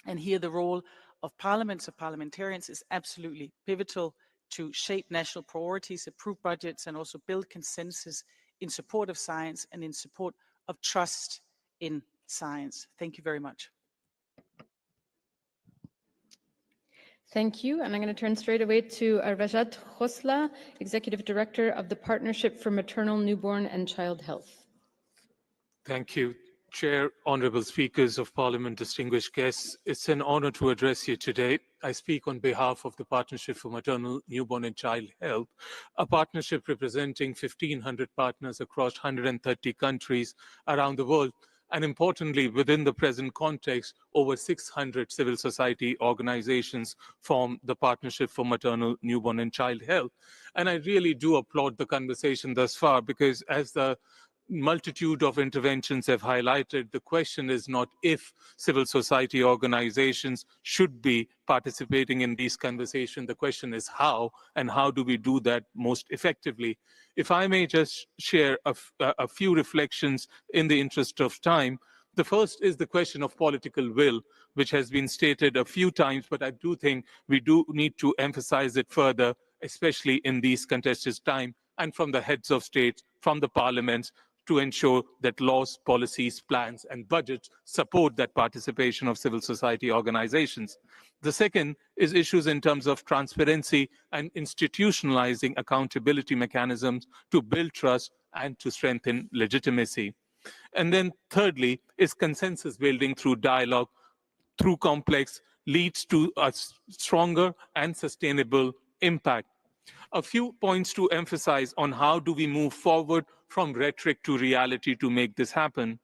And here the role of parliaments, of parliamentarians, is absolutely pivotal to shape national priorities, approve budgets, and also build consensus in support of science and in support of trust in science. Thank you very much. Thank you. And I'm going to turn straight away to Rajat Khosla, Executive Director of the Partnership for Maternal, Newborn and Child Health. Thank you, Chair, honorable speakers of Parliament, distinguished guests. It's an honor to address you today. I speak on behalf of the Partnership for Maternal, Newborn and Child Health, a partnership representing 1,500 partners across 130 countries around the world. And importantly, within the present context, over 600 civil society organizations form the Partnership for Maternal, Newborn and Child Health. And I really do applaud the conversation thus far, because as the multitude of interventions have highlighted, the question is not if civil society organizations should be participating in these conversations. The question is how, and how do we do that most effectively? If I may just share a few reflections in the interest of time. The first is the question of political will, which has been stated a few times, but I do think we do need to emphasize it further, especially in these contested times, and from the heads of state, from the parliaments, to ensure that laws, policies, plans, and budgets support that participation of civil society organizations. The second is issues in terms of transparency and institutionalizing accountability mechanisms to build trust and to strengthen legitimacy. And then thirdly is consensus building through dialogue, through complex, leads to a stronger and sustainable impact. A few points to emphasize on how do we move forward from rhetoric to reality to make this happen.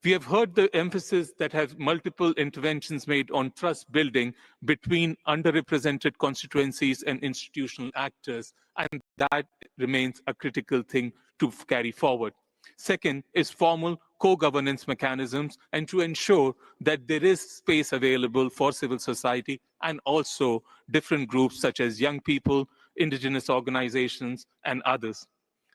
We have heard the emphasis that has multiple interventions made on trust building between underrepresented constituencies and institutional actors, and that remains a critical thing to carry forward. Second is formal co-governance mechanisms, and to ensure that there is space available for civil society and also different groups such as young people, indigenous organizations, and others.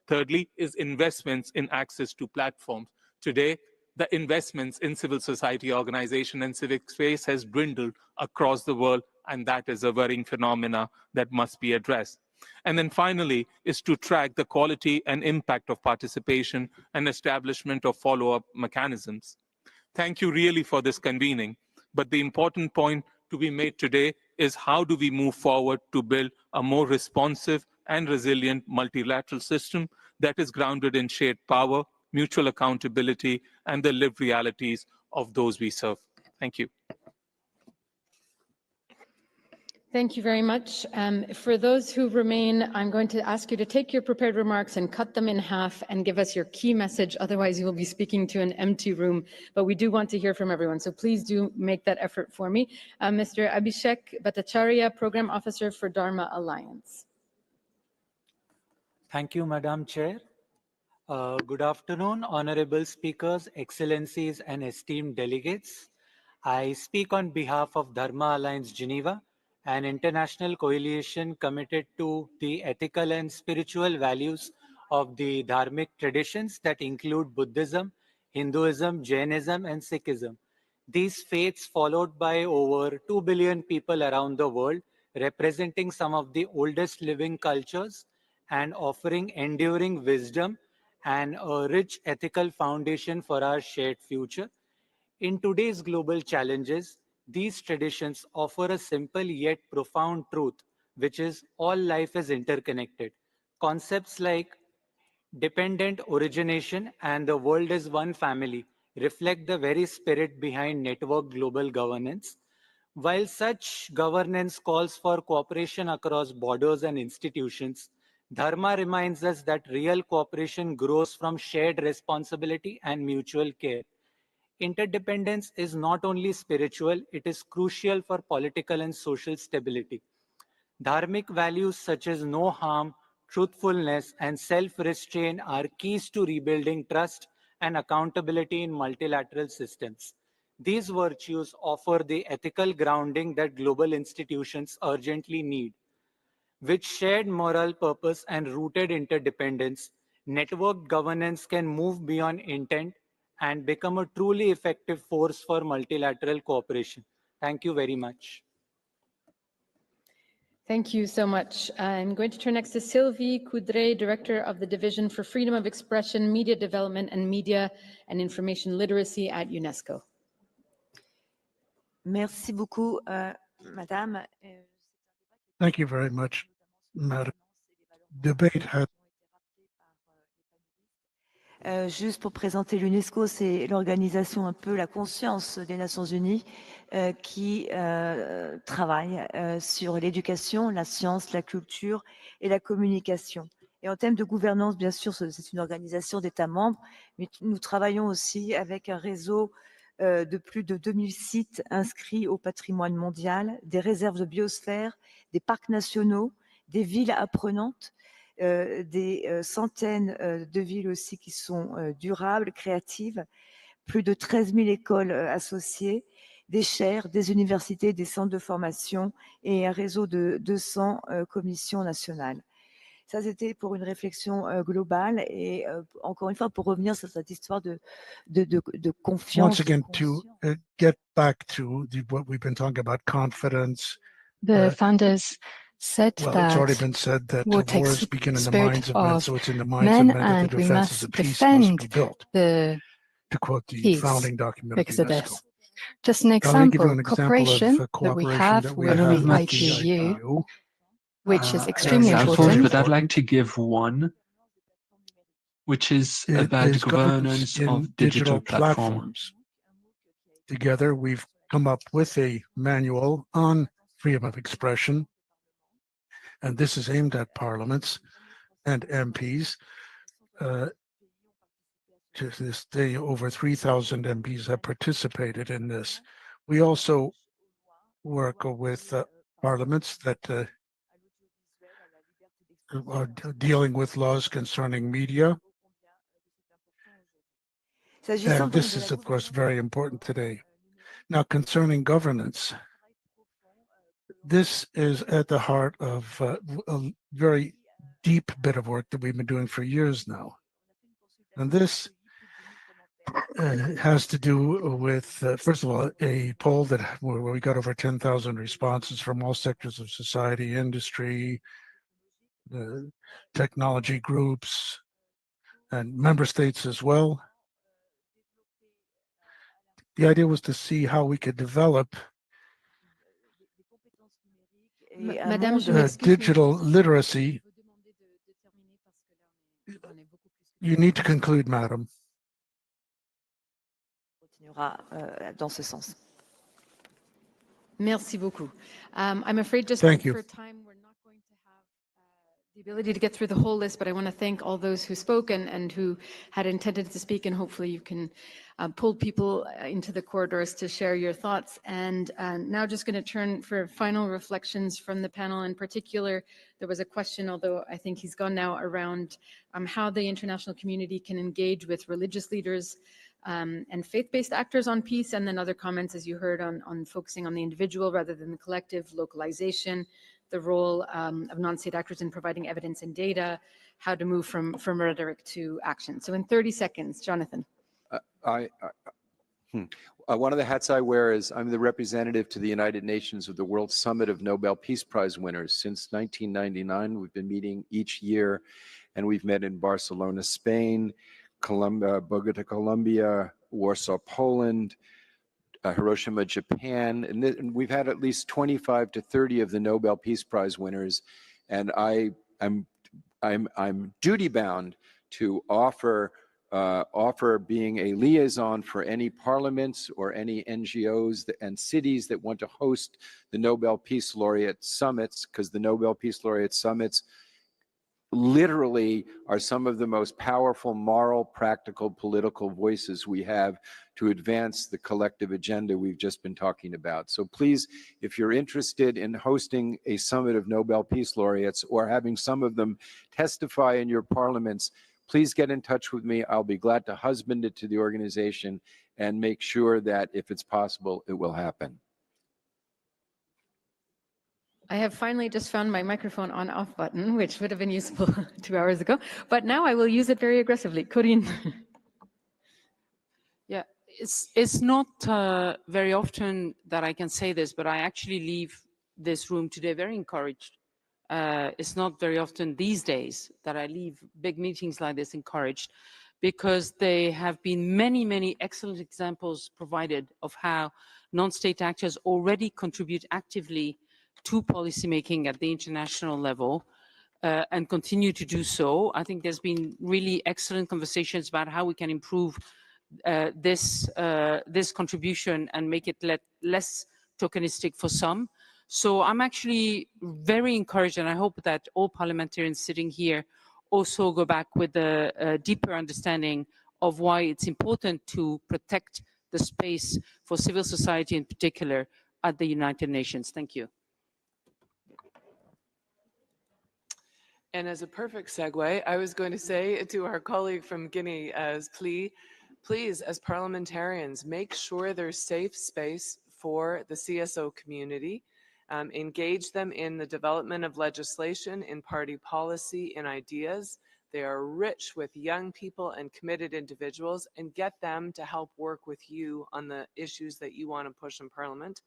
Thirdly is investments in access to platforms. Today, the investments in civil society organization and civic space has dwindled across the world, and that is a worrying phenomena that must be addressed. And then finally is to track the quality and impact of participation and establishment of follow-up mechanisms. Thank you really for this convening, but the important point to be made today is how do we move forward to build a more responsive and resilient multilateral system that is grounded in shared power, mutual accountability, and the lived realities of those we serve. Thank you. Thank you very much. For those who remain, I'm going to ask you to take your prepared remarks and cut them in half and give us your key message. Otherwise, you will be speaking to an empty room. But we do want to hear from everyone. So please do make that effort for me. Mr. Abhishek Bhattacharya, Program Officer for Dharma Alliance. Thank you, Madam Chair. Good afternoon, honorable speakers, excellencies, and esteemed delegates. I speak on behalf of Dharma Alliance Geneva, an international coalition committed to the ethical and spiritual values of the dharmic traditions that include Buddhism, Hinduism, Jainism, and Sikhism. These faiths followed by over 2 billion people around the world, representing some of the oldest living cultures and offering enduring wisdom and a rich ethical foundation for our shared future. In today's global challenges, these traditions offer a simple yet profound truth, which is all life is interconnected. Concepts like dependent origination and the world is one family reflect the very spirit behind network global governance. While such governance calls for cooperation across borders and institutions, Dharma reminds us that real cooperation grows from shared responsibility and mutual care. Interdependence is not only spiritual, it is crucial for political and social stability. Dharmic values such as no harm, truthfulness, and self-restraint are keys to rebuilding trust and accountability in multilateral systems. These virtues offer the ethical grounding that global institutions urgently need. With shared moral purpose and rooted interdependence, networked governance can move beyond intent and become a truly effective force for multilateral cooperation. Thank you very much. Thank you so much. I'm going to turn next to Sylvie Coudray, Director of the Division for Freedom of Expression, Media Development, and Media and Information Literacy at UNESCO. Merci beaucoup, Madame. Thank you very much, Madam. Debate has Juste pour présenter l'UNESCO, c'est l'organisation un peu la conscience des Nations Unies qui travaille sur l'éducation, la science, la culture et la communication. Et en termes de gouvernance, bien sûr, c'est une organisation d'États membres, mais nous travaillons aussi avec un réseau de plus de 2000 sites inscrits au patrimoine mondial, des réserves de biosphère, des parcs nationaux, des villes apprenantes, des centaines de villes aussi qui sont durables, créatives, plus de 13 000 écoles associées, des chaires, des universités, des centres de formation et un réseau de 200 commissions nationales. Ça, c'était pour une réflexion globale et encore une fois, pour revenir sur cette histoire de confiance. once again to get back to what we've been talking about, confidence. The founders said Well, that it's already been said that war the wars takes begin in the spirit minds of men, of so it's in the minds men, of men that and the we defenses must of peace must defend be built, the to quote the peace founding document because of of UNESCO. this. Just an Now, let me give you example, an example of cooperation that we cooperation have that we with have the with IPU, IPU, which is and extremely examples, important. but I'd like to give one, which is It about is governance in of digital platforms. Together, we've come up with a manual on freedom of expression, and this is aimed at parliaments and MPs. To this day, over 3,000 MPs have participated in this. We also work with parliaments that are dealing with laws concerning media. And this is, of course, very important today. Now, concerning governance, this is at the heart of a very deep bit of work that we've been doing for years now. And this has to do with, first of all, a poll where we got over 10,000 responses from all sectors of society, industry, technology groups, and member states as well. The idea was to see how we could develop Madame, digital literacy. You need to conclude, madam. Continuera dans ce sens. Merci beaucoup. I'm afraid just Thank you. for time, we're not going to have the ability to get through the whole list, but I want to thank all those who spoke and who had intended to speak, and hopefully you can pull people into the corridors to share your thoughts. And now just going to turn for final reflections from the panel. In particular, there was a question, although I think he's gone now, around how the international community can engage with religious leaders and faith-based actors on peace, and then other comments, as you heard, on focusing on the individual rather than the collective, localization, the role of non-state actors in providing evidence and data, how to move from rhetoric to action. So in 30 seconds, Jonathan. One of the hats I wear is I'm the representative to the United Nations of the World Summit of Nobel Peace Prize winners. Since 1999, we've been meeting each year, and we've met in Barcelona, Spain, Bogota, Colombia, Warsaw, Poland, Hiroshima, Japan, and we've had at least 25 to 30 of the Nobel Peace Prize winners, and I'm duty bound to offer being a liaison for any parliaments or any NGOs and cities that want to host the Nobel Peace Laureate summits, because the Nobel Peace Laureate summits literally are some of the most powerful moral, practical, political voices we have to advance the collective agenda we've just been talking about. So please, if you're interested in hosting a summit of Nobel Peace Laureates or having some of them testify in your parliaments, please get in touch with me. I'll be glad to husband it to the organization and make sure that if it's possible, it will happen. I have finally just found my microphone on-off button, which would have been useful 2 hours ago, but now I will use it very aggressively. Corinne. Yeah, it's not very often that I can say this, but I actually leave this room today very encouraged. It's not very often these days that I leave big meetings like this encouraged, because there have been many, many excellent examples provided of how non-state actors already contribute actively to policymaking at the international level and continue to do so. I think there's been really excellent conversations about how we can improve this contribution and make it less tokenistic for some. So I'm actually very encouraged, and I hope that all parliamentarians sitting here also go back with a deeper understanding of why it's important to protect the space for civil society in particular at the United Nations. Thank you. And as a perfect segue, I was going to say to our colleague from Guinea as plea, please, as parliamentarians, make sure there's safe space for the CSO community. Engage them in the development of legislation, in party policy, in ideas. They are rich with young people and committed individuals, and get them to help work with you on the issues that you want to push in Parliament.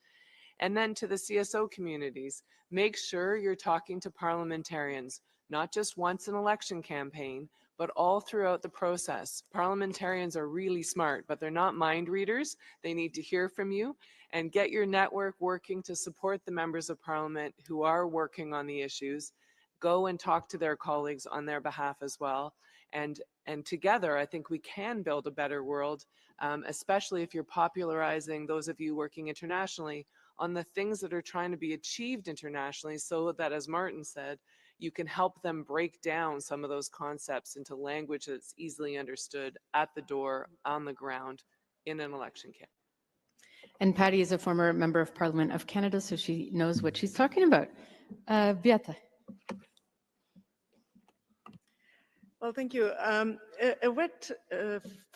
And then to the CSO communities, make sure you're talking to parliamentarians, not just once an election campaign, but all throughout the process. Parliamentarians are really smart, but they're not mind readers. They need to hear from you, and get your network working to support the members of Parliament who are working on the issues. Go and talk to their colleagues on their behalf as well. And together, I think we can build a better world, especially if you're popularizing, those of you working internationally, on the things that are trying to be achieved internationally, so that, as Martin said, you can help them break down some of those concepts into language that's easily understood at the door, on the ground, in an election campaign. And Patty is a former member of Parliament of Canada, so she knows what she's talking about. Beata. Well, thank you. A wet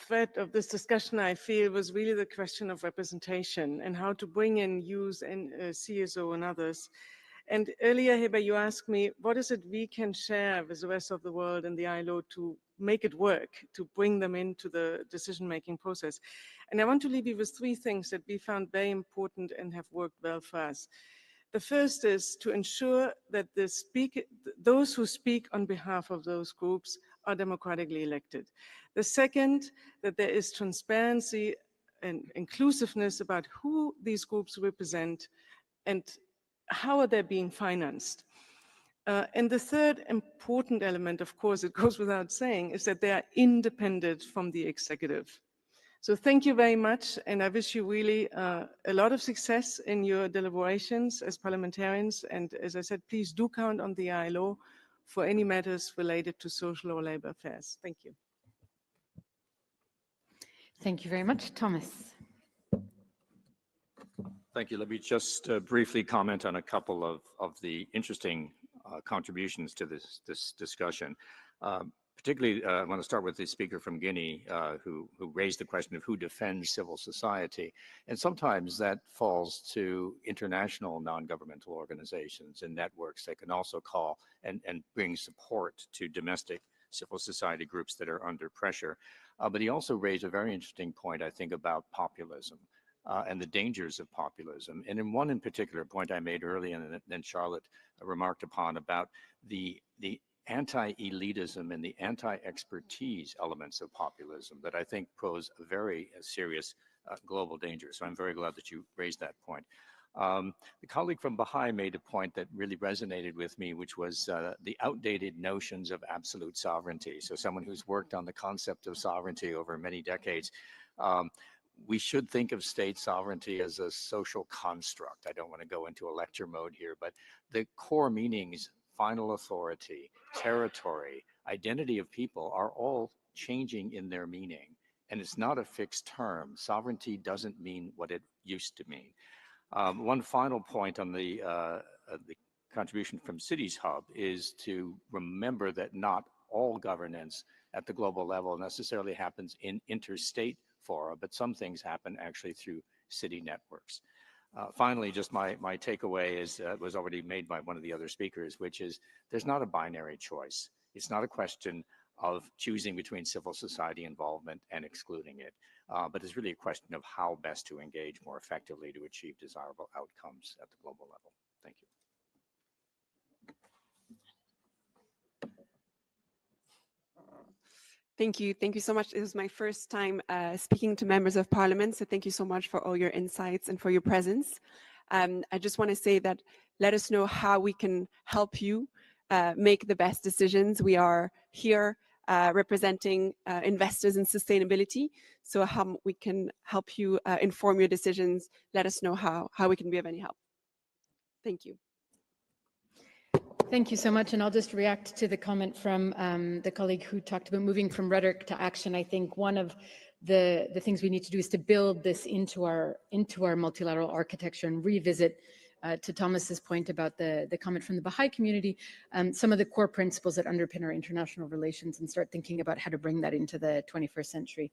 thread of this discussion, I feel, was really the question of representation and how to bring in youth and CSO and others. And earlier, Heba, you asked me, what is it we can share with the rest of the world and the ILO to make it work, to bring them into the decision-making process? And I want to leave you with 3 things that we found very important and have worked well for us. The first is to ensure that those who speak on behalf of those groups are democratically elected. The second, that there is transparency and inclusiveness about who these groups represent and how are they being financed? And the third important element, of course, it goes without saying, is that they are independent from the executive. So thank you very much, and I wish you really a lot of success in your deliberations as parliamentarians. And as I said, please do count on the ILO for any matters related to social or labor affairs. Thank you. Thank you very much. Thomas. Thank you. Let me just briefly comment on a couple of the interesting contributions to this discussion. Particularly, I want to start with the speaker from Guinea who raised the question of who defends civil society. And sometimes that falls to international non-governmental organizations and networks that can also call and bring support to domestic civil society groups that are under pressure. But he also raised a very interesting point, I think, about populism. And the dangers of populism. And in one in particular point I made earlier, and then Charlotte remarked upon about the anti-elitism and the anti-expertise elements of populism that I think pose a very serious global danger. So I'm very glad that you raised that point. The colleague from Baha'i made a point that really resonated with me, which was the outdated notions of absolute sovereignty. So someone who's worked on the concept of sovereignty over many decades, we should think of state sovereignty as a social construct. I don't want to go into a lecture mode here, but the core meanings, final authority, territory, identity of people are all changing in their meaning. And it's not a fixed term. Sovereignty doesn't mean what it used to mean. One final point on the contribution from Cities Hub is to remember that not all governance at the global level necessarily happens in interstate fora, but some things happen actually through city networks. Finally, just my takeaway is was already made by one of the other speakers, which is there's not a binary choice. It's not a question of choosing between civil society involvement and excluding it, but it's really a question of how best to engage more effectively to achieve desirable outcomes at the global level. Thank you. Thank you. Thank you so much. It was my first time speaking to members of parliament, so thank you so much for all your insights and for your presence. I just want to say that let us know how we can help you make the best decisions. We are here representing investors in sustainability, so how we can help you inform your decisions. Let us know how we can be of any help. Thank you. Thank you so much. And I'll just react to the comment from the colleague who talked about moving from rhetoric to action. I think one of the things we need to do is to build this into our multilateral architecture and revisit, to Thomas's point about the comment from the Baha'i community, some of the core principles that underpin our international relations and start thinking about how to bring that into the 21st century.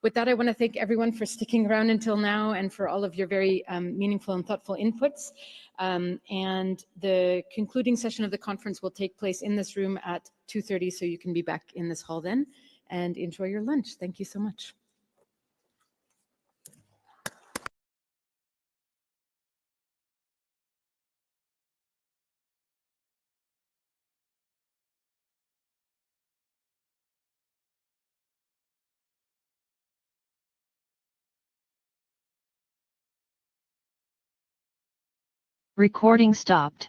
With that, I want to thank everyone for sticking around until now and for all of your very meaningful and thoughtful inputs. And the concluding session of the conference will take place in this room at 2:30, so you can be back in this hall then, and enjoy your lunch. Thank you so much. Recording stopped.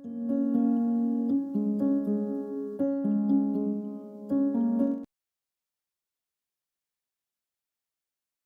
you.